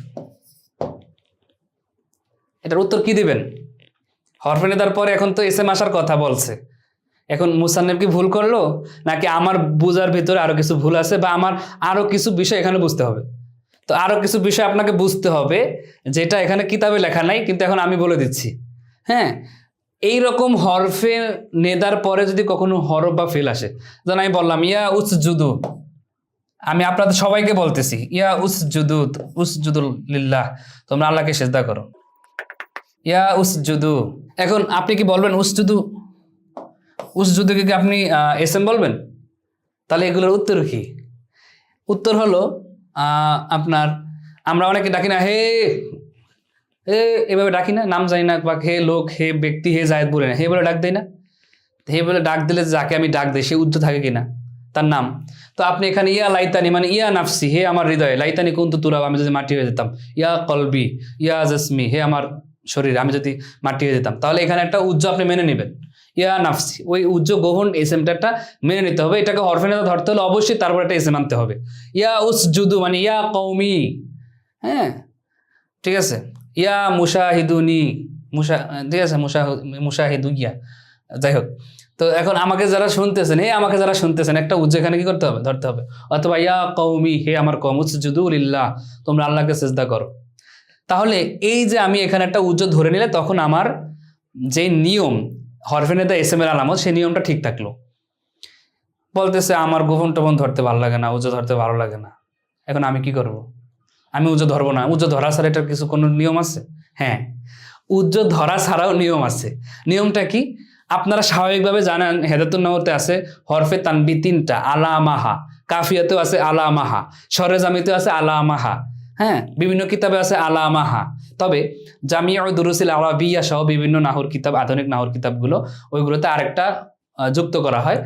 এটার উত্তর কি দিবেন? হরফে নেদার পরে এখন তো এসএম আসার কথা বলছে, এখন মুসান্নিফ কি ভুল করলো, নাকি আমার বুঝার ভিতরে আরো কিছু ভুল আছে, বা আমার আরো কিছু বিষয় এখানে বুঝতে হবে? তো আরো কিছু বিষয় আপনাকে বুঝতে হবে যেটা এখানে কিতাবে লেখা নাই, কিন্তু এখন আমি বলে দিচ্ছি। হ্যাঁ, এইরকম হরফে নেদার পরে যদি কখনো হরফ বা ফেল আসে, যেমন আমি বললাম ইয়া উসজুদু, আমি আপনাদের সবাইকে বলতেছি ইয়া উসজুদু, উসজুদু লিল্লাহ, তোমরা আল্লাহকে সিজদা করো, ইয়া উসজুদু। এখন আপনি কি বলবেন উসজুদু? উসজুদুকে কি আপনি এসএম বলবেন? তাহলে এগুলোর উত্তর কি? উত্তর হলো আপনার, আমরা অনেকে ডাকি না হে, এভাবে ডাকি না, নাম জানি না, বা হে লোক, হে ব্যক্তি, হে জায়েদ বলে না, হে বলে ডাক দেয় না? হে বলে ডাক দিলে যাকে আমি ডাক দিই সে উজ্জ্ব থাকে কিনা, তার নাম। তো আপনি এখানে ইয়া লাইতানি মানে ইয়া নাফসি, হে আমার হৃদয়, লাইতানি কুনতু তুরাব, আমি যদি মাটি হয়ে যেতাম, ইয়া কলবি, ইয়া জসমি, হে আমার শরীর, আমি যদি মাটি হয়ে যেতাম, তাহলে এখানে একটা উজ্জ্ব আপনি মেনে নেবেন, ইয়া নাফসি, ওই উজ্জ্ব গোহন এসএমটা একটা মেনে নিতে হবে। এটাকে হরফে নেদা ধরতে হলে অবশ্যই তারপর একটা এসএম আনতে হবে। ইয়া উসজুদু মানে ইয়া কওমি, হ্যাঁ ঠিক আছে, ইয়া মুশাহিদুনি, ঠিক আছে, মুশাহিদু ইয়া, যাই হোক। তো এখন আমাকে যারা শুনতেছেন, হে আমাকে যারা শুনতেছেন, একটা উজ্জ্ব এখানে কি করতে হবে, ধরতে হবে। অথবা ইয়া কওমি, হে আমার কওম, উসজুদু লিল্লাহ, তোমরা আল্লাহকে সিজদা করো। তাহলে এই যে আমি এখানে একটা উজ্জ্ব ধরে নিলে তখন আমার যে নিয়ম হরফে নেদা এসএম এর আলামত, সেই নিয়মটা ঠিক থাকলো। বলতেছে আমার গোপন টোপন ধরতে ভালো লাগে না, উজ্জ্ব ধরতে ভালো লাগে না, এখন আমি কি করব? আমি উজ্জ্ব ধরবো না, উজ্জ্ব ধরা ছাড়া এটার কিছু কোনো নিয়ম আছে? হ্যাঁ, উজ্জ্ব ধরা ছাড়াও নিয়ম আছে। নিয়মটা কি? আপনারা স্বাভাবিকভাবে জানেন হেদাতুন নাহতে আছে হরফে তানবি 3টা, আলামাহা, কাফিয়াতেও আছে আলামাহা, সরেজামিতেও আছে আলামাহা, হ্যাঁ বিভিন্ন কিতাবে আছে আলামাহা। তবে জামিয়া দুরুসিল আরাবিয়া সহ বিভিন্ন নাহর কিতাব, আধুনিক নাহর কিতাবগুলো, ওইগুলোতে আরেকটা যুক্ত করা হয়,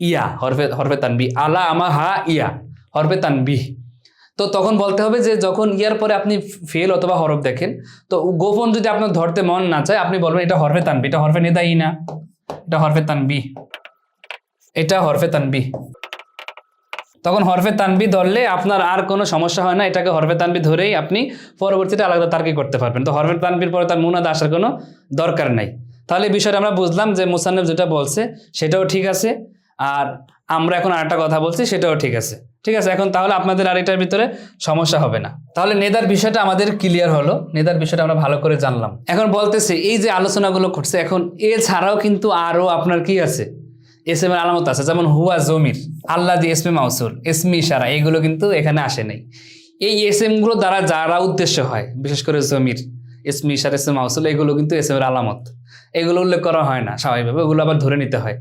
ইয়া, হরফে তানবি, আলামাহা ইয়া, হরফে তানবি। তো তখন বলতে হবে যে যখন ইয়ার পরে আপনি ফেল অথবা হরফ দেখেন, তো গোপন যদি আপনার ধরতে মন না চায়, আপনি বলবেন এটা হরফে তানবি, এটা হরফে নেদাই না, এটা হরফে তানবি, এটা হরফে তানবি। তখন হরফে তানবি ধরলে আপনার আর কোনো সমস্যা হয় না, এটাকে হরফে তানবি ধরেই আপনি পরবর্তীতে আলাদা তার্কি করতে পারবেন। তো হরফে তানবির পরে তার মুনাদ আসার কোনো দরকার নাই। তাহলে এই বিষয়টা আমরা বুঝলাম যে মুসান্নিফ যেটা বলছে সেটাও ঠিক আছে, আর আমরা এখন আরেকটা কথা বলছি সেটাও ঠিক আছে। ঠিক আছে, এখন তাহলে আপনাদের আর এটার ভিতরে সমস্যা হবে না। তাহলে নেদার বিষয়টা আমাদের ক্লিয়ার হলো, নেদার বিষয়টা আমরা ভালো করে জানলাম। এখন বলতেছে এই যে আলোচনাগুলো করছে, এখন এছাড়াও কিন্তু আরো আপনার কি আছে, এসএম এর আলামত আছে, যেমন হুয়া জমির, আল্লাহ দি ইসমে মাউসুল, ইসমি ইশারা, এগুলো কিন্তু এখানে আসে নাই। এই এসএম গুলো দ্বারা যারা উদ্দেশ্য হয়, বিশেষ করে জমির, ইসমি ইশারা, ইসমে মাউসুল, এগুলো কিন্তু এসএম এর আলামত, এগুলো উল্লেখ করা হয় না স্বাভাবিকভাবে, ওগুলো আবার ধরে নিতে হয়।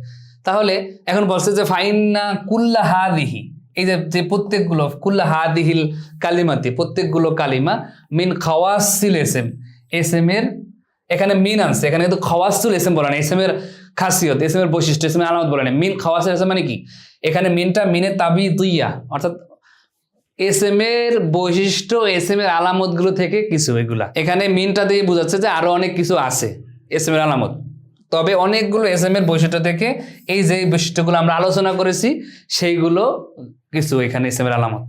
তাহলে এখন বলছে যে ফাইন্না কুল্লা হাদিহি, এই যে প্রত্যেকগুলো কুল্লা হাদিহিল কালিমাতি, প্রত্যেকগুলো কালিমা মিন খাওয়াসিল এসএম, এসএম এর এখানে মিন আনছে, এখানে কিন্তু খাওয়াসুল এসএম বলা না, এসএম এর খাসিয়ত, এসএম এর বৈশিষ্ট্য, এসএম এর আলামত বলা নেই। মিন খাওয়াসিল এসএম মানে কি? এখানে মিনটা মিনে তাবি দুইয়া, অর্থাৎ এসএম এর বৈশিষ্ট্য, এসএম এর আলামত গুলো থেকে কিছু, এগুলা এখানে মিনটা দিয়ে বোঝাচ্ছে যে আরো অনেক কিছু আছে এসএম এর আলামত। তবে অনেকগুলো এসএম এর বৈশিষ্ট্য থেকে এই যে বৈশিষ্ট্যগুলো আমরা আলোচনা করেছি সেইগুলো কিছু এখানে এসএম এর আলামত।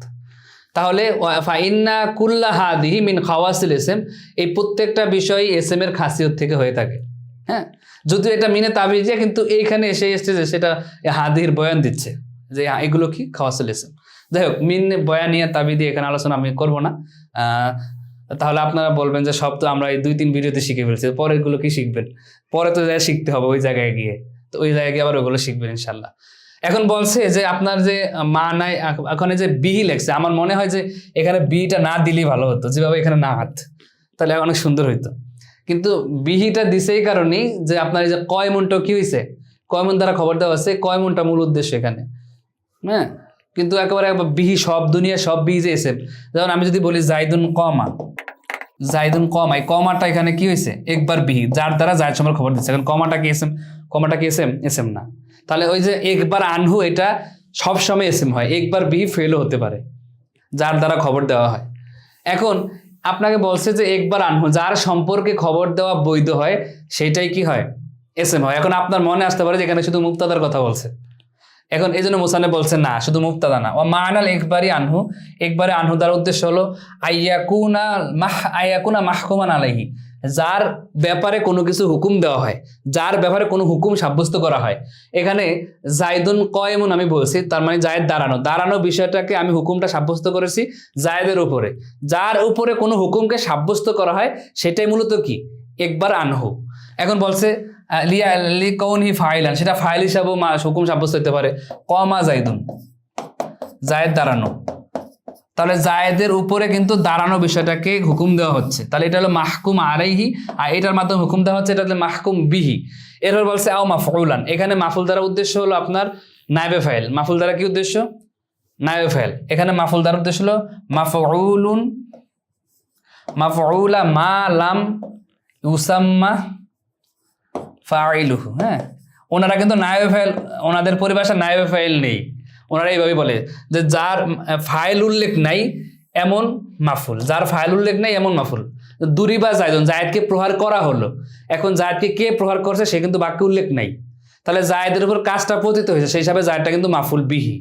তাহলে ফাইন্না কুল্লা হাদিহি মিন খাওয়াসিল এসএম, এই প্রত্যেকটা বিষয় এসএম এর খাসিয়ত থেকে হয়ে থাকে। হ্যাঁ, যদিও এটা মিনে তাবিজিয়া, কিন্তু এইখানে এসে এসেছে সেটা হাদির বয়ান দিচ্ছে যে এগুলো কি খাওয়াসিল এসএম। যাই হোক, মিন বয়ানিয়া তাবিদি এখানে আলোচনা আমি করবো না। তাহলে আপনারা বলবেন যে সব তো আমরা এই 2-3 ভিডিওতে শিখে ফেলছি, পরের গুলো কি শিখবেন? পরে তো যা শিখতে হবে ওই জায়গায় গিয়ে, তো ওই জায়গায় গিয়ে আবার ওগুলো শিখবেন ইনশাল্লাহ। এখন বলছে যে আপনার যে মা নাই, এখানে যে বিহি লেখছে, আমার মনে হয় যে এখানে বিটা না দিলেই ভালো হতো, যেভাবে এখানে না হাত, তাহলে অনেক সুন্দর হইতো। কিন্তু বিহিটা দিছে এই কারণেই যে আপনার এই যে কয়মনটা কি হয়েছে, কয়মন দ্বারা খবর দেওয়া আছে, কয়মনটা মূল উদ্দেশ্য এখানে। হ্যাঁ, কিন্তু একেবারে বিহি সব দুনিয়া সব বিহি যে এসে, যেমন আমি যদি বলি জাইদুন কমা, জাইদুন কমা, এই কমাটা এখানে কি হয়েছে, একবার বিহি, যার দ্বারা জায়দ সময় খবর দিচ্ছে। এখন কমাটা কি এসএম? কমাটা কি এসএম? এসএম না। তাহলে ওই যে একবার আনহু, এটা সবসময় এসএম হয়, একবার বিহি ফেলও হতে পারে, যার দ্বারা খবর দেওয়া হয়। এখন আপনাকে বলছে যে একবার আনহু, যার সম্পর্কে খবর দেওয়া বৈধ হয় সেটাই কি হয়, এসএম হয়। এখন আপনার মনে আসতে পারে যে এখানে শুধু মুক্তাদার কথা বলছে, এখন এই জন্য মুসান্নিফ বলছে না, শুধু মুক্তাদা না, ও মানাল একবারই আনহু, একবারে আনহু দ্বারা উদ্দেশ্য হলো আইয়াকুনা মাহকুমান আলাইহি, যার ব্যাপারে কোনো কিছু হুকুম দেওয়া হয়, যার ব্যাপারে কোনো হুকুম সাব্যস্ত করা হয়। এখানে জায়দুন কয়মুন আমি বলছি, তার মানে জায়েদ দাঁড়ানো, দাঁড়ানো বিষয়টাকে আমি হুকুমটা সাব্যস্ত করেছি জায়েদের উপরে, যার উপরে কোনো হুকুমকে সাব্যস্ত করা হয় সেটাই মূলত কি, একবার আনহু। এখন বলছে লি কৌনহি ফাইলান, সেটা ফাইল হিসাবেও হুকুম সাব্যস্ত হতে পারে। কমা জাইদুন, জায়েদ দাঁড়ানো, তাহলে জায়েদের উপরে কিন্তু দাঁড়ানো বিষয়টাকে হুকুম দেওয়া হচ্ছে, তাহলে এটা হলো মাহকুম আলাইহি, আর এটার মাধ্যমে হুকুম দেওয়া হচ্ছে, এটা হলো মাহকুম বিহি। এরপর বলছে আও মাফউলান, এখানে মাফুল দ্বারা উদ্দেশ্য হলো আপনার নায়েবে ফাইল। মাফুল দ্বারা কি উদ্দেশ্য? নায়েবে ফাইল। এখানে মাফুল দ্বারা উদ্দেশ্য হলো মাফউলুন, মাফউলা মা লাম ইউসাম্মা ফাইলুহু। হ্যাঁ, ওনারা কিন্তু নায়েবে ফাইল, ওনাদের পরিভাষা নায়েবে ফাইল নেই, ওনারা এইভাবে বলে যে যার ফাইল উল্লেখ নাই এমন মাফুল, যার ফাইল উল্লেখ নাই এমন মাফুল। দুরিবা জায়দুন, জায়েদকে প্রহার করা হলো, এখন জায়েদকে কে প্রহার করছে সে কিন্তু বাক্যে উল্লেখ নাই, তাহলে জায়েদের উপর কাজটা পতিত হয়েছে, সেই হিসাবে জায়েদটা কিন্তু মাফুল বিহি।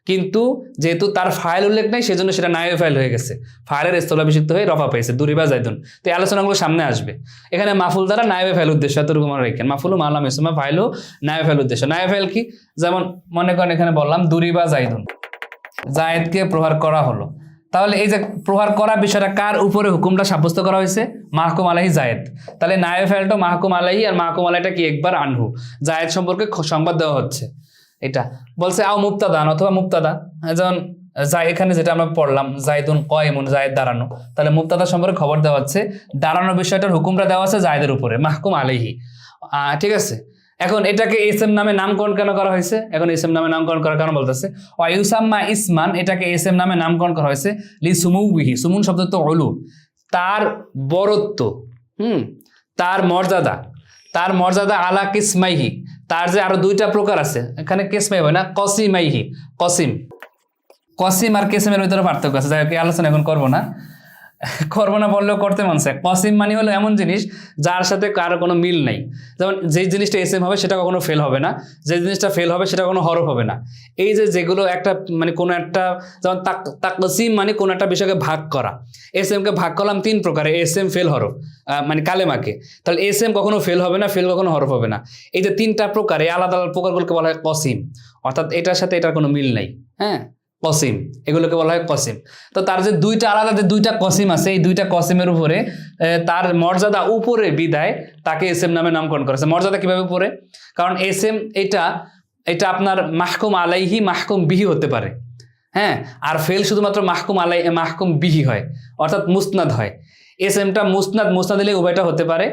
কিন্তু যেহেতু তার ফাইল উল্লেখ নাই সেজন্য সেটা নায়েবে ফাইল হয়ে গেছে, ফাইলের স্থলাভিষিক্ত হয়ে রফা পেয়েছে, দুরিবা জায়দুন। তো এই আলোচনাগুলো সামনে আসবে। এখানে মাফুল দ্বারা নায়েবে ফাইল উদ্দেশ্য, এতটুকু মনে রাখেন। মাফুল মালাম ইসমা ফাইলও নায়েবে ফাইল উদ্দেশ্য। নায়েবে ফাইল কি? যেমন মনে করেন এখানে বললাম দুরিবা জায়দুন, জায়েদকে প্রহার করা হলো, তাহলে এই যে প্রহার করা বিষয়টা কার উপরে হুকুমটা সাব্যস্ত করা হয়েছে? মাহকুম আলাইহি জায়েদ। তাহলে নায়েবে ফাইলটা মাহকুম আলাইহি, আর মাহকুম আলাইটা কি? একবার আনহু, জায়েদ সম্পর্কে সংবাদ দেওয়া হচ্ছে। এটা বলছে আও মুবতাদা, অথবা মুবতাদা, যেমন এখানে যেটা আমরা পড়লাম জায়দুন কায়িমুন, জায়েদ দাঁড়ানো, তাহলে মুবতাদা সম্পর্কে খবর দেওয়া হচ্ছে, দাঁড়ানো বিষয়টার হুকুমটা দেওয়া আছে জায়েদের উপরে, মাহকুম আলাইহি। ঠিক আছে, এখন এটাকে এসএম নামে নামকরণ কেন করা হয়েছে? এখন এসএম নামে নামকরণ করার কারণ বলতেছে ওয়ায়ুসাম্মা ইসমান, এটাকে এসএম নামে নামকরণ করা হয়েছে লি সুমুবিহি, সুমুন শব্দ তো অলু, তার বরত্ব, তার মর্যাদা, তার মর্যাদা আলা কিসমাইহি, তার যে আরো দুইটা প্রকার আছে, এখানে কিসমাই হয় না, কসিমাইহি, কসিম, কসিম আর কেসিমের ভিতরে পার্থক্য আছে, যাই হোক আলোচনা এখন করবো না বললেও করতে মন চায়। কসিম মানে হলো এমন জিনিস যার সাথে কারো কোনো মিল নাই, যেমন যে জিনিসটা এসএম হবে সেটা কখনো ফেল হবে না, যে জিনিসটা ফেল হবে সেটা কোনো হরফ হবে না। এই যে যেগুলো একটা মানে কোনো একটা, যেমন তাকসিম মানে কোনো একটা বিষয়কে ভাগ করা, এসএম কে ভাগ করলাম তিন প্রকারে, এসএম ফেল হরফ মানে কালেমাকে, তাহলে এসএম কখনো ফেল হবে না, ফেল কখনো হরফ হবে না। এই যে তিনটা প্রকার, এই আলাদা আলাদা প্রকারগুলোকে বলা হয় কসিম, অর্থাৎ এটার সাথে এটার কোনো মিল নাই। হ্যাঁ, কসিম, এগুলোকে বলা হয় কসিম। তো তার যে দুইটা আলাদা যে দুইটা কসিম আছে, এই দুইটা কসিমের উপরে তার মর্যাদা উপরে বিদায় তাকে এসএম নামে নামকরণ করেছে। মর্যাদা কিভাবে উপরে? কারণ এসএম এটা আপনার মাহকুম আলাইহি, মাহকুম বিহি হতে পারে। হ্যাঁ, আর ফেল শুধুমাত্র মাহকুম আলাই, মাহকুম বিহি হয়, অর্থাৎ মুসনাদ হয়। এসএমটা মুসনাদ দিলে উভয়টা হতে পারে,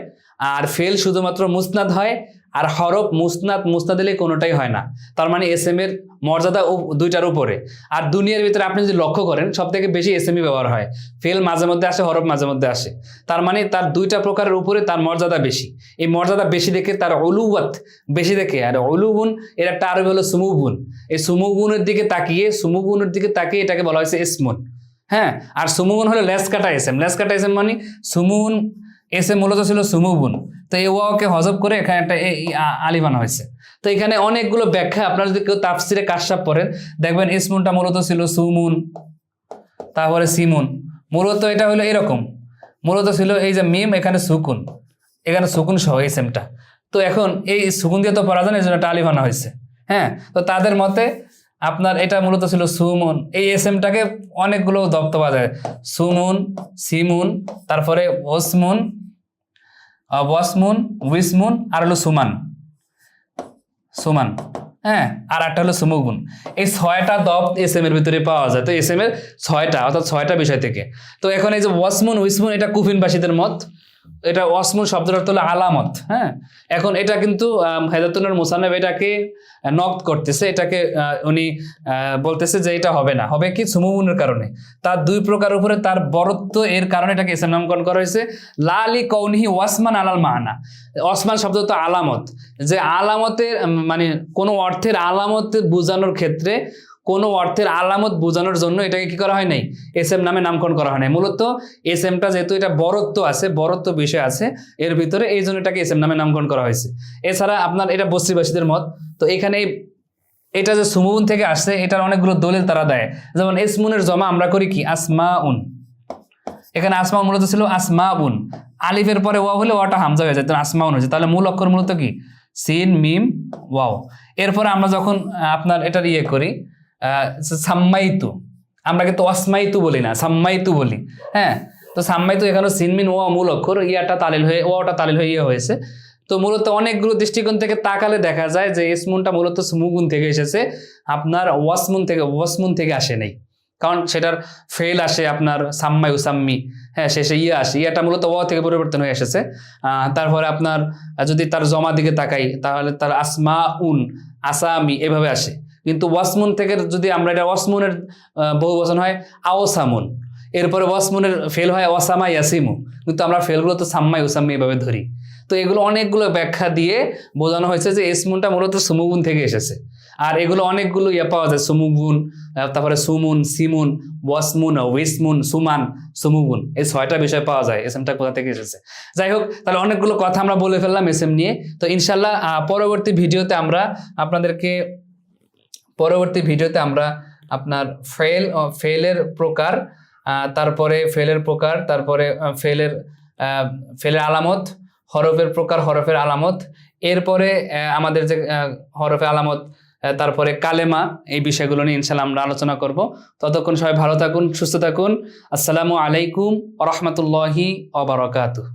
আর ফেল শুধুমাত্র মুসনাদ হয়, আর হরফ মুসনাদ দিলে কোনোটাই হয় না। তার মানে এসএম এর মর্যাদা দুইটার উপরে। আর দুনিয়ার ভিতরে আপনি যদি লক্ষ্য করেন সব থেকে বেশি এসএমই ব্যবহার হয়, ফেল মাঝে মধ্যে আসে, হরফ মাঝে মধ্যে আসে। তার মানে তার দুইটা প্রকারের উপরে তার মর্যাদা বেশি। এই মর্যাদা বেশি দেখে তার উলুওয়াত বেশি দেখে, আর উলুগুন এর একটা আরবি হলো সুমুগুন। এই সুমুগুনের দিকে তাকিয়ে এটাকে বলা হয়েছে ইসমুন। হ্যাঁ, আর সুমুগুন হলো লেস কাটা এসএম। লেস কাটা এসএম মানে সুমুন এসএম মূলত ছিল সুমুগুন, তো এই ওয়াওকে হজব করে এখানে একটা আলিফ আনা হয়েছে। তো এখানে অনেকগুলো ব্যাখ্যা, আপনারা যদি কেউ তাফসিরে কাশফ পড়েন দেখবেন ইসমুনটা মূলত ছিল সুমুন, তারপরে সিমুন, মূলত এটা হলো এরকম, মূলত ছিল এই যে মিম, এখানে সুকুন, এখানে সুকুন সহ এসএমটা। তো এখন এই সুকুন দিয়ে তো পড়া যায় না, এই জন্য একটা আলিফ আনা হয়েছে। হ্যাঁ, তো তাদের মতে আপনার এটা মূলত ছিল সুমুন। এই এসএমটাকে অনেকগুলো দপ্ত পাওয়া যায়, সুমুন, সিমুন, তারপরে ওসমুন, ওয়াসমুন, উইসমুন, আর হলো সুমান। হ্যাঁ, আর একটা হলো সুমুগুন। এই 6টা দপ্ত এসএম এর ভিতরে পাওয়া যায়। তো এসএম এর 6টা, অর্থাৎ 6টা বিষয় থেকে। তো এখন এই যে ওয়াসমুন, উইসমুন, এটা কুফিনবাসীদের মত, এটা ওয়াসমুন শব্দের অর্থ হলো আলামত। হ্যাঁ, এখন এটা কিন্তু হেদাতুন্নুর মুসান্নাফ এটাকে নকদ করতেছে, এটাকে উনি বলতেছে যে এটা হবে না, হবে কি সুমুনের কারণে, তার দুই প্রকার উপরে তার বরত্ব, এর কারণে এটাকে এসএম নামকরণ করা হয়েছে। লালি কৌনিহি ওয়াসমান আলাল মানা, ওয়াসমান শব্দ তো আলামত, যে আলামতের মানে কোনো অর্থের আলামত বোঝানোর ক্ষেত্রে, কোনো অর্থের আলামত বোঝানোর জন্য এটাকে কি করা হয় নাই, এসএম নামে নামকরণ করা হয় নাই। মূলত এসএমটা যেহেতু এটা বরত্ব আছে, বরত্ব বিষয় আছে এর ভিতরে, এই জন্য এটাকে এসএম নামে নামকরণ করা হয়েছে। এছাড়া আপনার এটা বস্তিবাসীদের মত। তো এখানে এটা যে সুমুন থেকে আসছে, এটার অনেকগুলো দলিল তারা দেয়। যেমন ইসমুনের জমা আমরা করি কি আসমাউন, এখানে আসমাউন মূলত ছিল আসমাউন, আলিফের পরে ওয়াও হলে ওয়াটা হামজা হয়ে যায়, আসমাউন হয়েছে। তাহলে মূল অক্ষর মূলত কি সিন মিম ওয়াও। এরপরে আমরা যখন আপনার এটার করি সাম্মাইতু, আমরা কিন্তু অসমাইতু বলি না, সাম্মাইতু বলি। হ্যাঁ, তো সাম্মাইতু এখানে সিন মিন ওয়া মূল অক্ষর, ইয়াটা তালিল হয়ে ওয়াটা তালিল হয়ে হয়েছে। তো মূলত অনেকগুলো দৃষ্টিকোণ থেকে তাকালে দেখা যায় যে ইসমুনটা মূলত সুমুগুন থেকে এসেছে, আপনার ওয়াসমুন থেকে আসে নাই। কারণ সেটার ফেল আসে আপনার সাম্মাই উসাম্মি, হ্যাঁ শেষে ইয়ে আসে, ইয়েটা মূলত ওয়া থেকে পরিবর্তন হয়ে এসেছে। তারপরে আপনার যদি তার জমা দিকে তাকাই তাহলে তার আসমা উন আসামি এভাবে আসে। কিন্তু ওয়াসমুন থেকে যদি আমরা এটা ওয়াসমুনের বহু বচন হয় আওসামুন, এরপরে ওয়াসমুনের ফেল হয় ওয়াসামা ইয়াসিমু, কিন্তু আমরা ফেলগুলো তো সাম্মাই উসাম্মি এভাবে ধরি। তো এগুলো অনেকগুলো ব্যাখ্যা দিয়ে বোঝানো হয়েছে যে ইসমুনটা মূলত সুমুগুন থেকে এসেছে। আর এগুলো অনেকগুলো ইয়ে পাওয়া যায়, সুমুগুন, তারপরে সুমুন, সিমুন, ওয়াসমুন, ওয়েসমুন, সুমান, সুমুগুন, এই 6টা বিষয় পাওয়া যায় এসএমটা কোথা থেকে এসেছে। যাই হোক, তাহলে অনেকগুলো কথা আমরা বলে ফেললাম এসএম নিয়ে। তো ইনশাল্লাহ পরবর্তী ভিডিওতে আমরা আপনার ফেলের প্রকার, তারপরে ফেলের আলামত, হরফের প্রকার, হরফের আলামত, এরপরে আমাদের যে হরফে আলামত, তারপরে কালেমা, এই বিষয়গুলো নিয়ে ইনশাল্লাহ আমরা আলোচনা করব। ততক্ষণ সবাই ভালো থাকুন, সুস্থ থাকুন। আসসালামু আলাইকুম ওয়া রাহমাতুল্লাহি ওয়া বারাকাতুহু।